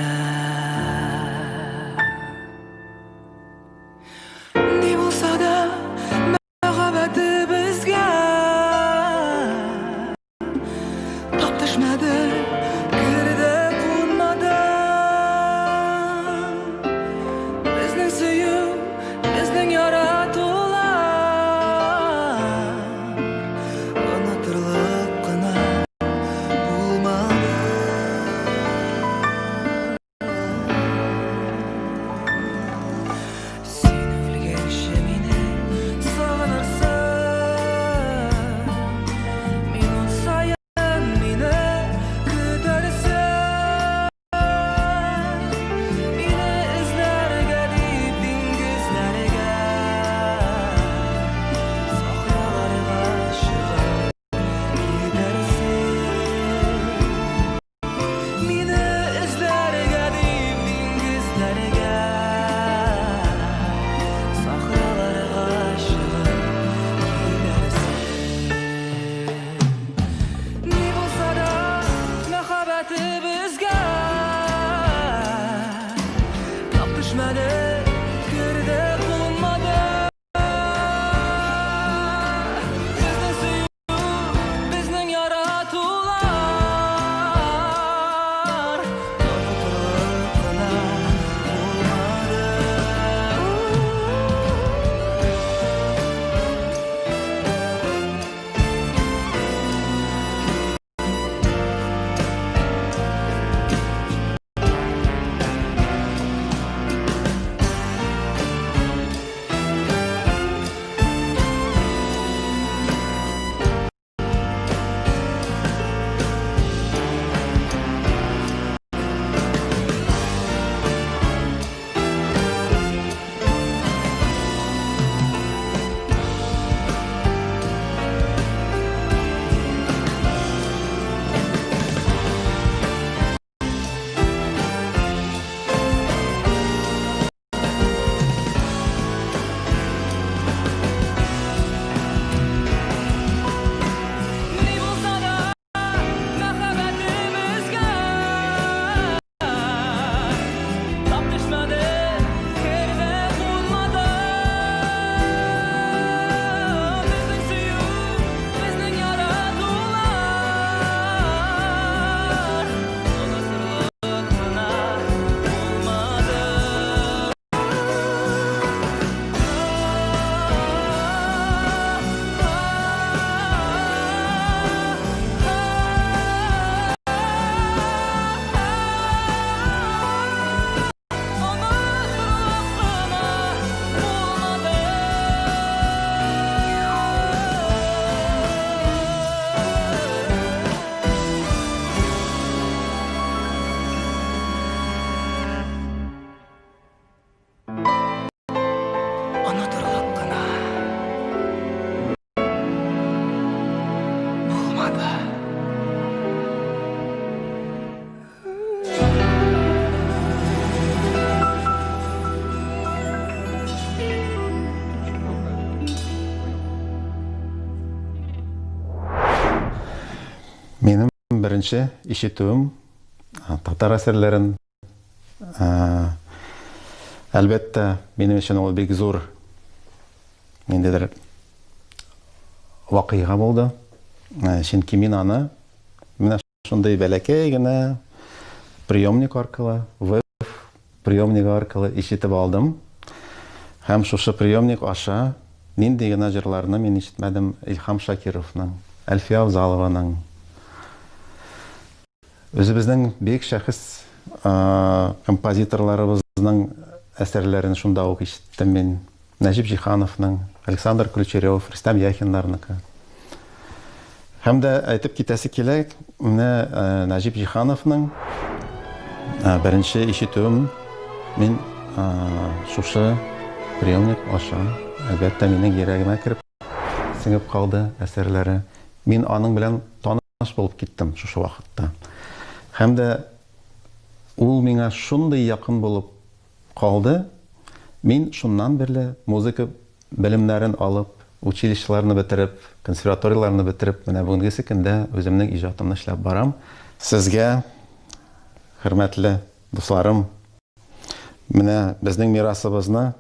Не булса да мәхәббәте безгә тапташмады, кірді қонмады. Біздің сүю, біздің яратулар, надо. Менің бірінші ишетуім татар әсерлерін, әлбәттә, менің үшін ол бик зур нендедір вақиға болды. Чөнки мин аны менә шундай бәләкәй генә приемник аркылы, ВФ приемник аркылы ишетеп алдым. Һәм шушы приемник аша нинди генә җырларны мин ишетмәдем Илһам Шакировның, Әлфия Авзалованың. Өзебезнең бик шәхес композиторларыбызның әсәрләрен шунда ук ишеттем мин. Нәҗип Җиһановның, Александр Ключерев, Рөстәм Яхиннарныкы. Һәм дә әйтеп китәсе килә, менә Нәҗип Җиһановның беренче ишетүем мин шушы приемник аша, әлбәттә, минең йөрәгемә кереп сеңеп калды әсәрләре. Мин аның белән таныш булып киттем шушы вакытта. Һәм дә ул миңа шундый якын булып калды. Мин шуннан бирле музыка белемнәрен алып, училищеларны бетереп, консерваторияларны бетереп, менә бүгенге көндә үземнең иҗатымны эшләп барам. Сезгә, хөрмәтле дусларым, менә безнең мирасыбызны,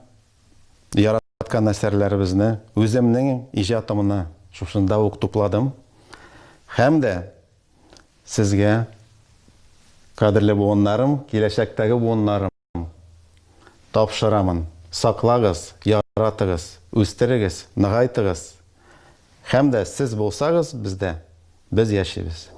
яраткан әсәрләребезне үземнең иҗатымны шушында ук тупладым. Һәм дә сезгә, кадерле буыннарым, киләчәктәге буыннарым, тапшырамын. Саклагыз, яратыгыз, үстерегез, ныгайтыгыз. Һәм дә сез булсагыз бездә, без яшибез.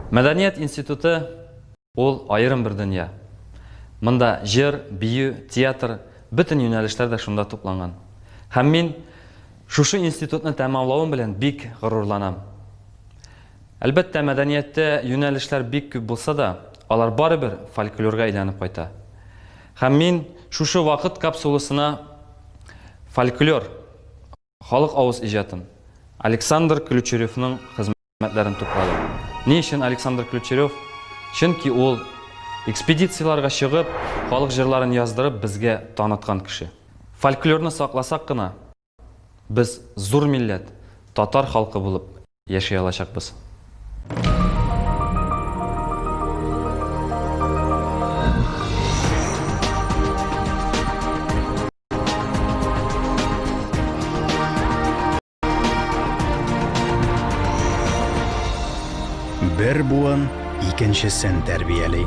Мәдәният институты ол айырым бір дүния. Мында жыр, бию, театр, бүтін юнәлештер дә шунда тупланган. Һәм мин шушы институтны тәмамлавым белән бик горурланам. Әлбәттә, мәдәниятте юнәлешләр бик күп булса да, алар барыбер фольклорга әйләнеп кайта. Һәм мин шушы вакыт капсуласына фольклор, халык авыз иҗатын Александр Ключеревның хезмәтләрен тупладым. Ни өчен Александр Ключерев? Чөнки ул экспедицияларга чыгып, халык җырларын яздырып безгә таныткан кеше. Фольклорны сакласак кына, biz зур милләт, татар халкы булып яшәй алачакбыз. Бер буын икенчесен тәрбияли.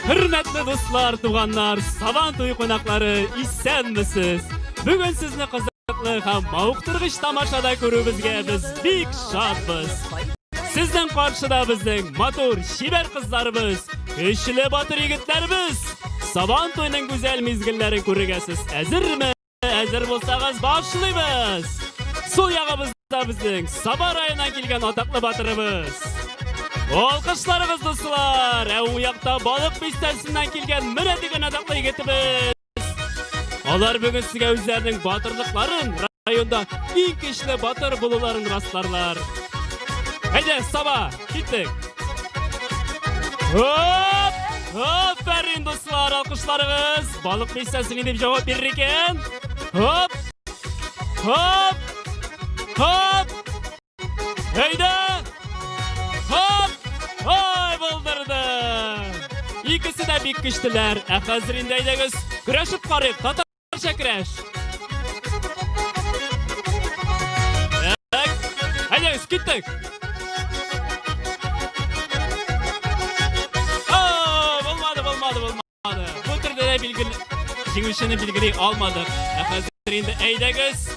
Hürmetli dostlar, tuğanlar, Saban toyu konaklары, исәнмесез? Бүгін сізні қызыклы һәм мауықтырғыш тамашада көрүбезгә biz бик шатбыз. Sizden karşıda bizden motor, şiber kızlarımız, güçlü batır yigitlerimiz. Saban toyunun güzel mizgillerini көрігесіз. Әзір mi? Әзір болсағыз başlayımız. Sol yağımızda bizden Saban ayından kelген атаклы батырımız. Alkışlarınız dostlar. Bu yakta balık bistesinden kelgen mine деген атаклы yigitimiz. Алар бүгін sizге özlerinin batırlıkların rayonda en güçlü batır buluların rastlarlar. Haydi Saba, gittik. Hop! Aferin dostlar, alkışlarınız. Balık bistesini dep cevap verir eken. Hop! Hop! Hop! Haydi! Hop! Ay buldurdu. İkisi de bir güçlüler. Hazırındaydıgız. Güreşip karıyık. Tatarşa güreş. Haydi gittik. Olmadı. Bu türde de jingişini bilgili almadık. Hazırında eydegiz.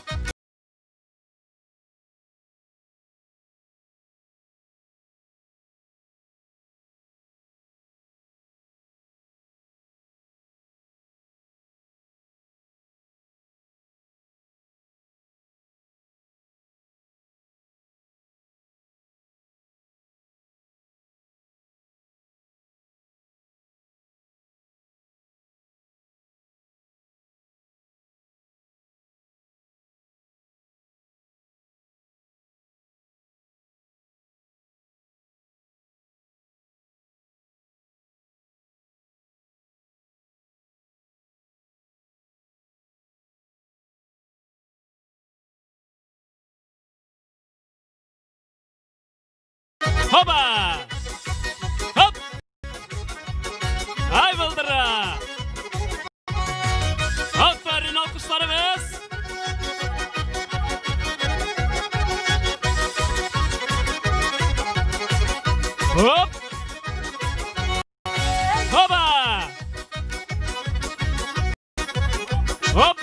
Hoba! Hop! Ay bıldıra! Aferin alkışlarımız! Hop! Hoba! Hop!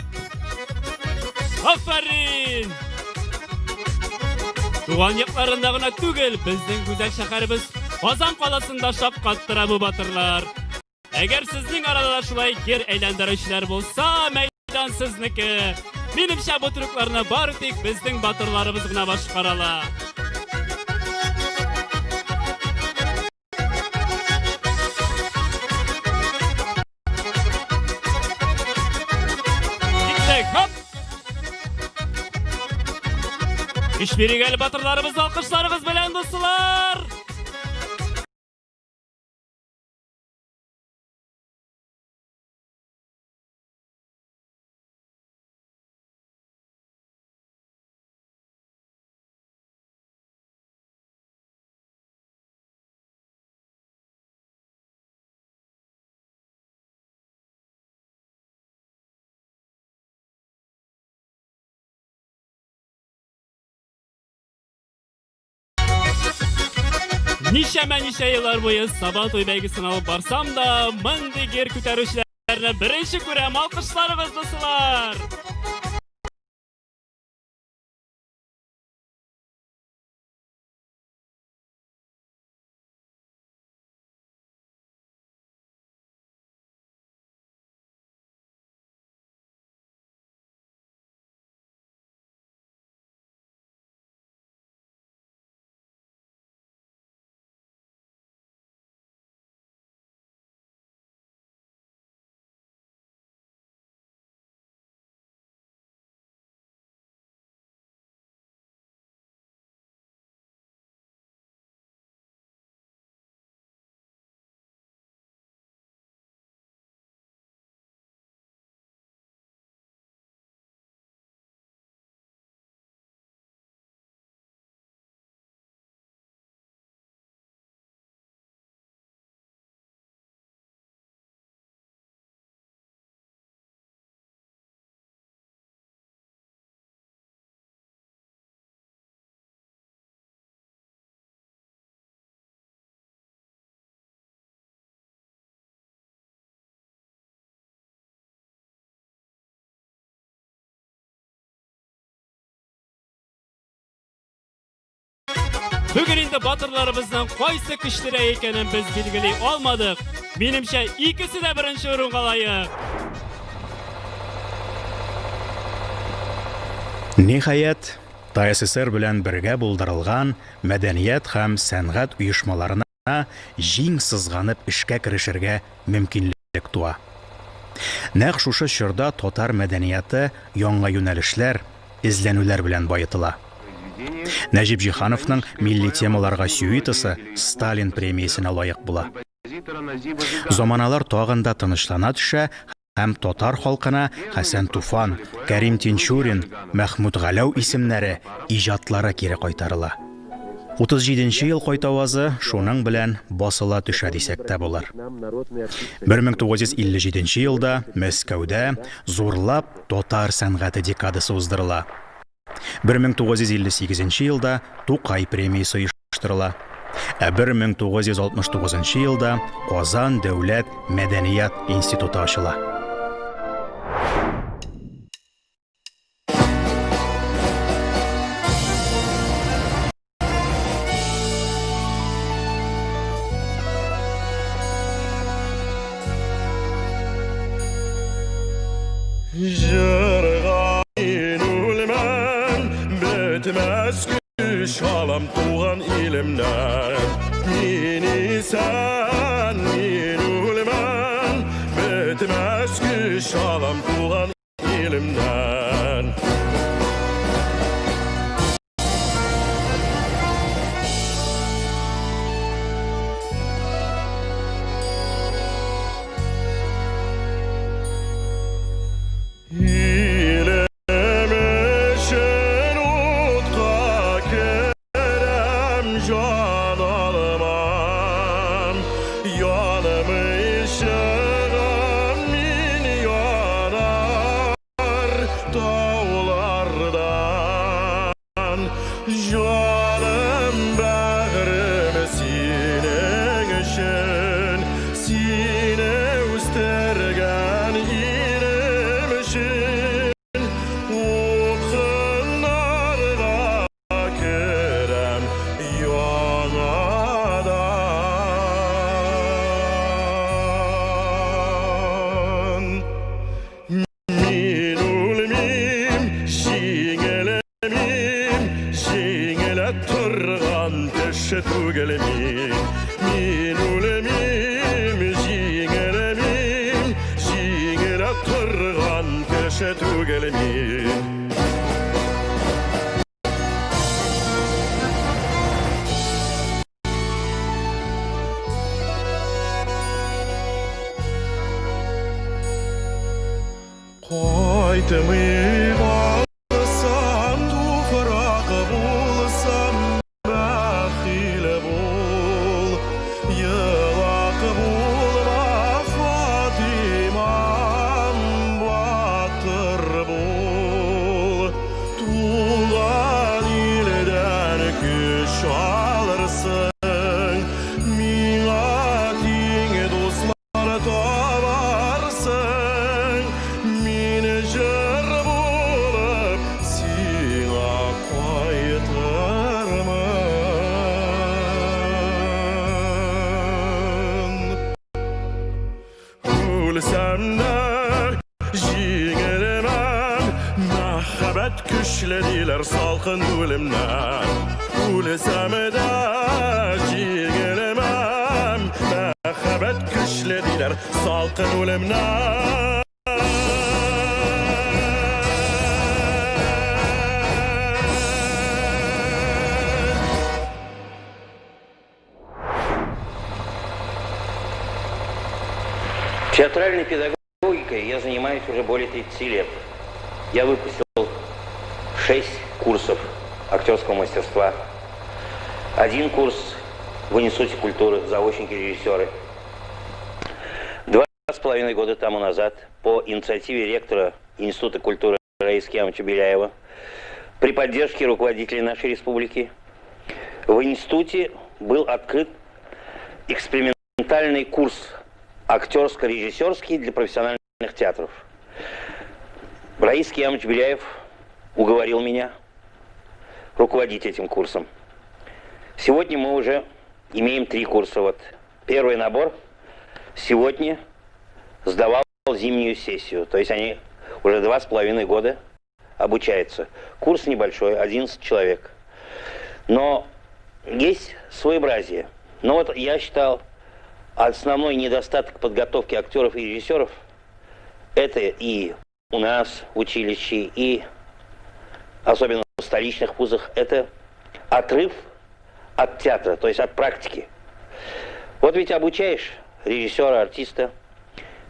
Aferin! Туған якларындагына түгел, безнең гүзәл шәһәребез Казан каласында шапкаттыра бу батырлар. Әгәр сезнең арада шулай гер әйләндерүчеләр булса, мәйдан сезнеке. Минемчә бу трюкларны бары тик безнең батырларыбыз гына башкарала. İşbirliği batırlarımız alkışlarımız bilen dostlar. Ничә еллар буе Сабан той бәйгесен алып барсам да, мондый гер күтәрүчеләрне беренче күрәм, алкышларыгыз дуслар. Bugün indi batırlarımızdan qaysı kişilere ekenen biz bilgili olmadık. Benimçe ikisi de birinci orunga layık. Ниһаят, ТССР белән бергә булдырылган мәдәният һәм сәнгать оешмаларына җиң сызганып эшкә керешергә мөмкинлек туа. Нәкъ шушы чорда татар мәдәнияты яңа юнәлешләр, эзләнүләр белән байытыла. Нәҗип Җиһановның милли темаларга сюитасы Сталин премиясенә лаек була. Заманалар тагын да тынычлана төшә һәм татар халкына Хәсән Туфан, Кәрим Тинчурин, Мәхмүд Галәү исемнәре, иҗатлары кире кайтарыла. 37нче ел кайтавазы шуның белән басыла төшә дисәк тә булыр. 1957 елда Мәскәүдә зурлап татар сәнгате декадасы уздырыла. 1958 елда Тукай премиясе оештырыла. 1969 елда Казан дәүләт мәдәният институты ачыла. Жырға өлмен бітмәс күш алам туған елімнен. Мені сән мен өлмен бітмәс күш алам туған елімнен. Күчләдиләр салкын үлемнән. Үлсәмдә җиңелмәм. Мәхәббәт күчләдиләр салкын үлемнән. Театральной педагогикой я занимаюсь уже более 30 лет. Я выпустил 6 курсов актерского мастерства, 1 курс в Институте культуры, заочники-режиссеры. 2,5 года тому назад по инициативе ректора Института культуры Раисы Киямовича Беляева при поддержке руководителей нашей республики в институте был открыт экспериментальный курс актерско-режиссерский для профессиональных театров. Раис Киямович Беляев уговорил меня руководить этим курсом. Сегодня мы уже имеем 3 курса. Вот первый набор сегодня сдавал зимнюю сессию. То есть они уже 2,5 года обучаются. Курс небольшой, 11 человек. Но есть своеобразие. Но вот я считал, основной недостаток подготовки актеров и режиссеров это и у нас в училище, и особенно в столичных вузах, это отрыв от театра, то есть от практики. Вот ведь обучаешь режиссера, артиста,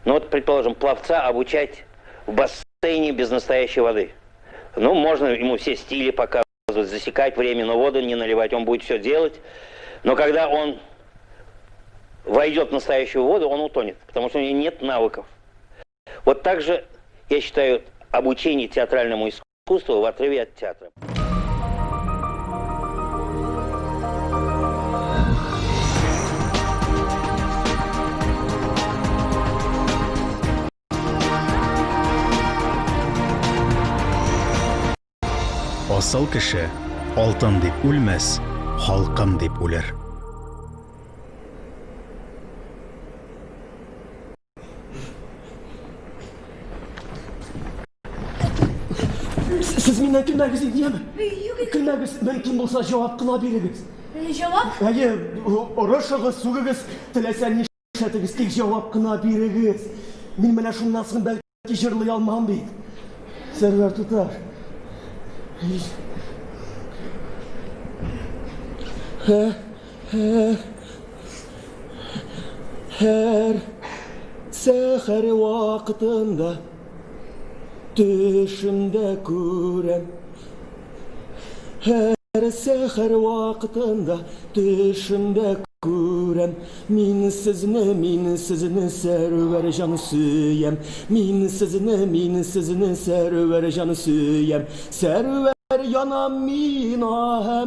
ну вот, предположим, пловца обучать в бассейне без настоящей воды. Ну, можно ему все стили показывать, засекать время, но воду не наливать, он будет все делать. Но когда он войдет в настоящую воду, он утонет, потому что у него нет навыков. Вот так же, я считаю, обучение театральному искусству в отрыве от театра. Асыл кеше алтын дип үлмәс, халкым дип үлер. Siz mindan külmәгез идеме? Кülмәгез мөмкин булса җавап кына бирегез. Җавап? Әйе, орышыгыз, сугыгыз, теләсә нишләтегез, тик җавап кына бирегез. Мин менә шуннан соң бәлки җырлый алмам бит. Сәрвәр туташ. Her seher vaktinde düşümde күрәм. Her seher vaktinde düşümde күрәм. Min sizini sərvər canı süyəm. Min sizini sərvər canı süyəm. Sərvər yanam mina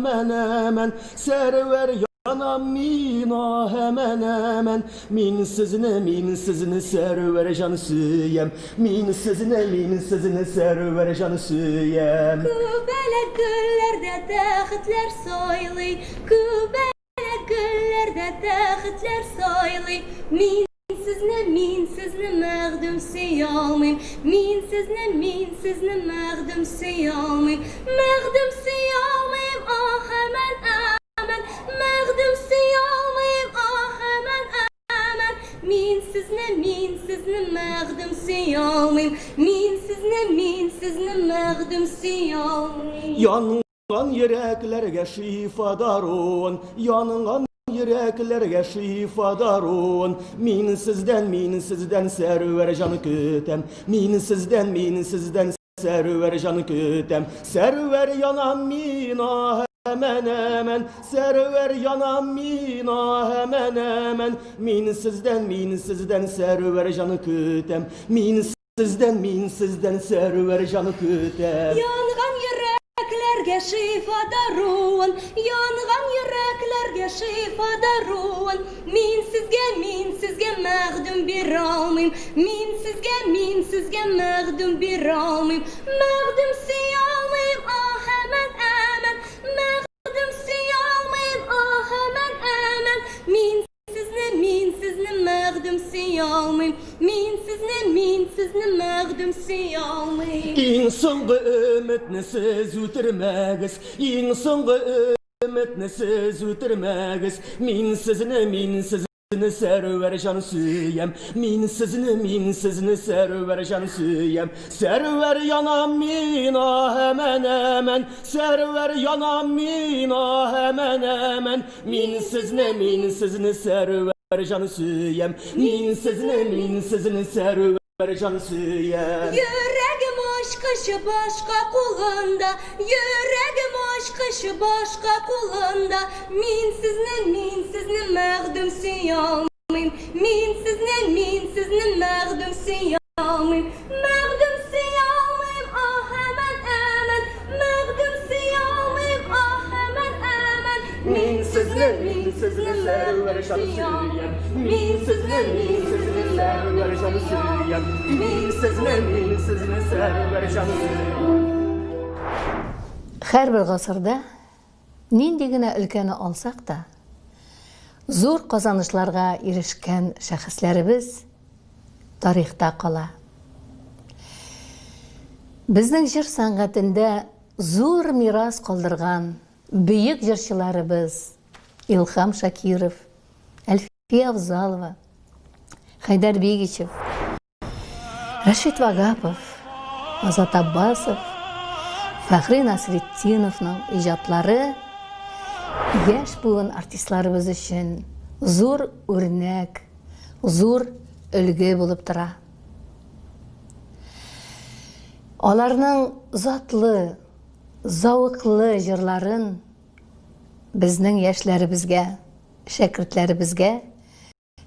hemen Sərvər yanam mina hemen Min sizini sərvər canı süyəm. Min sizini sərvər canı süyəm. Kübələ güllerde təxtlər soyluy. Kübələ güllerde təxtlər soyluy. Min sizni məğdum siyalmayım. Min sizni məğdum siyalmayım. Məğdum siyalmayım, ah həmən əmən. Məğdum siyalmayım, ah həmən əmən. Min sizni məğdum siyalmayım. Min sizni məğdum siyalmayım. Yanğan yüreklerge şifadar olun. Yanğan yüreklerge şifadar olun. Min sizden sərvər canı kütəm. Min sizden sərvər canı kütəm. Sərvər yanam mina hemen Sərvər yanam mina hemen Min sizden sərvər canı kütəm. Min sizden sərvər canı kütəm. Yanğan yüreklerge şifadar yanğan yüreklerge şifadar Min sizge məğdum bir almayım. Min sizge məğdum bir almayım. Məğdum siyalmayım, ah həmən əmən. Məğdum siyalmayım, ah həmən əmən. Min sizni məğdum siyalmayım. Min sizni məğdum siyalmayım. İn soңғы ümitni siz ötürməgiz. İn soңғы ümitni siz ötürməgiz. Min sizni sərvər canı süyəm. Min sizni sərvər canı süyəm. Sərvər yanam mina hemen Sərvər yanam mina hemen Min sizni sərvər canı süyəm. Min sizni sərvər canı süyəm. Yüreğim aşkışı başka kulunda. Yüreğim aşkışı başka kulunda. Min sizni məğdum siyalmayım. Min sizni məğdum siyalmayım. Məğdum siyalmayım, ah həmən əmən. Məğdum siyalmayım, ah həmən əmən. Min sizni sərvər canı süyəm. Min sizni sərvər canı süyəm. Min sizni sərvər canı süyəm. Hər bir ғасырда нинди генә өлкәне алсак та, зур казанышларга ирешкән шәхесләребез тарихта кала. Безнең җыр сәнгатендә зур мирас калдырган бөек җырчыларыбыз Илһам Шакиров, Әлфия Авзалова, Хайдар Бигичев, Рашид Вагапов, Азат Аббасов, Фәхри Насретдиновның иҗатлары яшь буын артистларыбыз өчен зур үрнәк, зур өлге булып тора. Аларның затлы, зауыклы җырларын безнең яшьләребезгә, шәкертләребезгә,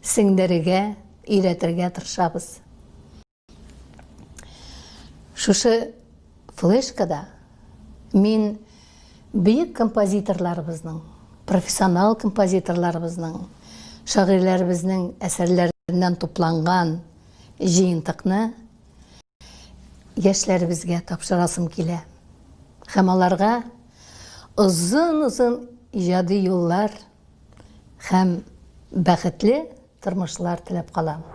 сеңдерергә, өйрәтергә тырышабыз. Шушы флешкада мин бөек композиторларыбызның, профессионал композиторларыбызның, шагыйрьләребезнең әсәрләреннән тупланган җыентыкны яшьләребезгә тапшырасым килә. Һәм аларга озын-озын иҗади юллар һәм бәхетле тормышлар теләп калам.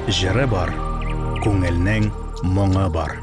җыры бар, күңелнең моңы бар.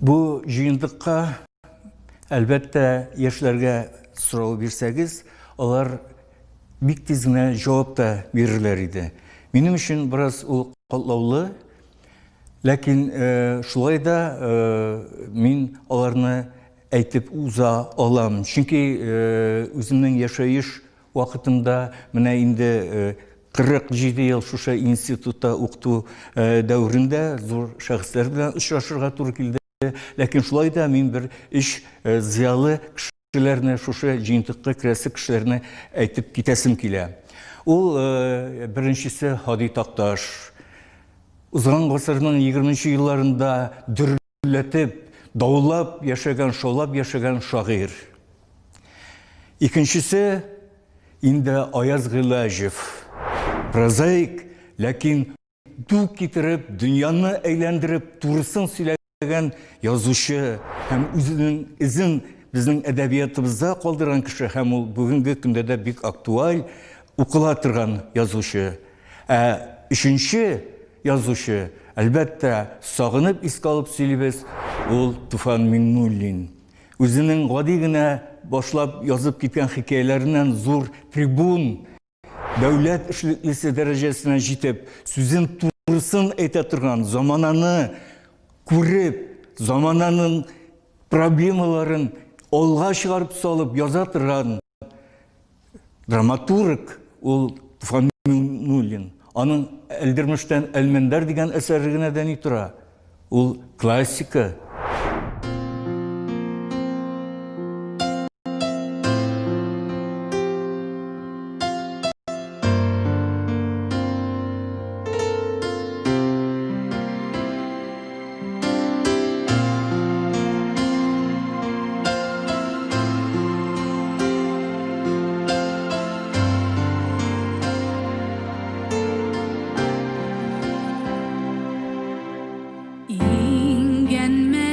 Бу жыйынтыкка әлбәттә яшьләргә сорау бирсәгез, алар бик тиз генә җавап та бирерләр иде. Минем өчен бераз ул катлаулы, ләкин шулай да мин аларны әйтеп уза алам. Чөнки үземнең яшәеш вакытымда менә инде 47 ел шушы институтта укыту дәврендә зур шәхесләр белән очрашырга туры килде. Ләкин шулай да мин бер зыялы кешеләрне, шушы җыйынтыкка керәсе кешеләрне әйтеп китәсем килә. Ул беренчесе Хади Такташ. Узган гасырның 20-нчы елларында дөрләтеп, даулап яшәгән, шаулап яшәгән шагыйрь. Икенчесе инде Аяз Гыйлаҗев. Прозаик, ләкин ду китереп, дөньяны әйләндереп, турысын сөйләгән язучы һәм үзенең изен безнең әдәбиятыбызда калдырган кеше һәм ул бүгенге көндә дә бик актуаль. укыла торган язучы. Үшінші язучы, әлбәттә, сағынып искә алып сөйлибез, ул Туфан Миңнуллин. Үзенең гади генә башлап язып киткән хикәяләреннән зур трибун, дәүләт эшлеклесе дәрәҗәсенә җитеп, сүзен турысын әйтә торган, замананы күреп, замананың проблемаларын алга чыгарып салып яза торган драматург ул Туфан Миңнуллин. Аның Әлдермештән Әлмәндәр дигән әсәре генә дә ни тора. Ул классика. Инген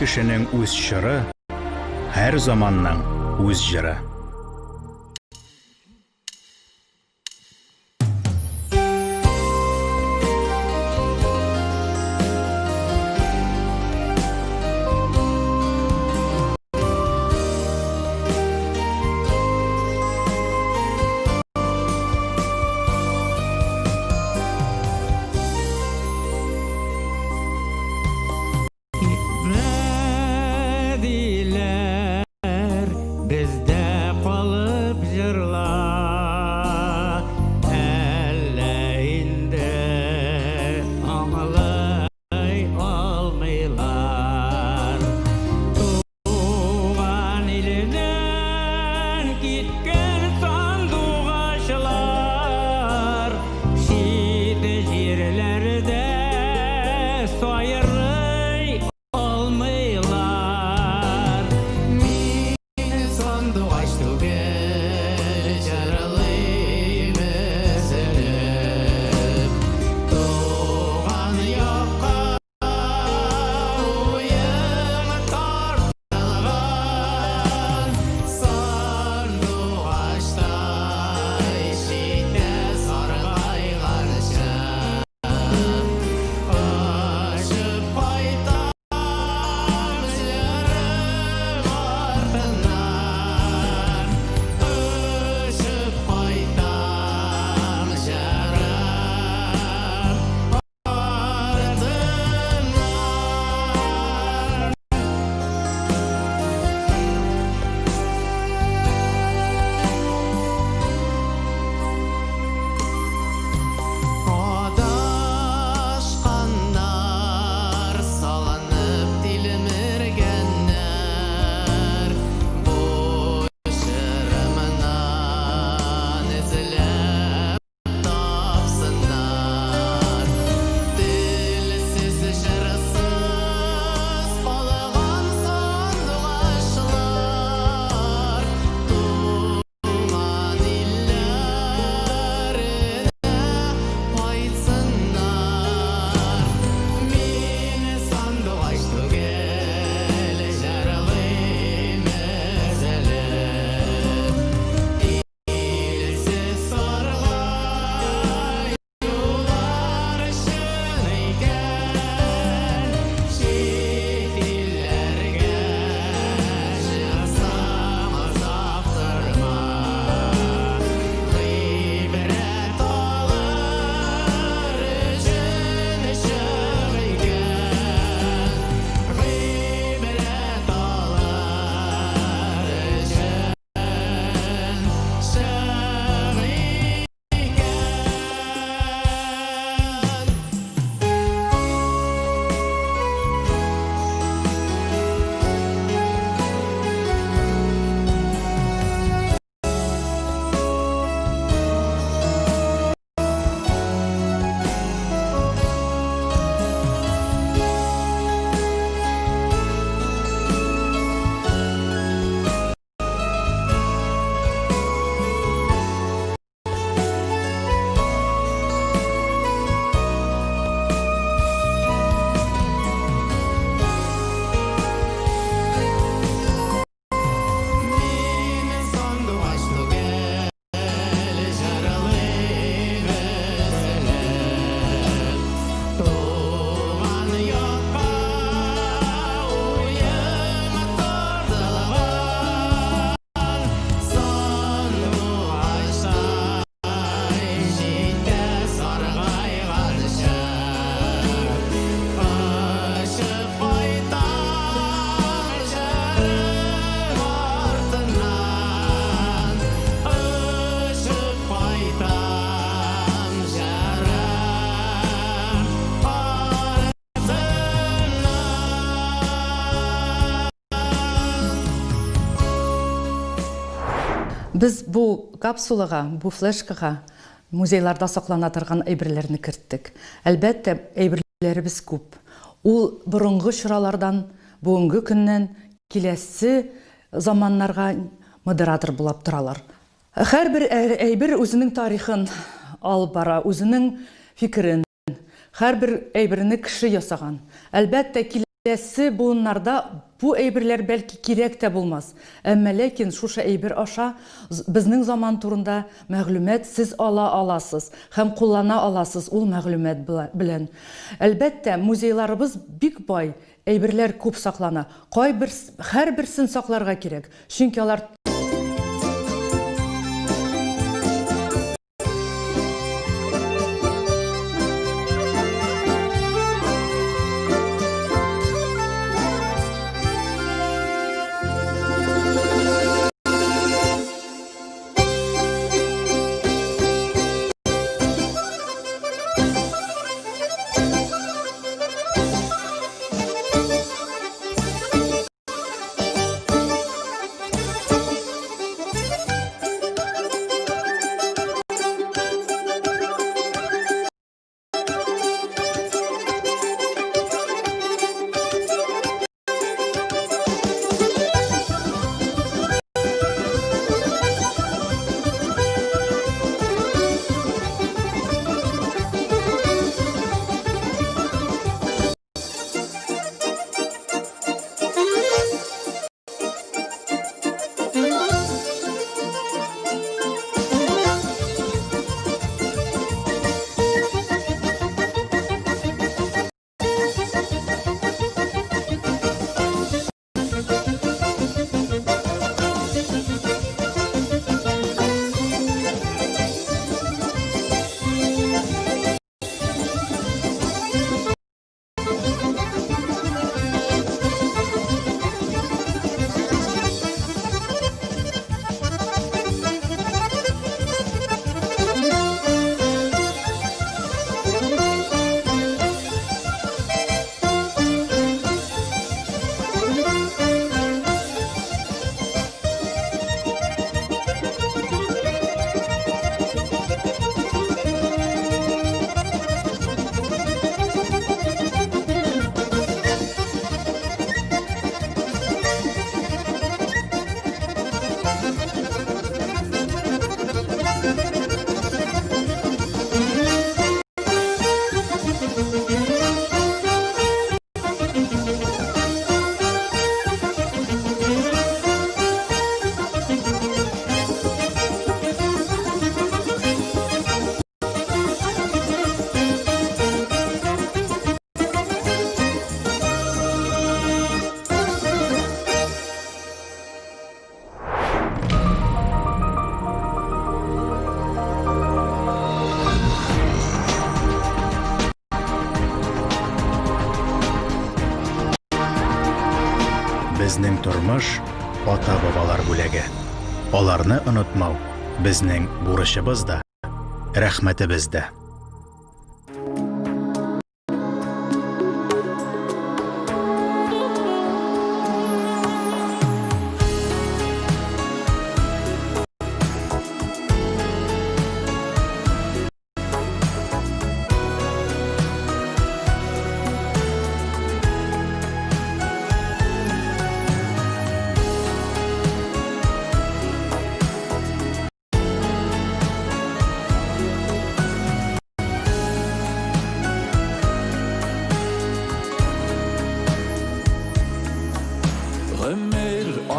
кешенең үз чыры, һәр заманның үз җыры. Біз бұл капсулаға, бұл флешкаға музейларда сақлана тұрған әйбірлеріні кірттік. Әлбәтте, әйбірлеріміз көп. Ол бұрынғы шыралардан, бүгінгі күннен келесі заманнарға модератор болып тұралар. Әр бір әйбір өзінің тарихын алып бара, өзінің фикірін, әр бір әйбіріні кіші ясаған. Әлбәтте, киләсе буыннарда бу әйберләр бәлки кирәк тә булмас. Әмма ләкин шушы әйбер аша безнең заман турында мәгълүмат сез ала аласыз һәм куллана аласыз ул мәгълүмат белән. Әлбәттә, музейларыбыз бик бай, әйберләр күп саклана. Һәрберсен сакларга кирәк. Чөнки алар Безнең тормыш ата-бабалар бүләге. Аларны онытмау безнең бурычыбыз да, рәхмәтебез дә.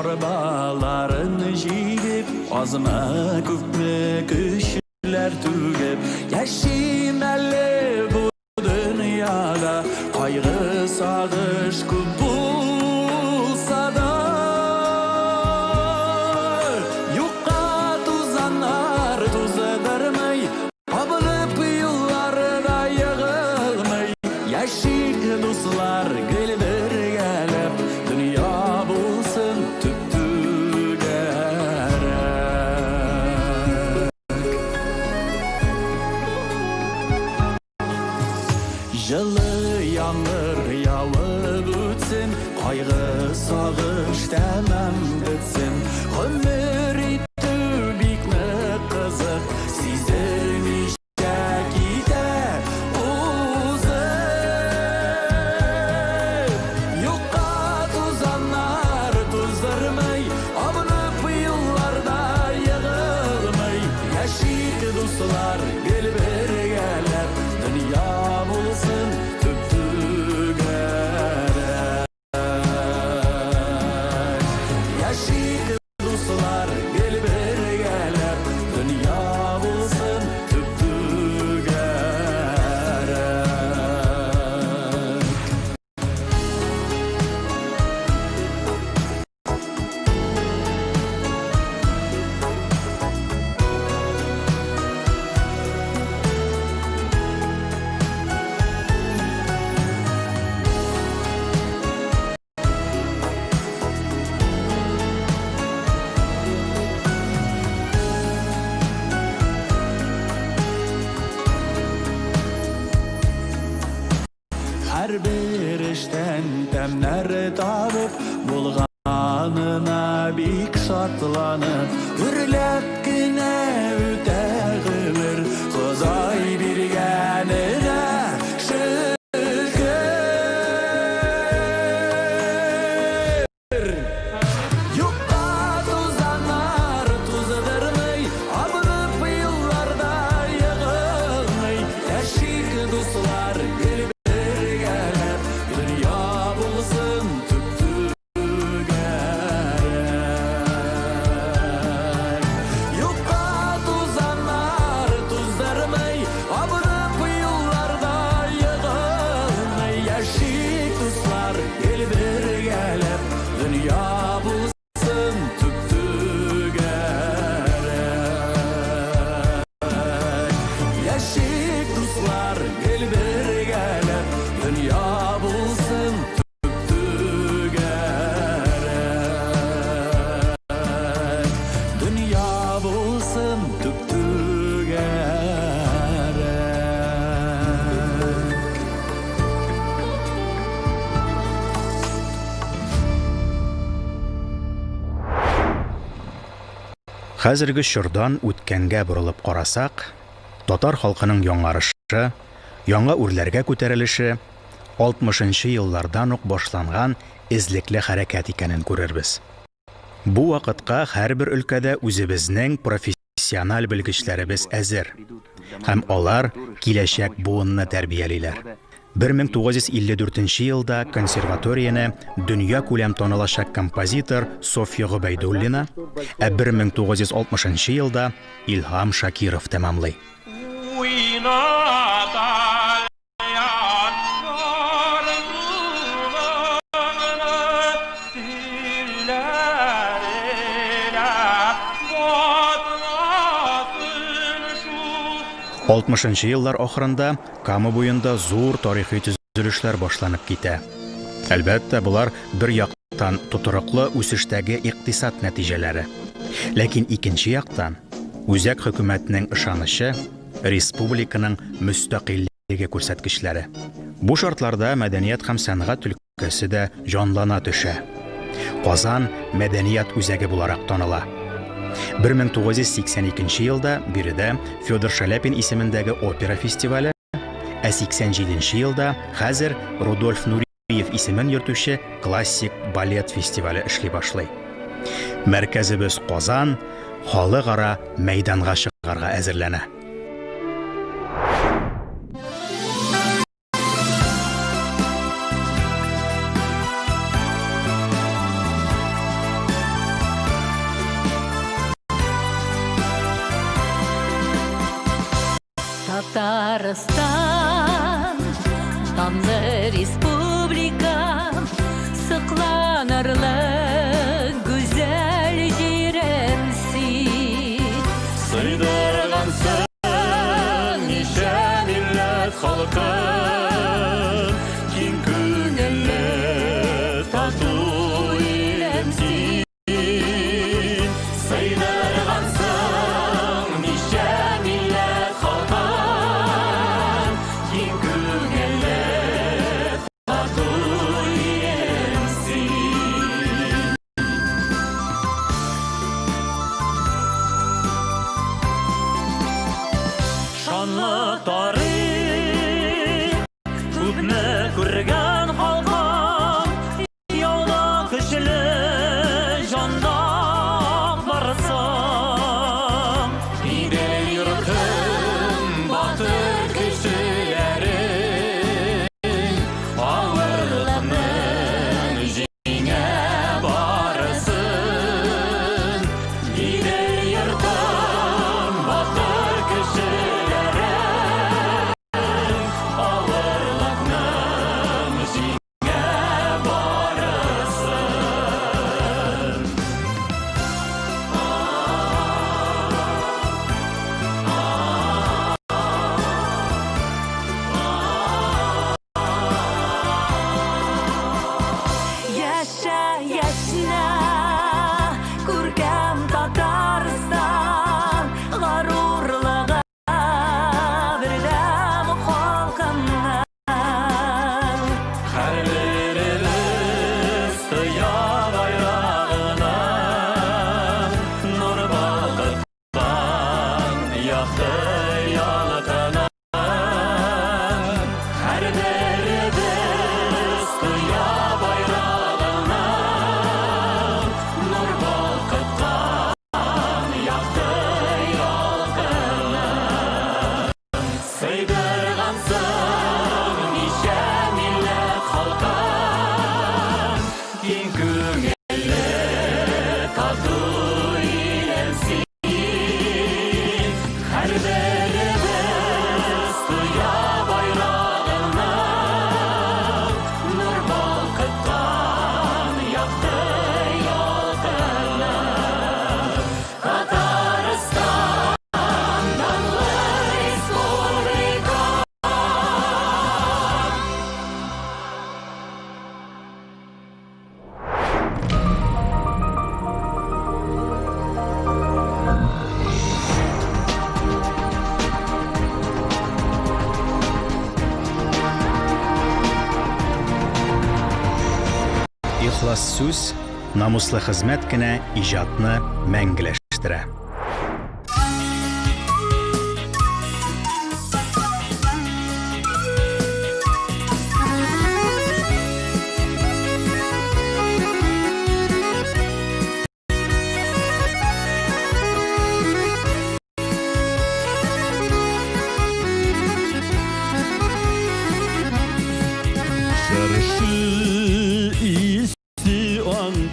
Arbaların jigip, azına küpme küşler tügep. Yaşiməli bu dünyada, kaygı sağış küp bulsa da. Yuqqa tuzanlar tuzadırmay, abılıp yollarda yığılmay. Yaşik dostlar gelibir gelip, dünya bulsun Жылы яңыр ялып өтсін, қайғы сағыш тәмәм бітсін. Өмір итті бикні қызық, сезілмешке кейде ұзып. Юққа тузанар туздырмай, абынып yıllarda yığılмай. Яшик достар гел-бер gelip, dünya bulsun tüptügere. яшик дуслар гел бергәләп дөнья булсын түгәрәк. Һәр бер эштән тәмнәр табып, булганына бик шатланып, гөрләп кенә үтә гомер, Ходай биргәненә шөкер. Юкка тузанар туздырмый, абынып елларда егылмый, яшик дуслар гел бергәләп дөнья булсын түгәрәк. Юкка тузанар туздырмый, абынып елларда егылмый, яшик дуслар гел бергәләп дөнья булсын түгәрәк. Яшик дуслар гел бергәләп дөнья булсын түгәрәк. Дөнья булсын түгәрәк. Хәзерге чордан үткәнгә борылып карасак, татар халкының яңарышы, яңа үрләргә күтәрелеше 60-нчы еллардан ук башланган эзлекле хәрәкәт икәнен күрербез. Бу вакытка һәрбер өлкәдә үзебезнең профессиональ белгечләребез әзер, һәм алар киләчәк буынны тәрбиялиләр. 1954 елда консерваторияне дөнья күләм танылачак композитор Софья Гобәйдуллина, 1960 елда Илһам Шакиров тәмамлый. Алтмышынчы еллар ахырында Кама буенда зур тарихи төзелешләр башланып китә. Әлбәттә, булар бер яктан тутырыклы үсештәге икътисад нәтиҗәләре. Ләкин икенче яктан үзәк хөкүмәтнең ышанычы, республиканың мөстәкыйльлеге күрсәткечләре. Бу шартларда мәдәният һәм сәнгать өлкәсе дә җанлана төшә. Казан мәдәният үзәге буларак таныла. 1982 елда биредә Федор Шаляпин исемендәге опера фестивале, 87 елда хәзер Рудольф Нуриев исемен йөртүче классик балет фестивале эшли башлый. Мәркәзебез Казан халыкара мәйданга чыгарга әзерләнә. Татарстан, данлы республика, сыкланырлык гүзәл җирәмси. Сыйдыргансың ничә милләт халкын, киң күңелле тату илемси. Сыйдыргансың ничә милләт халкын, ихлас сүз, намуслы хезмәт кенә иҗатны мәңгеләштерә.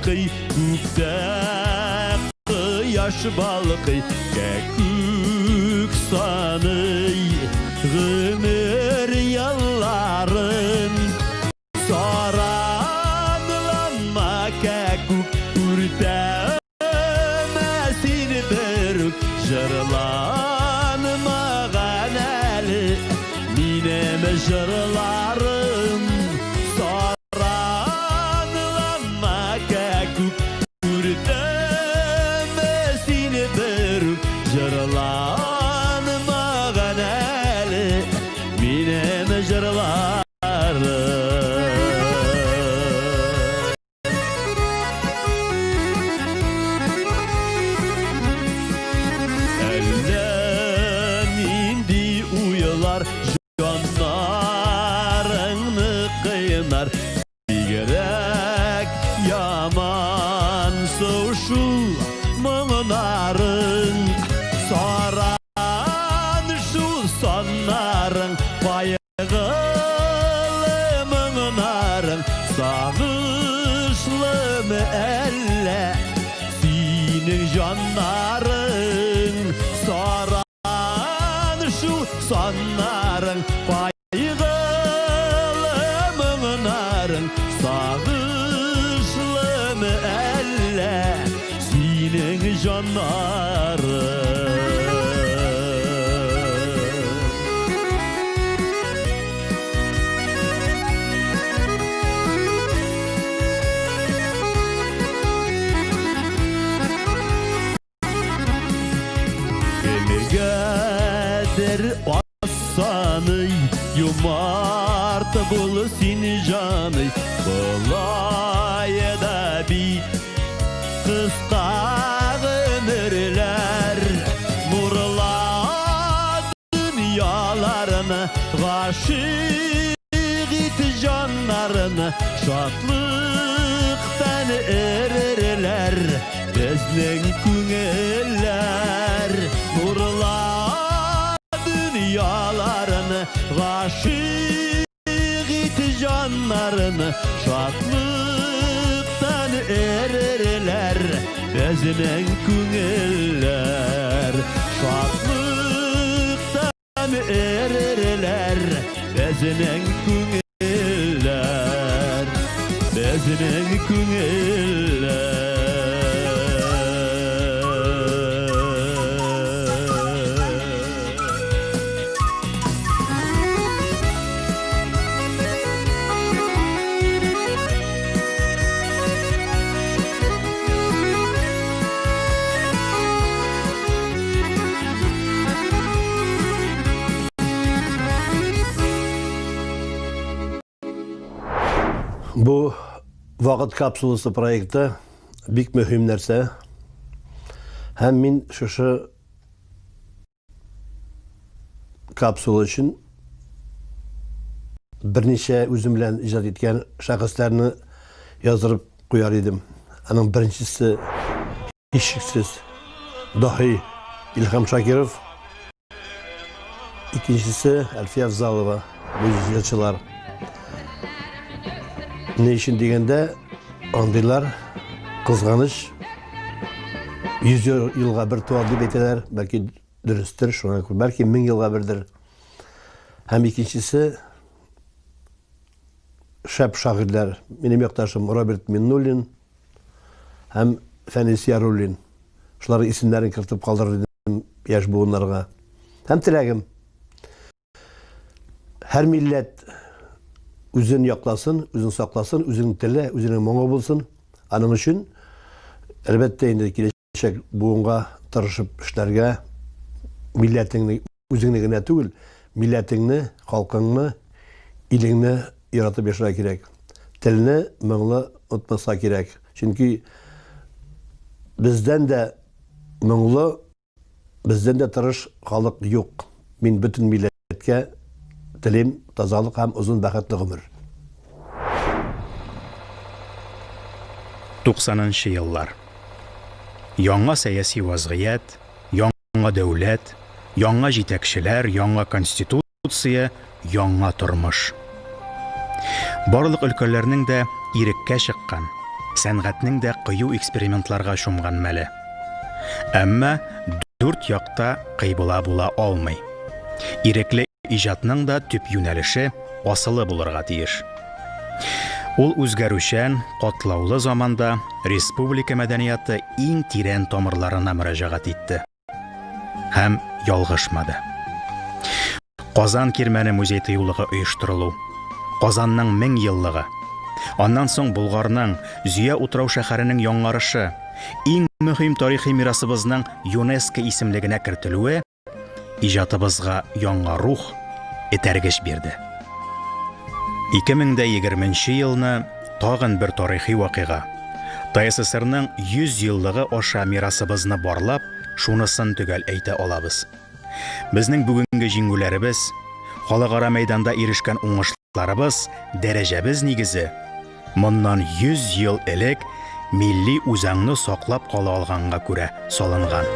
Ko'kda quyosh balqi kakuk sanıy g'umir yılların soranlanma kakuk urtamesin beruk jırlanmagan eli minem jırlarım soranlanma kakuk urtamesin beruk jırlanmagan eli minem jırlarım Elden indi uyular canlarını kıynar Bigerek yaman soğuşul mınarın Saran şu sanların bayıgılı mınarın Sağışlı mı elle senin canların Saran şu sanların bayıgılı mınarın Sağışlı mı elle senin canların Elgadir aslanı yumart bul seni canı Kolay da bir kısta ömürler Murla dünyalarını Gaşık it canlarını Şatlıktan erirler Bezlen küngüller Nurla dünyalarını Gaşık it canlarını Şatlıktan erirler Bezlen küngüller Şatlıktan erirler Bezlen küngüller Bezlen küngüller Bu Vaqt kapsulası proyekti bik mühim нәрсе. Hem min şuшы kapsula için birnеше өзім bilen icad etken şahıslarını yazdırıp koyar idim. Onun birincisi hiçsiz dahi İlham Şakirov, ikincisi Elfiye Afzalova, bu yazıcılar. Ne için degende andaylar kızganış 100 yılga bir tuval deb aytadilar, belki dürüsttür, şuna belki 1000 yılga birdir. Hem ikincisi şap şagirler, benim yaktaşım Robert Minnullin hem Fenisi Yarullin. Şuların isimlerini kırtıp kaldırdım yaş buğunlarga. Hem tilagim her millet özün yaklasın, özün saklasın, özünün tili, özünün moңa bulsun. Anın için elbette indi gelecek buğunga tırışıp işlerge milletini, özünü gine tügül, milletini, halkını, ilini yaratıp yaşara gerek. Tilini, moңlı unutmasa gerek. Çünkü bizden de müңлі, bizden de tırış halk yok. Min bütün milletke dilim тазалық hem uzun бәхетле гомер. 90-нчы еллар. Яңа сәяси вазгыять, яңа дәүләт, яңа җитәкчеләр, яңа конституция, яңа тормыш. Барлык өлкәләрнең дә иреккә чыккан, сәнгатьнең дә кыю экспериментларга чумган мәле. Әмма дүрт якта кыйбыла була алмый. Ирекле иҗатның да төп юнәлеше асылы булырга тиеш. Ул үзгәрүчән, катлаулы заманда республика мәдәнияты иң тирән тамырларына мөрәҗәгать итте. Һәм ялгышмады. Казан Кирмәне музей тыюлыгы оештырылу, Казанның 1000 еллыгы, аннан соң Булгарның Зөя утрау шәһәренең яңарышы, иң мөһим тарихи мирасыбызның ЮНЕСКО исемлегенә кертелүе иҗатыбызга яңа рух, этәргеч бирде. 2020 елны тагын бер тарихи вакыйга. ТССРның 100 еллыгы аша мирасыбызны барлап, шунысын төгәл әйтә алабыз. Безнең бүгенге җиңүләребез, халыкара мәйданда ирешкән уңышларыбыз, дәрәҗәбез нигезе моннан 100 ел элек милли үзаңны саклап кала алганга күрә салынган.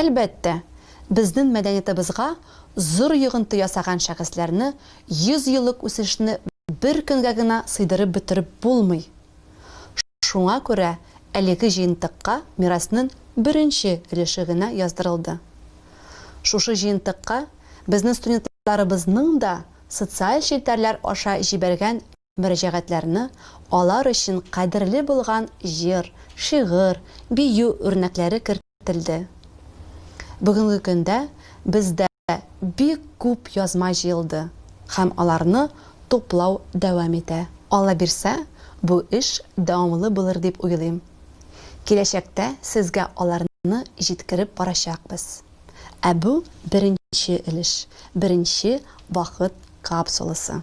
Әлбәттә, безнең мәдәниятебезгә зур йогынты ясаган шәхесләрне 100 еллык үсешне бер көнгә генә сыйдырып бетереп булмый. Шуңа күрә әлеге җыентыкка мирасның беренче өлеше генә яздырылды. Шушы җыентыкка безнең студентларыбызның да социаль челтәрләр аша җибәргән мөрәҗәгатьләрне алар өчен кадерле булган җыр, шигырь, бию үрнәкләре кертелде. Бүгенге көндә бездә бик күп язма җыелды һәм аларны туплау дәвам итә. Алла бирсә, бу эш дәвамлы булыр дип уйлыйм. Киләчәктә сезгә аларны җиткереп барачакбыз. Ә бу беренче өлеш, беренче вакыт капсуласы.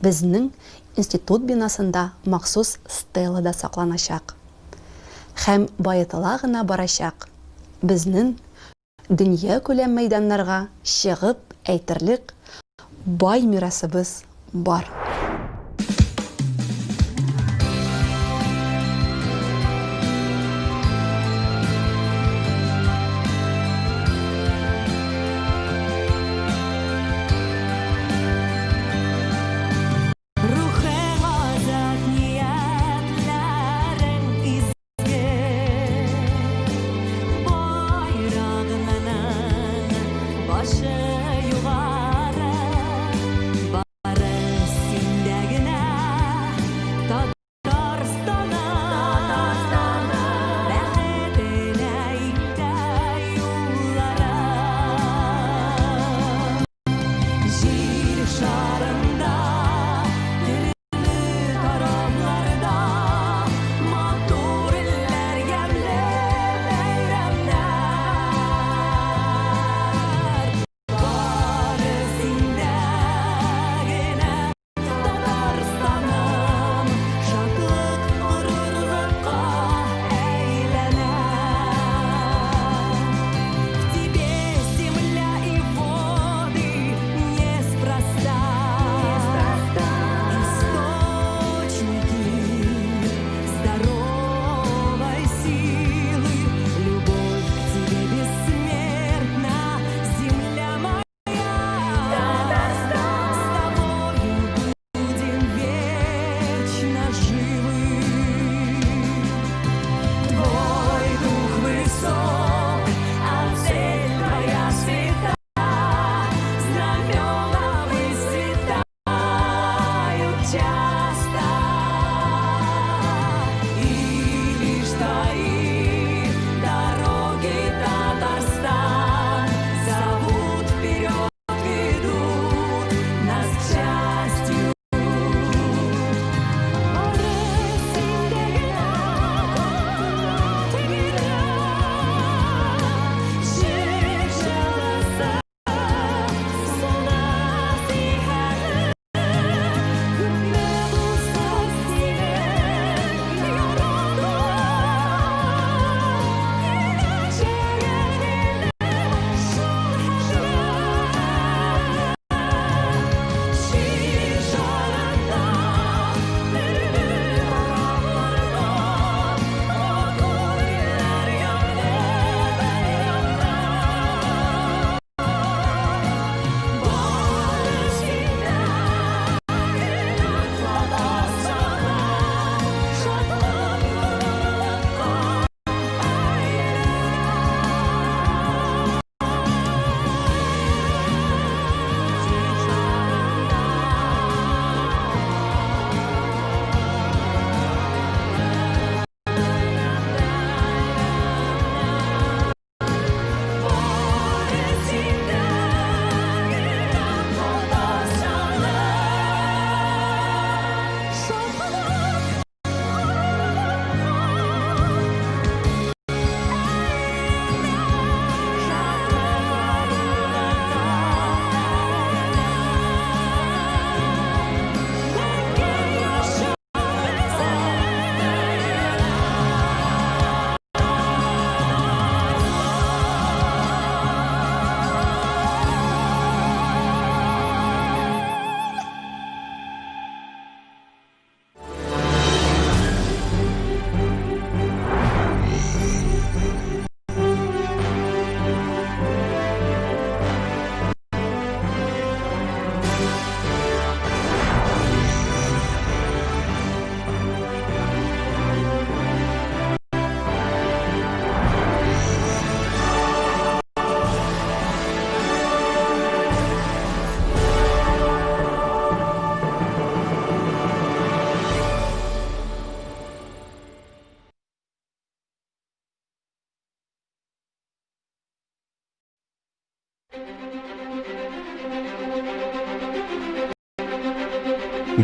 Безнең институт бинасында махсус стелада сакланачак. Һәм баетыла гына барачак. Безнең дөнья күләм мәйданнарга чыгып әйтерлек бай мирасыбыз бар. Başı yukarı, barış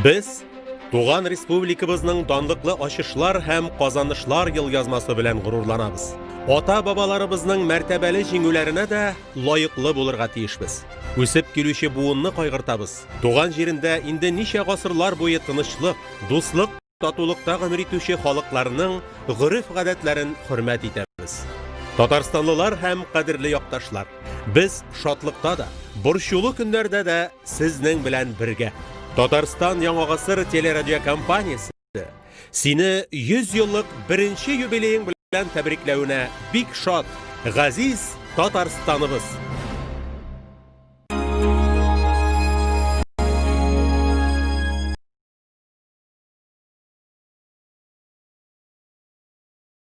Без Туган республикабызның данлыклы ачышлар һәм казанышлар елъязмасы белән горурланабыз. Ата-бабаларыбызның мәртәбәле җиңүләренә дә лаеклы булырга тиешбез. Үсеп килүче буынны кайгыртабыз. Туган җирендә инде ничә гасырлар буе тынычлык, дуслык, татулыкта гомер итүче халыкларның гореф-гадәтләрен хөрмәт итәбез. Татарстанлылар һәм кадерле якташлар, без шатлыкта да, борчулы көннәрдә дә сезнең белән бергә. Татарстан Яңа гасыр телерадио компаниясе сине 100 еллык беренче юбилеең белән тәбрикләүенә бик шат, газиз Татарстаныбыз.